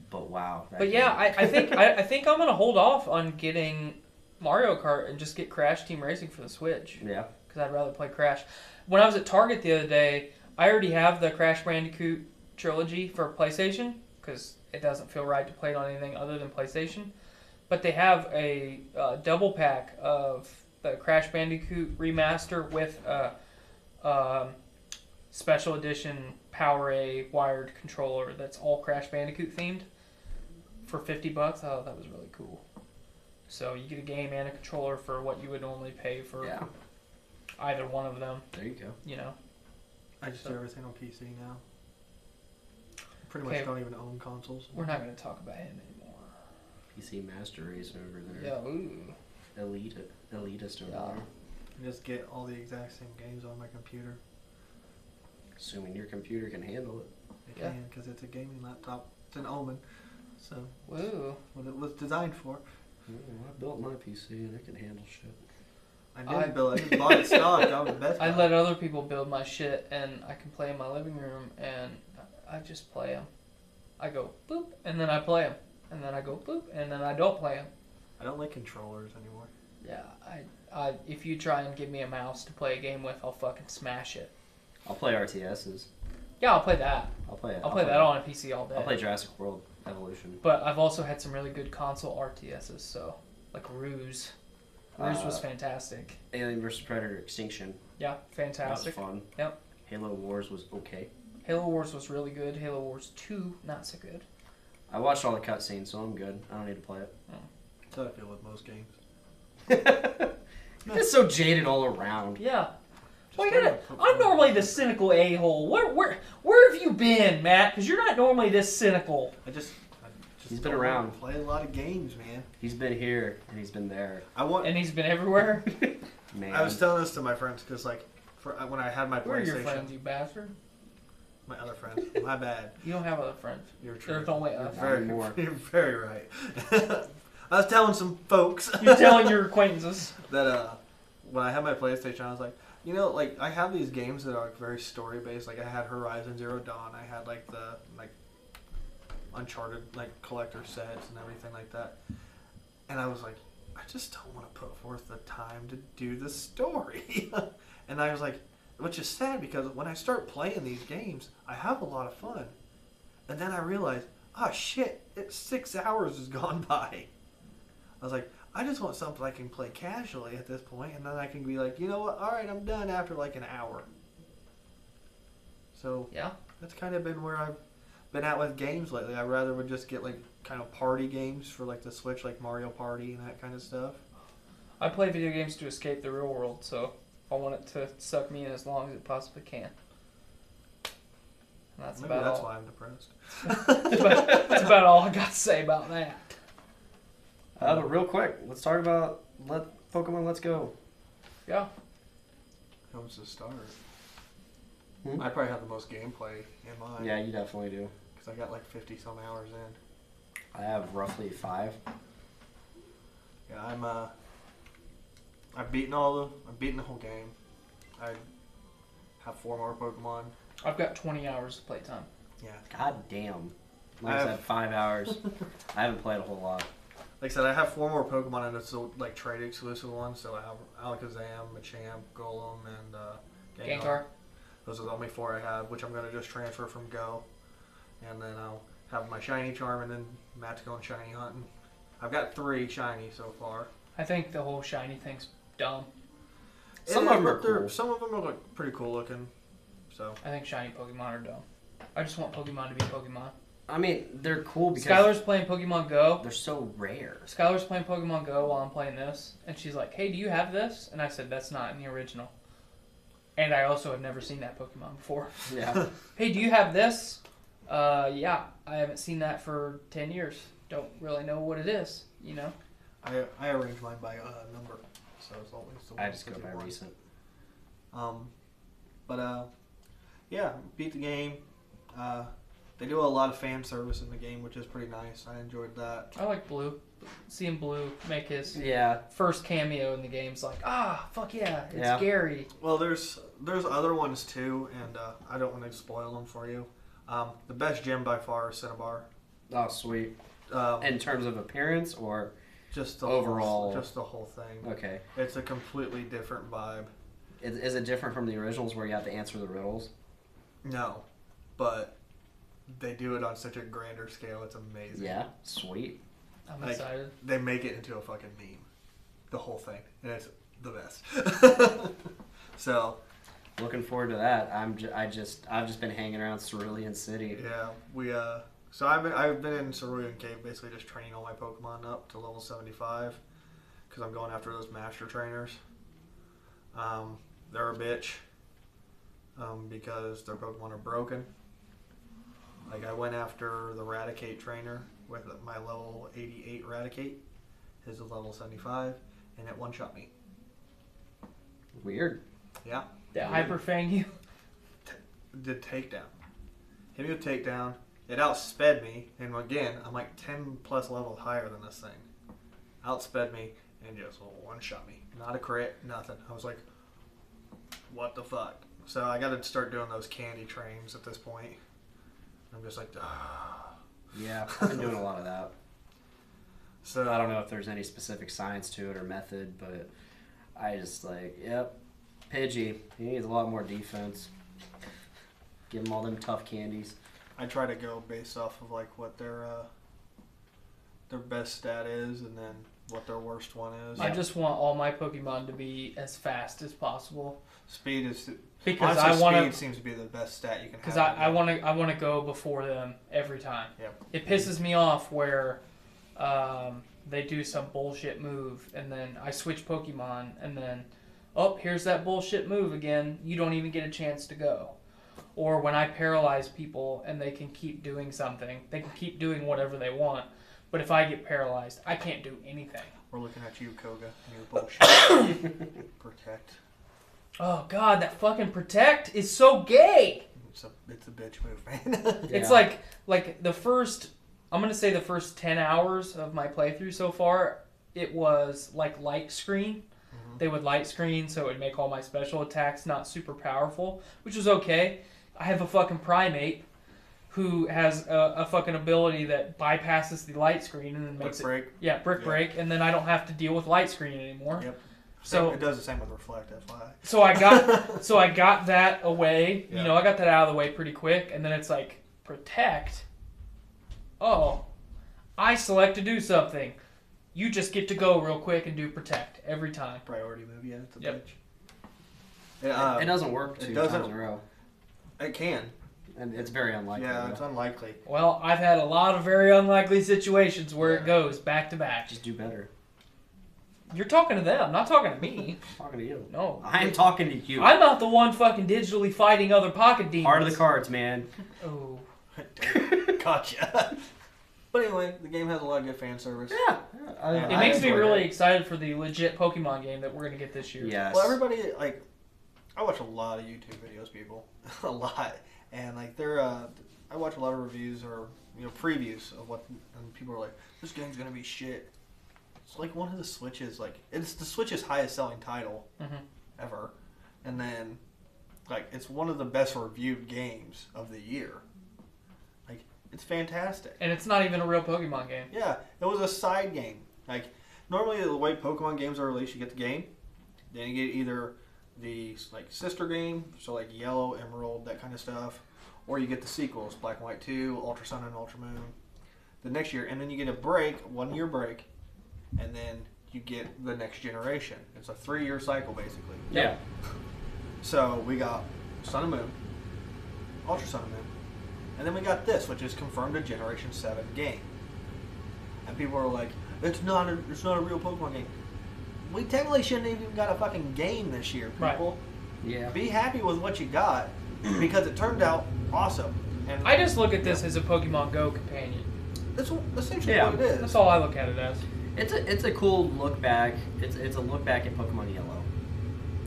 But wow. that But yeah, game- I think I think I'm gonna hold off on getting Mario Kart and just get Crash Team Racing for the Switch. yeah. Because I'd rather play Crash. When I was at Target the other day, I already have the Crash Bandicoot trilogy for PlayStation because it doesn't feel right to play it on anything other than PlayStation. But they have a double pack of the Crash Bandicoot remaster with a special edition PowerA wired controller that's all Crash Bandicoot themed for $50. I thought that was really cool. So you get a game and a controller for what you would normally pay for Yeah. either one of them, There you go. you know. I just do everything on PC now. Pretty Okay. much don't even own consoles. We're not going to talk about him anymore. PC Master Race over there. Yeah, ooh. Elitist over Yeah. there. I just get all the exact same games on my computer. Assuming your computer can handle it. It Yeah. can, because it's a gaming laptop. It's an Omen. So, Woo. what it was designed for. I built my PC and it can handle shit. I didn't build it. I just bought it stock. I was the best. I let other people build my shit, and I can play in my living room, and I just play them. I go boop, and then I play them, and then I go boop, and then I don't play them. I don't like controllers anymore. Yeah, I if you try and give me a mouse to play a game with, I'll fucking smash it. I'll play RTSs. Yeah, I'll play that. I'll play that on a PC all day. I'll play Jurassic World Evolution. But I've also had some really good console RTSs, so like Ruse. Ruse was fantastic. Alien vs Predator Extinction. Yeah, That was fantastic. fun. Yep. Halo Wars was okay. Halo Wars was really good. Halo Wars 2, not so good. I watched all the cutscenes, so I'm good. I don't need to play it. That's how I feel with most games. You're just so jaded all around. Yeah. Just Well, don't put I'm fun- normally the cynical a-hole. Where have you been, Matt? Because you're not normally this cynical. I just He's been don't around. Play a lot of games, man. He's been here and he's been there. I want. And he's been everywhere. Man. I was telling this to my friends because, like, when I had my Where are your PlayStation, friends, you bastard? my other friends. My bad. You don't have other friends. You're true. There's only You're us. very, More. you're very right. I was telling some folks You're telling your acquaintances. that when I had my PlayStation, I was like, you know, like I have these games that are very story based. Like I had Horizon Zero Dawn. I had like the Uncharted collector sets and everything like that. And I was like, I just don't want to put forth the time to do the story. And I was like, which is sad because when I start playing these games, I have a lot of fun. And then I realized oh shit, it's 6 hours has gone by. I was like, I just want something I can play casually at this point, and then I can be like, you know what? All right, I'm done after like an hour. So Yeah. that's kind of been where I've been at with games lately. I rather would just get like kind of party games for like the Switch, like Mario Party and that kind of stuff. I play video games to escape the real world, so I want it to suck me in as long as it possibly can. And that's Maybe about that's all. why I'm depressed. That's about all I got to say about that. But real quick, let's talk about Pokemon Let's Go. Yeah. How much to start? Hmm? I probably have the most gameplay in mind. Yeah, you definitely do. Because I got like 50 some hours in. I have roughly 5. Yeah, I've beaten the whole game. I have 4 more Pokemon. I've got 20 hours of playtime. Yeah. God damn. Like I I have- said, 5 hours. I haven't played a whole lot. Like I said, I have 4 more Pokemon, and it's the, like trade exclusive ones. So I have Alakazam, Machamp, Golem, and Gengar. Those are the only 4 I have, which I'm going to just transfer from Go. And then I'll have my Shiny Charmander and Matt's going Shiny hunting. I've got 3 Shiny so far. I think the whole shiny thing's dumb. Some of them are but they're- cool. Some of them are like pretty cool looking. So I think shiny Pokemon are dumb. I just want Pokemon to be Pokemon. I mean, they're cool because Skylar's playing Pokemon Go. they're so rare. Skylar's playing Pokemon Go while I'm playing this, and she's like, "Hey, do you have this?" And I said, "That's not in the original." And I also have never seen that Pokemon before. Yeah. Hey, do you have this? Yeah, I haven't seen that for 10 years. Don't really know what it is, you know? I arrange mine by number. So it's always the I one just go with by your one. recent. Yeah, beat the game. They do a lot of fan service in the game, which is pretty nice. I enjoyed that. I like Blue. Seeing Blue make his Yeah. first cameo in the game's like, fuck yeah, it's Yeah. Gary. Well, there's other ones too, and I don't want to spoil them for you. The best gym by far is Cinnabar. Oh, sweet. In terms of appearance or Just the overall- just the whole thing. okay, It's a completely different vibe. is it different from the originals where you have to answer the riddles? No, but they do it on such a grander scale. It's amazing. Yeah, sweet. I'm Like- excited. They make it into a fucking meme. The whole thing, and it's the best. So Looking forward to that. I've just been hanging around Cerulean City. yeah, so I've been in Cerulean Cave basically just training all my Pokemon up to level 75 because I'm going after those master trainers. They're a bitch because their Pokemon are broken. Like I went after the Raticate trainer with my level 88 Raticate. His is level 75, and it one-shot me. Weird. Yeah. That Hyper Fang you. Did takedown. Hit me with takedown. It outsped me, and again, I'm like 10 plus levels higher than this thing. Outsped me and just one shot me. Not a crit, nothing. I was like, what the fuck? So I got to start doing those candy trains at this point. I'm just like, Yeah, I've been doing a lot of that. So I don't know if there's any specific science to it or method, but I just like, yep, Pidgey. He needs a lot more defense. Give him all them tough candies. I try to go based off of like what their best stat is, and then what their worst one is. I just want all my Pokemon to be as fast as possible. Speed is Because honestly, I want speed to. seems to be the best stat you can have. Because I want to go before them every time. Yep. It pisses me off where they do some bullshit move and then I switch Pokemon and then, oh, here's that bullshit move again. You don't even get a chance to go. Or when I paralyze people and they can keep doing something, they can keep doing whatever they want. But if I get paralyzed, I can't do anything. We're looking at you, Koga, and your bullshit. Protect. Oh God, that fucking Protect is so gay. It's a bitch move, man. It's Yeah. like the first, I'm going to say the first 10 hours of my playthrough so far, it was like light screen. Mm-hmm. They would light screen so it would make all my special attacks not super powerful, which was okay. I have a fucking Primate who has a fucking ability that bypasses the light screen and then makes break. Brick Yeah. break, and then I don't have to deal with light screen anymore. Yep. So it does the same with Reflect, FYI. So I got that away. Yeah. You know, I got that out of the way pretty quick, and then it's like Protect. oh, I select to do something. You just get to go real quick and do protect every time. Priority move, yeah, it's a Yep. bitch. It doesn't work it two doesn't- times in a row, It can. and it's very unlikely. Yeah, though. it's unlikely. Well, I've had a lot of very unlikely situations where it Yeah. goes back to back. Just do better. You're talking to them, not talking to me. I'm talking to you. No. I'm talking to you. I'm not the one fucking digitally fighting other pocket demons. Part of the cards, man. Oh. Gotcha. But anyway, the game has a lot of good fan service. Yeah. It makes me really excited for the legit Pokemon game that we're going to get this year. Yes. Well, everybody, like, I watch a lot of YouTube videos, people. A lot. And, like, I watch a lot of reviews or, previews of what, and people are like, this game's going to be shit. It's like one of the Switch's, like, it's the Switch's highest selling title ever. And then, like, it's one of the best reviewed games of the year. Like, it's fantastic. And it's not even a real Pokemon game. Yeah, it was a side game. Like, normally the way Pokemon games are released, you get the game, then you get either the, like, sister game, so, like, Yellow, Emerald, that kind of stuff, or you get the sequels, Black and White 2, Ultra Sun and Ultra Moon, the next year, and then you get a break, 1 year break, and then you get the next generation. It's a 3-year cycle, basically. Yeah. So, we got Sun and Moon, Ultra Sun and Moon, and then we got this, which is confirmed a Generation 7 game. And people are like, it's not a real Pokemon game. We technically shouldn't have even got a fucking game this year, people. Yeah. Be happy with what you got, because it turned out awesome. And I just look at this as a Pokemon Go companion. that's essentially Yeah. what it is. That's all I look at it as. It's a cool look back. It's a look back at Pokemon Yellow,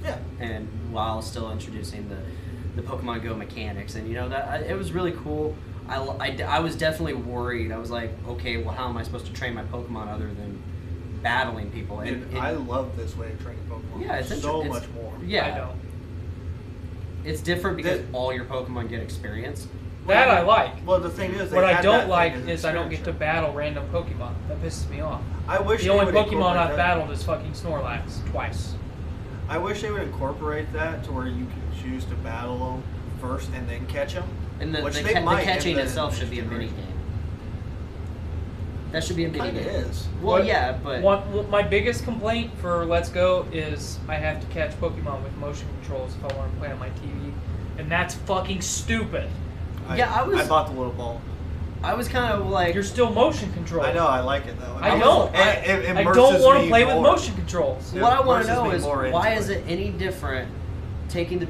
Yeah. and while still introducing the Pokemon Go mechanics, and it was really cool. I was definitely worried. I was like, okay, well, how am I supposed to train my Pokemon other than battling people? Dude, I love this way of training Pokemon. Yeah, it's so it's- much more. Yeah, I don't. It's different because The- all your Pokemon get experience. That I like. Well, the thing is, they What I had don't that like thing as is I don't get to experience. battle random Pokemon. That pisses me off. I wish The they only would Pokemon incorporate I've that. battled is fucking Snorlax twice. I wish they would incorporate that to where you can choose to battle them first and then catch them. And the, Which the, they ca- the might catching in the itself should be a mini generation. game. That should be a mini Kinda game. is. Well, What- yeah, but My biggest complaint for Let's Go is I have to catch Pokemon with motion controls if I want to play on my TV, and that's fucking stupid. Yeah, I bought the little ball. I was kind of like, You're still motion controlled. I know, I like it though. I don't. It I immerses don't want to me play with more. motion controls. Yeah. what I want immerses to know me is more why into is it any different taking the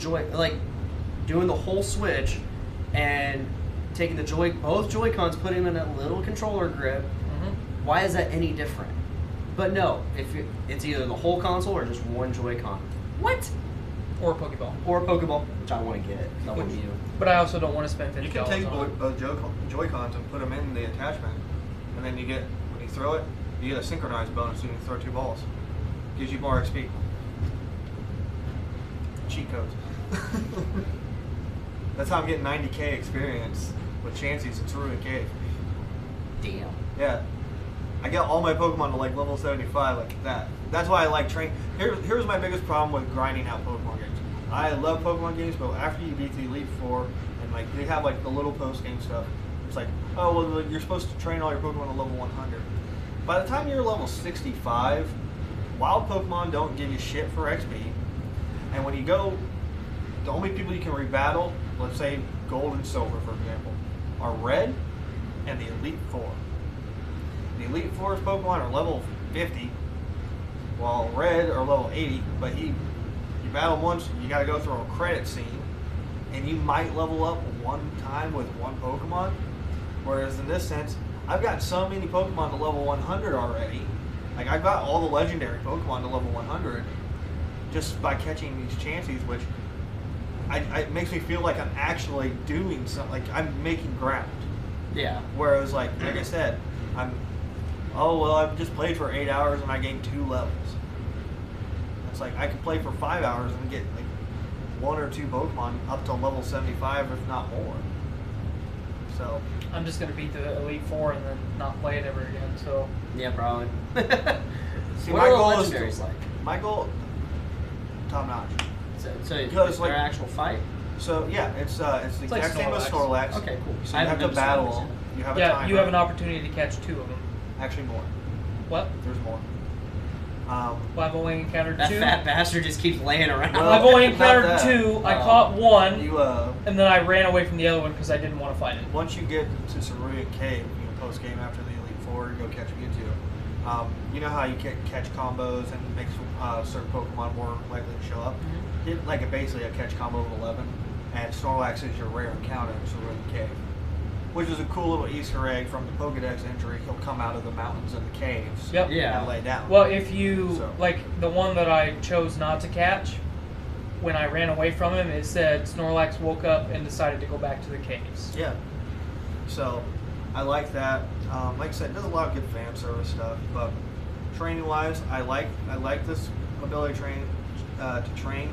doing the whole Switch and taking both Joy-Cons, putting them in a little controller grip. Mhm. Why is that any different? But no, it's either the whole console or just one Joy-Con. What? Or a Pokeball. Or a Pokeball, which I want to get. I want you. But I also don't want to spend $50 You can take on it. both Joy-Cons and put them in the attachment, and then when you throw it, you get a synchronized bonus when you throw 2 balls. Gives you more XP. Cheat codes. That's how I'm getting 90k experience with Chansey's and Cerulean Cave. Damn. Yeah. I got all my Pokemon to like level 75 like that. That's why I like train. Here's my biggest problem with grinding out Pokemon games. I love Pokemon games, but after you beat the Elite Four, and like they have like the little post game stuff, it's like, oh well, you're supposed to train all your Pokemon to level 100. By the time you're level 65, wild Pokemon don't give you shit for XP, and when you go, the only people you can rebattle, let's say Gold and Silver for example, are Red and the Elite Four. The Elite Four's Pokemon are level 50, while Red are level 80, but you battle once, you gotta go through a credit scene, and you might level up one time with one Pokemon, whereas in this sense, I've got so many Pokemon to level 100 already, like I've got all the legendary Pokemon to level 100, just by catching these Chanseys, which it makes me feel like I'm actually doing something, like I'm making ground. Yeah. Whereas, like I said, I've just played for 8 hours and I gained 2 levels. It's like I could play for 5 hours and get like 1 or 2 Pokemon up to level 75, if not more. So I'm just going to beat the Elite Four and then not play it ever again, so... Yeah, probably. see, What my are goal the is legendaries like? my goal, top notch. So Because, is like- there an actual fight? So yeah, it's the like exact same as Snorlax. Snorlax. Okay, cool. So I you have haven't to been to battle Snorlax them. You have a timer. Yeah, you have an opportunity to catch 2 of them. Actually, more. What? There's more. Well, I've only encountered That 2. fat bastard just keeps laying around. Well, I've only not encountered that. 2. I Oh. caught 1, You and then I ran away from the other one because I didn't want to fight it. once you get to Cerulean Cave, you can post game after the Elite Four, go catch Mewtwo. You know how you can catch combos and makes certain Pokemon more likely to show up. Mm-hmm. Hit like basically a catch combo of 11, and Snorlax is your rare encounter in Cerulean Cave, which is a cool little Easter egg from the Pokedex entry. He'll come out of the mountains and the caves Yep. Yeah. and lay down. Well, if you So- like the one that I chose not to catch, when I ran away from him, it said Snorlax woke up and decided to go back to the caves. Yeah. So, I like that. Like I said, it does a lot of good fan service stuff. But training wise, I like this ability to train.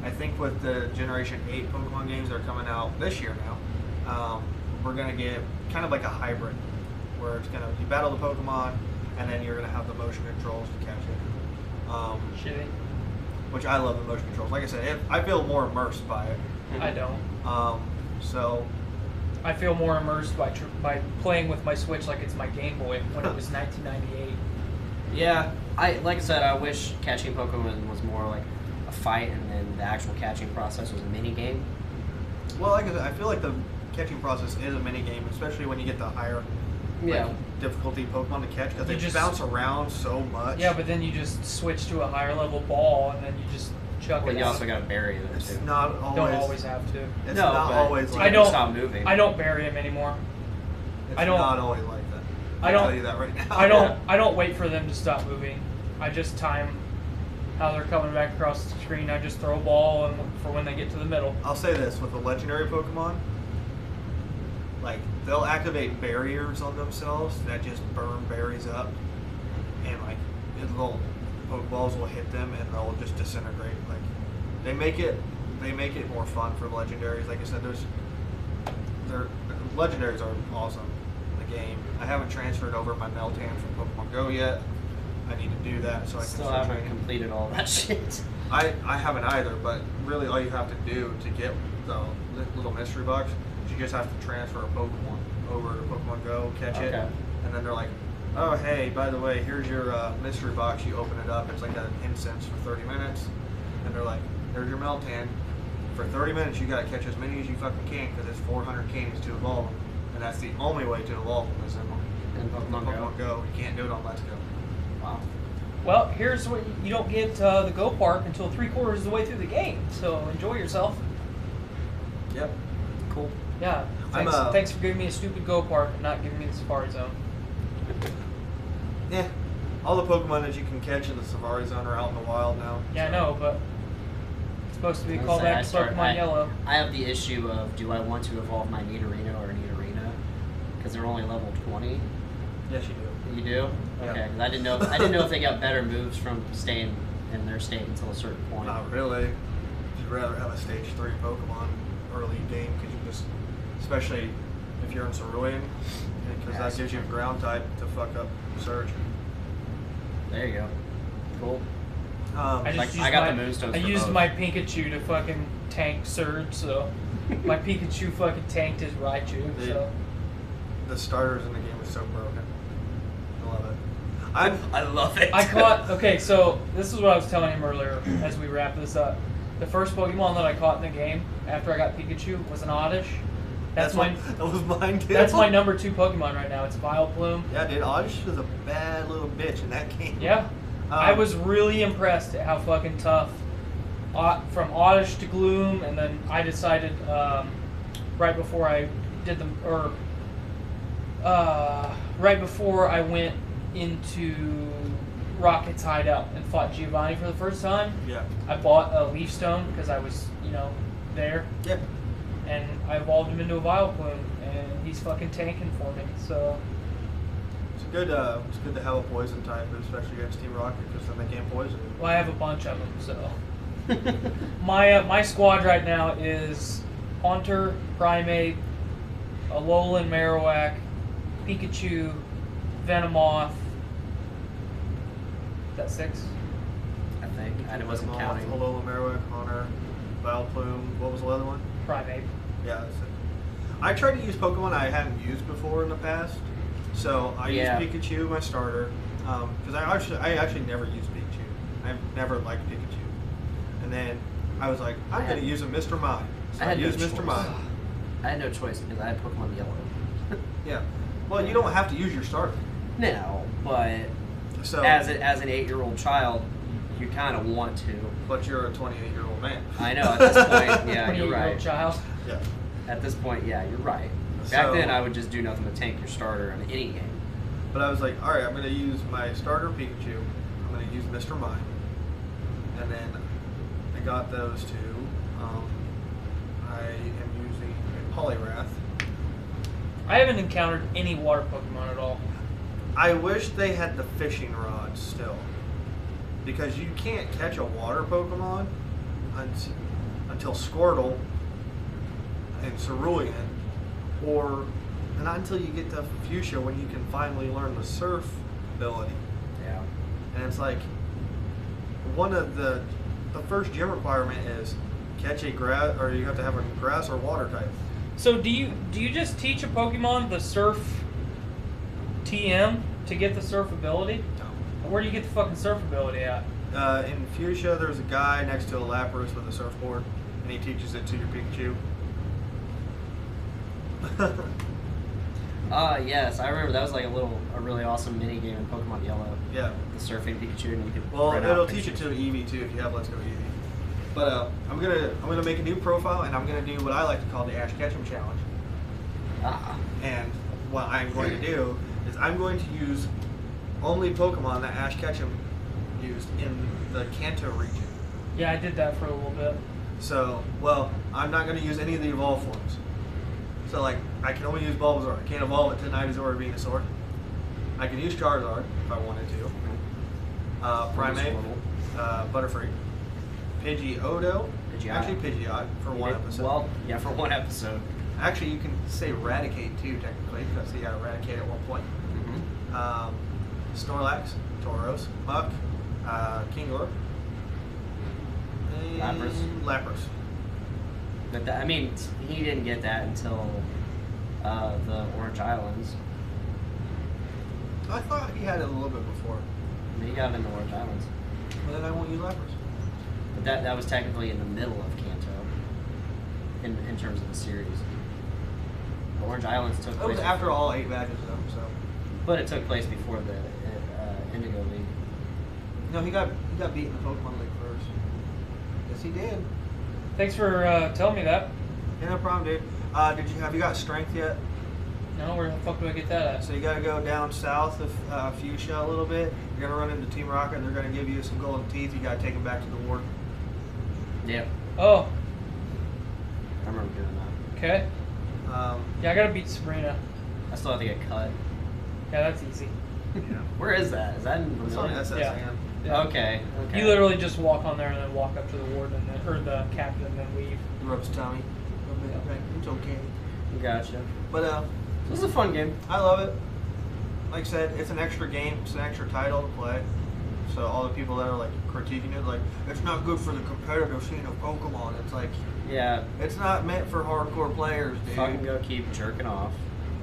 I think with the Generation 8 Pokemon games that are coming out this year now, we're gonna get kind of like a hybrid, where it's gonna you battle the Pokemon, and then you're gonna have the motion controls to catch it. Shitty. Which I love the motion controls. Like I said, I feel more immersed by it. I don't. So I feel more immersed by playing with my Switch like it's my Game Boy when it was 1998. Yeah, like I said, I wish catching Pokemon was more like a fight, and then the actual catching process was a mini game. Well, like I said, I feel like the catching process is a mini game, especially when you get the higher Yeah. difficulty Pokemon to catch, because You they just- bounce around so much. Yeah, but then you just switch to a higher level ball and then you just chuck Well, it you out. also got to bury them it's too. not always. Don't always have to. It's No, not but always to like I get don't- them to stop moving. I don't bury him anymore. It's I don't- not always like that. I I'll don't- tell you that right now. I don't wait for them to stop moving. I just time how they're coming back across the screen. I just throw a ball and for when they get to the middle. I'll say this with the legendary Pokemon, like they'll activate barriers on themselves that just burn berries up, and like little Pokeballs will hit them and they'll just disintegrate. Like they make it more fun for legendaries. Like I said, the legendaries are awesome in the game. I haven't transferred over my Meltan from Pokemon Go yet. I need to do that so I can Still start haven't training. completed all that shit. I haven't either, but really all you have to do to get the little mystery box is you just have to transfer a Pokemon over to Pokemon Go, catch it, Okay. and then they're like, oh hey, by the way, here's your mystery box. You open it up, it's like an incense for 30 minutes, and they're like, here's your Meltan. For 30 minutes you gotta catch as many as you fucking can because it's 400 candies to evolve them, and that's the only way to evolve them is in In Pokemon Go. Pokemon Go. You can't do it on Let's Go. Wow. Well, here's what you don't get the Go Park until 3/4 of the way through the game. So enjoy yourself. Yep. Cool. Yeah. I'm, Thanks for giving me a stupid Go Park and not giving me the Safari Zone. Yeah. All the Pokemon that you can catch in the Safari Zone are out in the wild now. Yeah, I know, but it's supposed to be I was called gonna back say, to Pokemon Yellow. I have the issue of, do I want to evolve my Nidorino or Nidorina? Because they're only level 20. Yes, you do. You do? Yeah. Okay, 'cause I didn't know if they got better moves from staying in their state until a certain point. Not really. You'd rather have a stage 3 Pokemon early game because you just, especially if you're in Cerulean, because Yeah, that gives you a ground type to fuck up Surge. There you go. Cool. I Like, just I used got my, the Moonstones I for used both. my Pikachu to fucking tank Surge, so my Pikachu fucking tanked his Raichu. Dude. So The starters in the game are so broken. I love it. I love it. I caught. Okay, so this is what I was telling him earlier as we wrap this up. The first Pokemon that I caught in the game after I got Pikachu was an Oddish. That's my that was mine too. that's my number 2 Pokemon right now. It's Vileplume. Yeah, dude, Oddish was a bad little bitch in that game. Yeah. I was really impressed at how fucking tough. From Oddish to Gloom, and then I decided right before I did them, or right before I went into Rocket's hideout and fought Giovanni for the first time, Yeah. I bought a Leaf Stone because I was, there, Yep. and I evolved him into a Vileplume, and he's fucking tanking for me. So It's good to have a poison type, especially against Team Rocket, because then they can't poison you. well, I have a bunch of them. So my squad right now is Haunter, Primeape, Alolan Marowak, Pikachu, Venomoth. Is that 6? I think. I wasn't counting. Alola Marowak, Haunter, Vileplume. What was the other one? Primeape. Yeah, that's it. I tried to use Pokemon I hadn't used before in the past. So I Yeah. used Pikachu, my starter, because I actually never used Pikachu. I've never liked Pikachu. And then I was like, I'm going to use a Mr. Mime. So I, had no used Mr. choice. Mime. I had no choice because I had Pokemon Yellow. Yeah. Well, you don't have to use your starter. No, but So, as an 8-year-old child, you kind of want to. but you're a 28-year-old man. I know at this point, yeah, you're 28-year-old right. child. Yeah. At this point, yeah, you're right. Back So- then, I would just do nothing but tank your starter in any game. But I was like, all right, I'm going to use my starter Pikachu. I'm going to use Mr. Mime. And then I got those two. I am using a Poliwrath. I haven't encountered any water Pokemon at all. I wish they had the fishing rods still. Because you can't catch a water Pokemon until Squirtle and Cerulean, or not until you get to Fuchsia when you can finally learn the Surf ability. Yeah. And it's like one of the first gym requirement is catch a grass, or you have to have a grass or water type. So do you just teach a Pokemon the Surf TM to get the Surf ability? Where do you get the fucking Surf ability at? In Fuchsia, there's a guy next to a Lapras with a surfboard, and he teaches it to your Pikachu. Yes, I remember that was like a really awesome mini game in Pokemon Yellow. Yeah. The surfing Pikachu, and you could. Well, print out it'll teach it pictures. to Eevee too if you have Let's Go Eevee. But I'm gonna make a new profile, and I'm gonna do what I like to call the Ash Ketchum challenge. Ah, And what I'm going to do is I'm going to use only Pokemon that Ash Ketchum used in the Kanto region. Yeah, I did that for a little bit. So, well, I'm not going to use any of the evolved forms. So, like, I can only use Bulbasaur. I can't evolve it to Nidosaur or Venusaur. I can use Charizard if I wanted to. Primeape, Butterfree, Pidgeotto, Pidgeot. actually Pidgeot for you one did- episode. Well, yeah, for one episode. Actually, you can say Raticate too, technically, because he got Eradicate at one point. Snorlax, Tauros, Muck, Kingler, and Lapras. But that, I mean, he didn't get that until the Orange Islands. I thought he had it a little bit before, He got it in the Orange Islands. but then I won't use Lapras. But that was technically in the middle of Kanto, in terms of the series. The Orange Islands took That place was after all 8 badges, though. So but it took place before the Indigo League. no, he got beat in the Pokemon League first. Yes, he did. Thanks for telling me that. Yeah, no problem, dude. Have you got Strength yet? No, where the fuck do I get that at? So you got to go down south of Fuchsia a little bit. You're gonna run into Team Rocket. They're gonna give you some golden teeth. You got to take them back to the ward. Yeah, Oh, I remember doing that. okay. Yeah, I gotta beat Sabrina. I still have to get cut. Yeah, that's easy. Where is that? Is that in It's on Vermilion? SSN. Yeah. Okay. Okay. You literally just walk on there and then walk up to the warden and then, or the captain and then leave. He rubs tummy. It's okay. Gotcha. But This is a fun game. I love it. Like I said, it's an extra game. It's an extra title to play. So all the people that are like critiquing it, like it's not good for the competitive scene of Pokemon. It's like Yeah. it's not meant for hardcore players, dude. Fucking go keep jerking off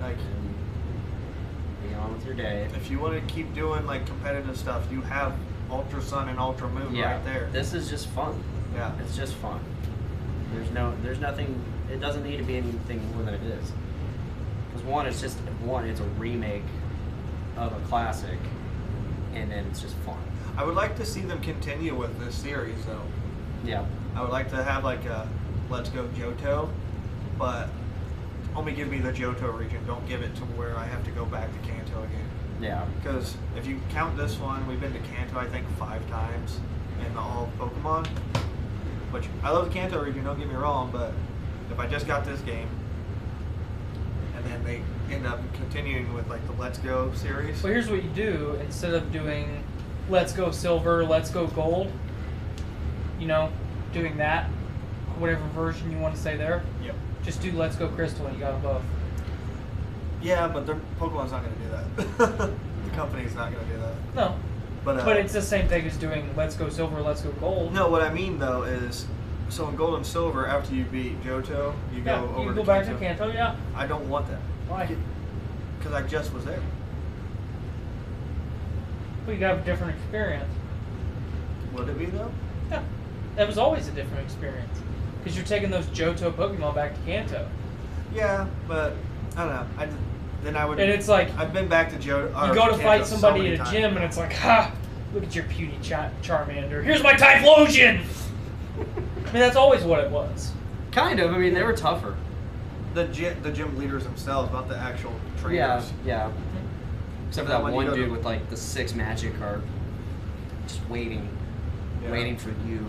Like and be on with your day. if you want to keep doing like competitive stuff, you have Ultra Sun and Ultra Moon Yeah. right there. This is just fun. Yeah. It's just fun. There's nothing. It doesn't need to be anything more than it is. Because it's a remake of a classic, and then it's just fun. I would like to see them continue with this series though. Yeah. I would like to have like a Let's Go Johto, but only give me the Johto region. Don't give it to where I have to go back to Kanto again. Yeah. Because if you count this one, we've been to Kanto I think 5 times in all of Pokemon. Which I love the Kanto region, don't get me wrong, but if I just got this game and then they end up continuing with like the Let's Go series. Well, here's what you do. Instead of doing Let's Go Silver, Let's Go Gold, you know, doing that, whatever version you want to say there, Yep. just do Let's Go Crystal and you got them both. Yeah, but Pokemon's not going to do that. The company's not going to do that. No. But But it's the same thing as doing Let's Go Silver, Let's Go Gold. no, what I mean though is, So in Gold and Silver, after you beat Johto, you Yeah, go you over can to go back Kanto. to Kanto, yeah. I don't want that. Why? Because I just was there. Well, you got a different experience. Would it be though? Yeah. That was always a different experience. Because you're taking those Johto Pokemon back to Kanto. Yeah, but I don't know. Then I would. And it's like, I've been back to Johto. you go to fight somebody at a gym and it's like, ha! Look at your puny Charmander. Here's my Typhlosion! I mean, that's always what it was. Kind of. I mean, they were tougher. the gym leaders themselves, not the actual trainers. Yeah, yeah. Except for that When you one go to- dude with like the 6 magic card, just waiting, Yeah. waiting for you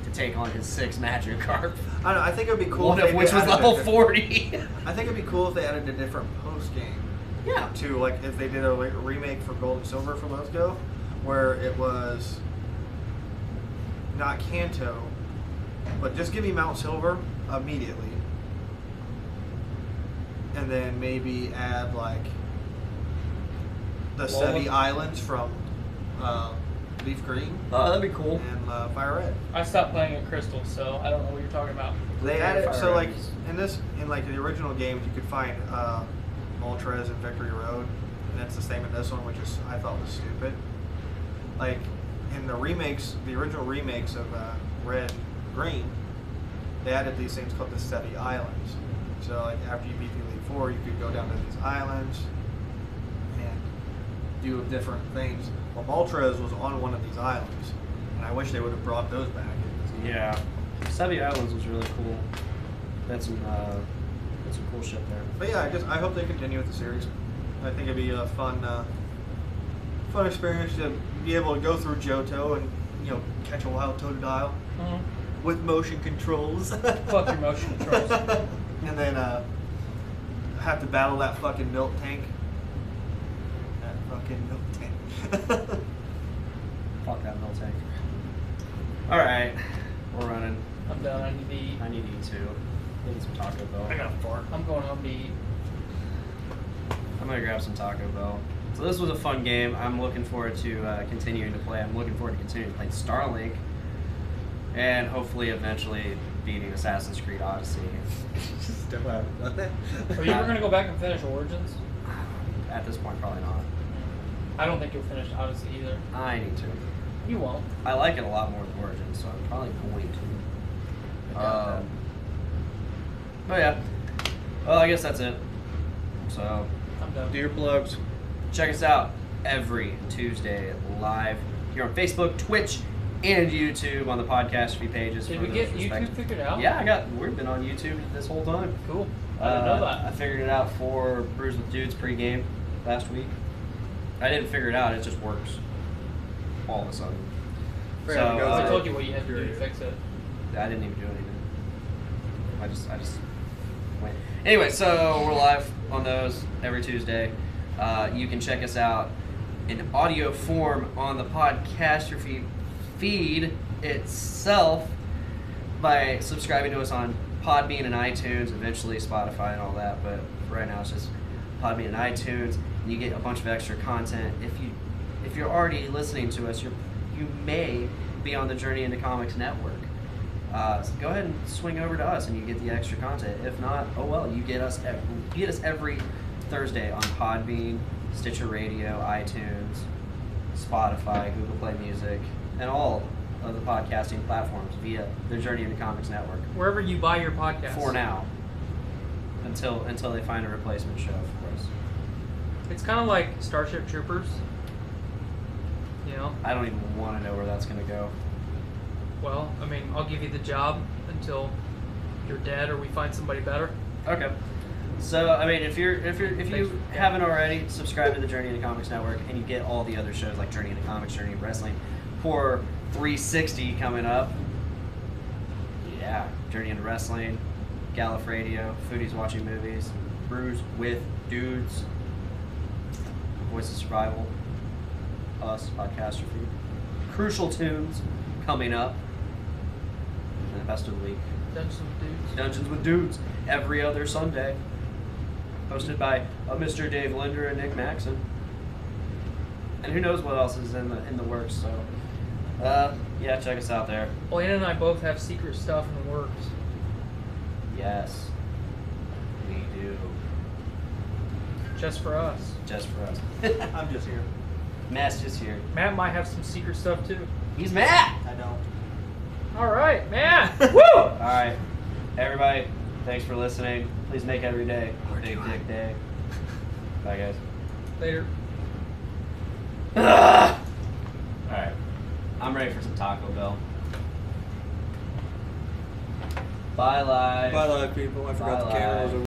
to take on his 6 magic card. I don't know. I think it would be cool. One if of they which was added a level diff- 40. I think it'd be cool if they added a different post game Yeah. too. Like if they did a remake for Gold and Silver for Let's Go, where it was not Kanto, but just give me Mount Silver immediately, and then maybe add like the Sevi Islands from Leaf Green Oh, that'd be cool. and Fire Red. I stopped playing at Crystal, so I don't know what you're talking about. They Yeah, added Fire so Red like is- in like the original games you could find Moltres and Victory Road, and it's the same in this one, which is I thought was stupid. Like in the remakes, the original remakes of Red and Green, they added these things called the Sevi Islands. So like after you beat the Elite Four, you could go down to these islands and do different things. Well, Moltres was on one of these islands, and I wish they would have brought those back in this game. Yeah. Sevi Islands was really cool. That's some cool shit there. But yeah, I hope they continue with the series. I think it'd be a fun experience to be able to go through Johto and catch a wild Totodile Mm-hmm. with motion controls. Fuck your motion controls. And then have to battle that fucking milk tank. That fucking milk tank. Fuck that mill tank. Alright. We're running. I'm done. I need to eat. I need to eat too. I need some Taco Bell. I got a fart. I'm going home to eat. I'm gonna grab some Taco Bell. So this was a fun game. I'm looking forward to continuing to play. I'm looking forward to continuing to play Starlink, and hopefully eventually beating Assassin's Creed Odyssey. Still haven't done that. Are you ever going to go back and finish Origins? At this point, probably not. I don't think you'll finish Odyssey either. I need to. You won't. I like it a lot more than Origins, so I'm probably going to. Oh yeah. Well, I guess that's it. So I'm done. Do your plugs. check us out every Tuesday live here on Facebook, Twitch, and YouTube on the podcast feed pages. Did for we those get YouTube respective- figured out? Yeah, we've been on YouTube this whole time. Cool. I didn't know that. I figured it out for Brews with Dudes pregame last week. I didn't figure it out; it just works all of a sudden. So I told you what you had to do to fix it. I didn't even do anything. I just went. Anyway, so we're live on those every Tuesday. You can check us out in audio form on the podcaster feed itself by subscribing to us on Podbean and iTunes, eventually Spotify and all that, but for right now it's just Podbean and iTunes. And you get a bunch of extra content. If you're already listening to us, you may be on the Journey into Comics network. So go ahead and swing over to us and you get the extra content. If not, oh well, you get us every Thursday on Podbean, Stitcher Radio, iTunes, Spotify, Google Play Music, and all of the podcasting platforms via the Journey into Comics network. Wherever you buy your podcast. For now, until they find a replacement show for us. It's kind of like Starship Troopers. You know? I don't even want to know where that's going to go. Well, I mean, I'll give you the job until you're dead or we find somebody better. Okay. So I mean, if you haven't already, subscribe to the Journey into Comics network, and you get all the other shows like Journey into Comics, Journey into Wrestling, Core 360 coming up. Yeah, Journey into Wrestling, Gallifredio, Foodies Watching Movies, Brews with Dudes, Voice of Survival, us, Podcaster Feed, Crucial Tunes coming up, and the best of the week. Dungeons with Dudes. Dungeons with Dudes every other Sunday, hosted by Mr. Dave Linder and Nick Maxon, and who knows what else is in the works. So Yeah, check us out there. Blaine and I both have secret stuff in the works. Yes, we do. Just for us. Just for us. I'm just here. Matt's just here. Matt might have some secret stuff too. He's Matt. I don't. All right, Matt. Woo! All right, everybody. Thanks for listening. Please make every day a Big Dick Day. Bye, guys. Later. All right, I'm ready for some Taco Bell. Bye, live. Bye, live people. I forgot Bye, the camera was live. over.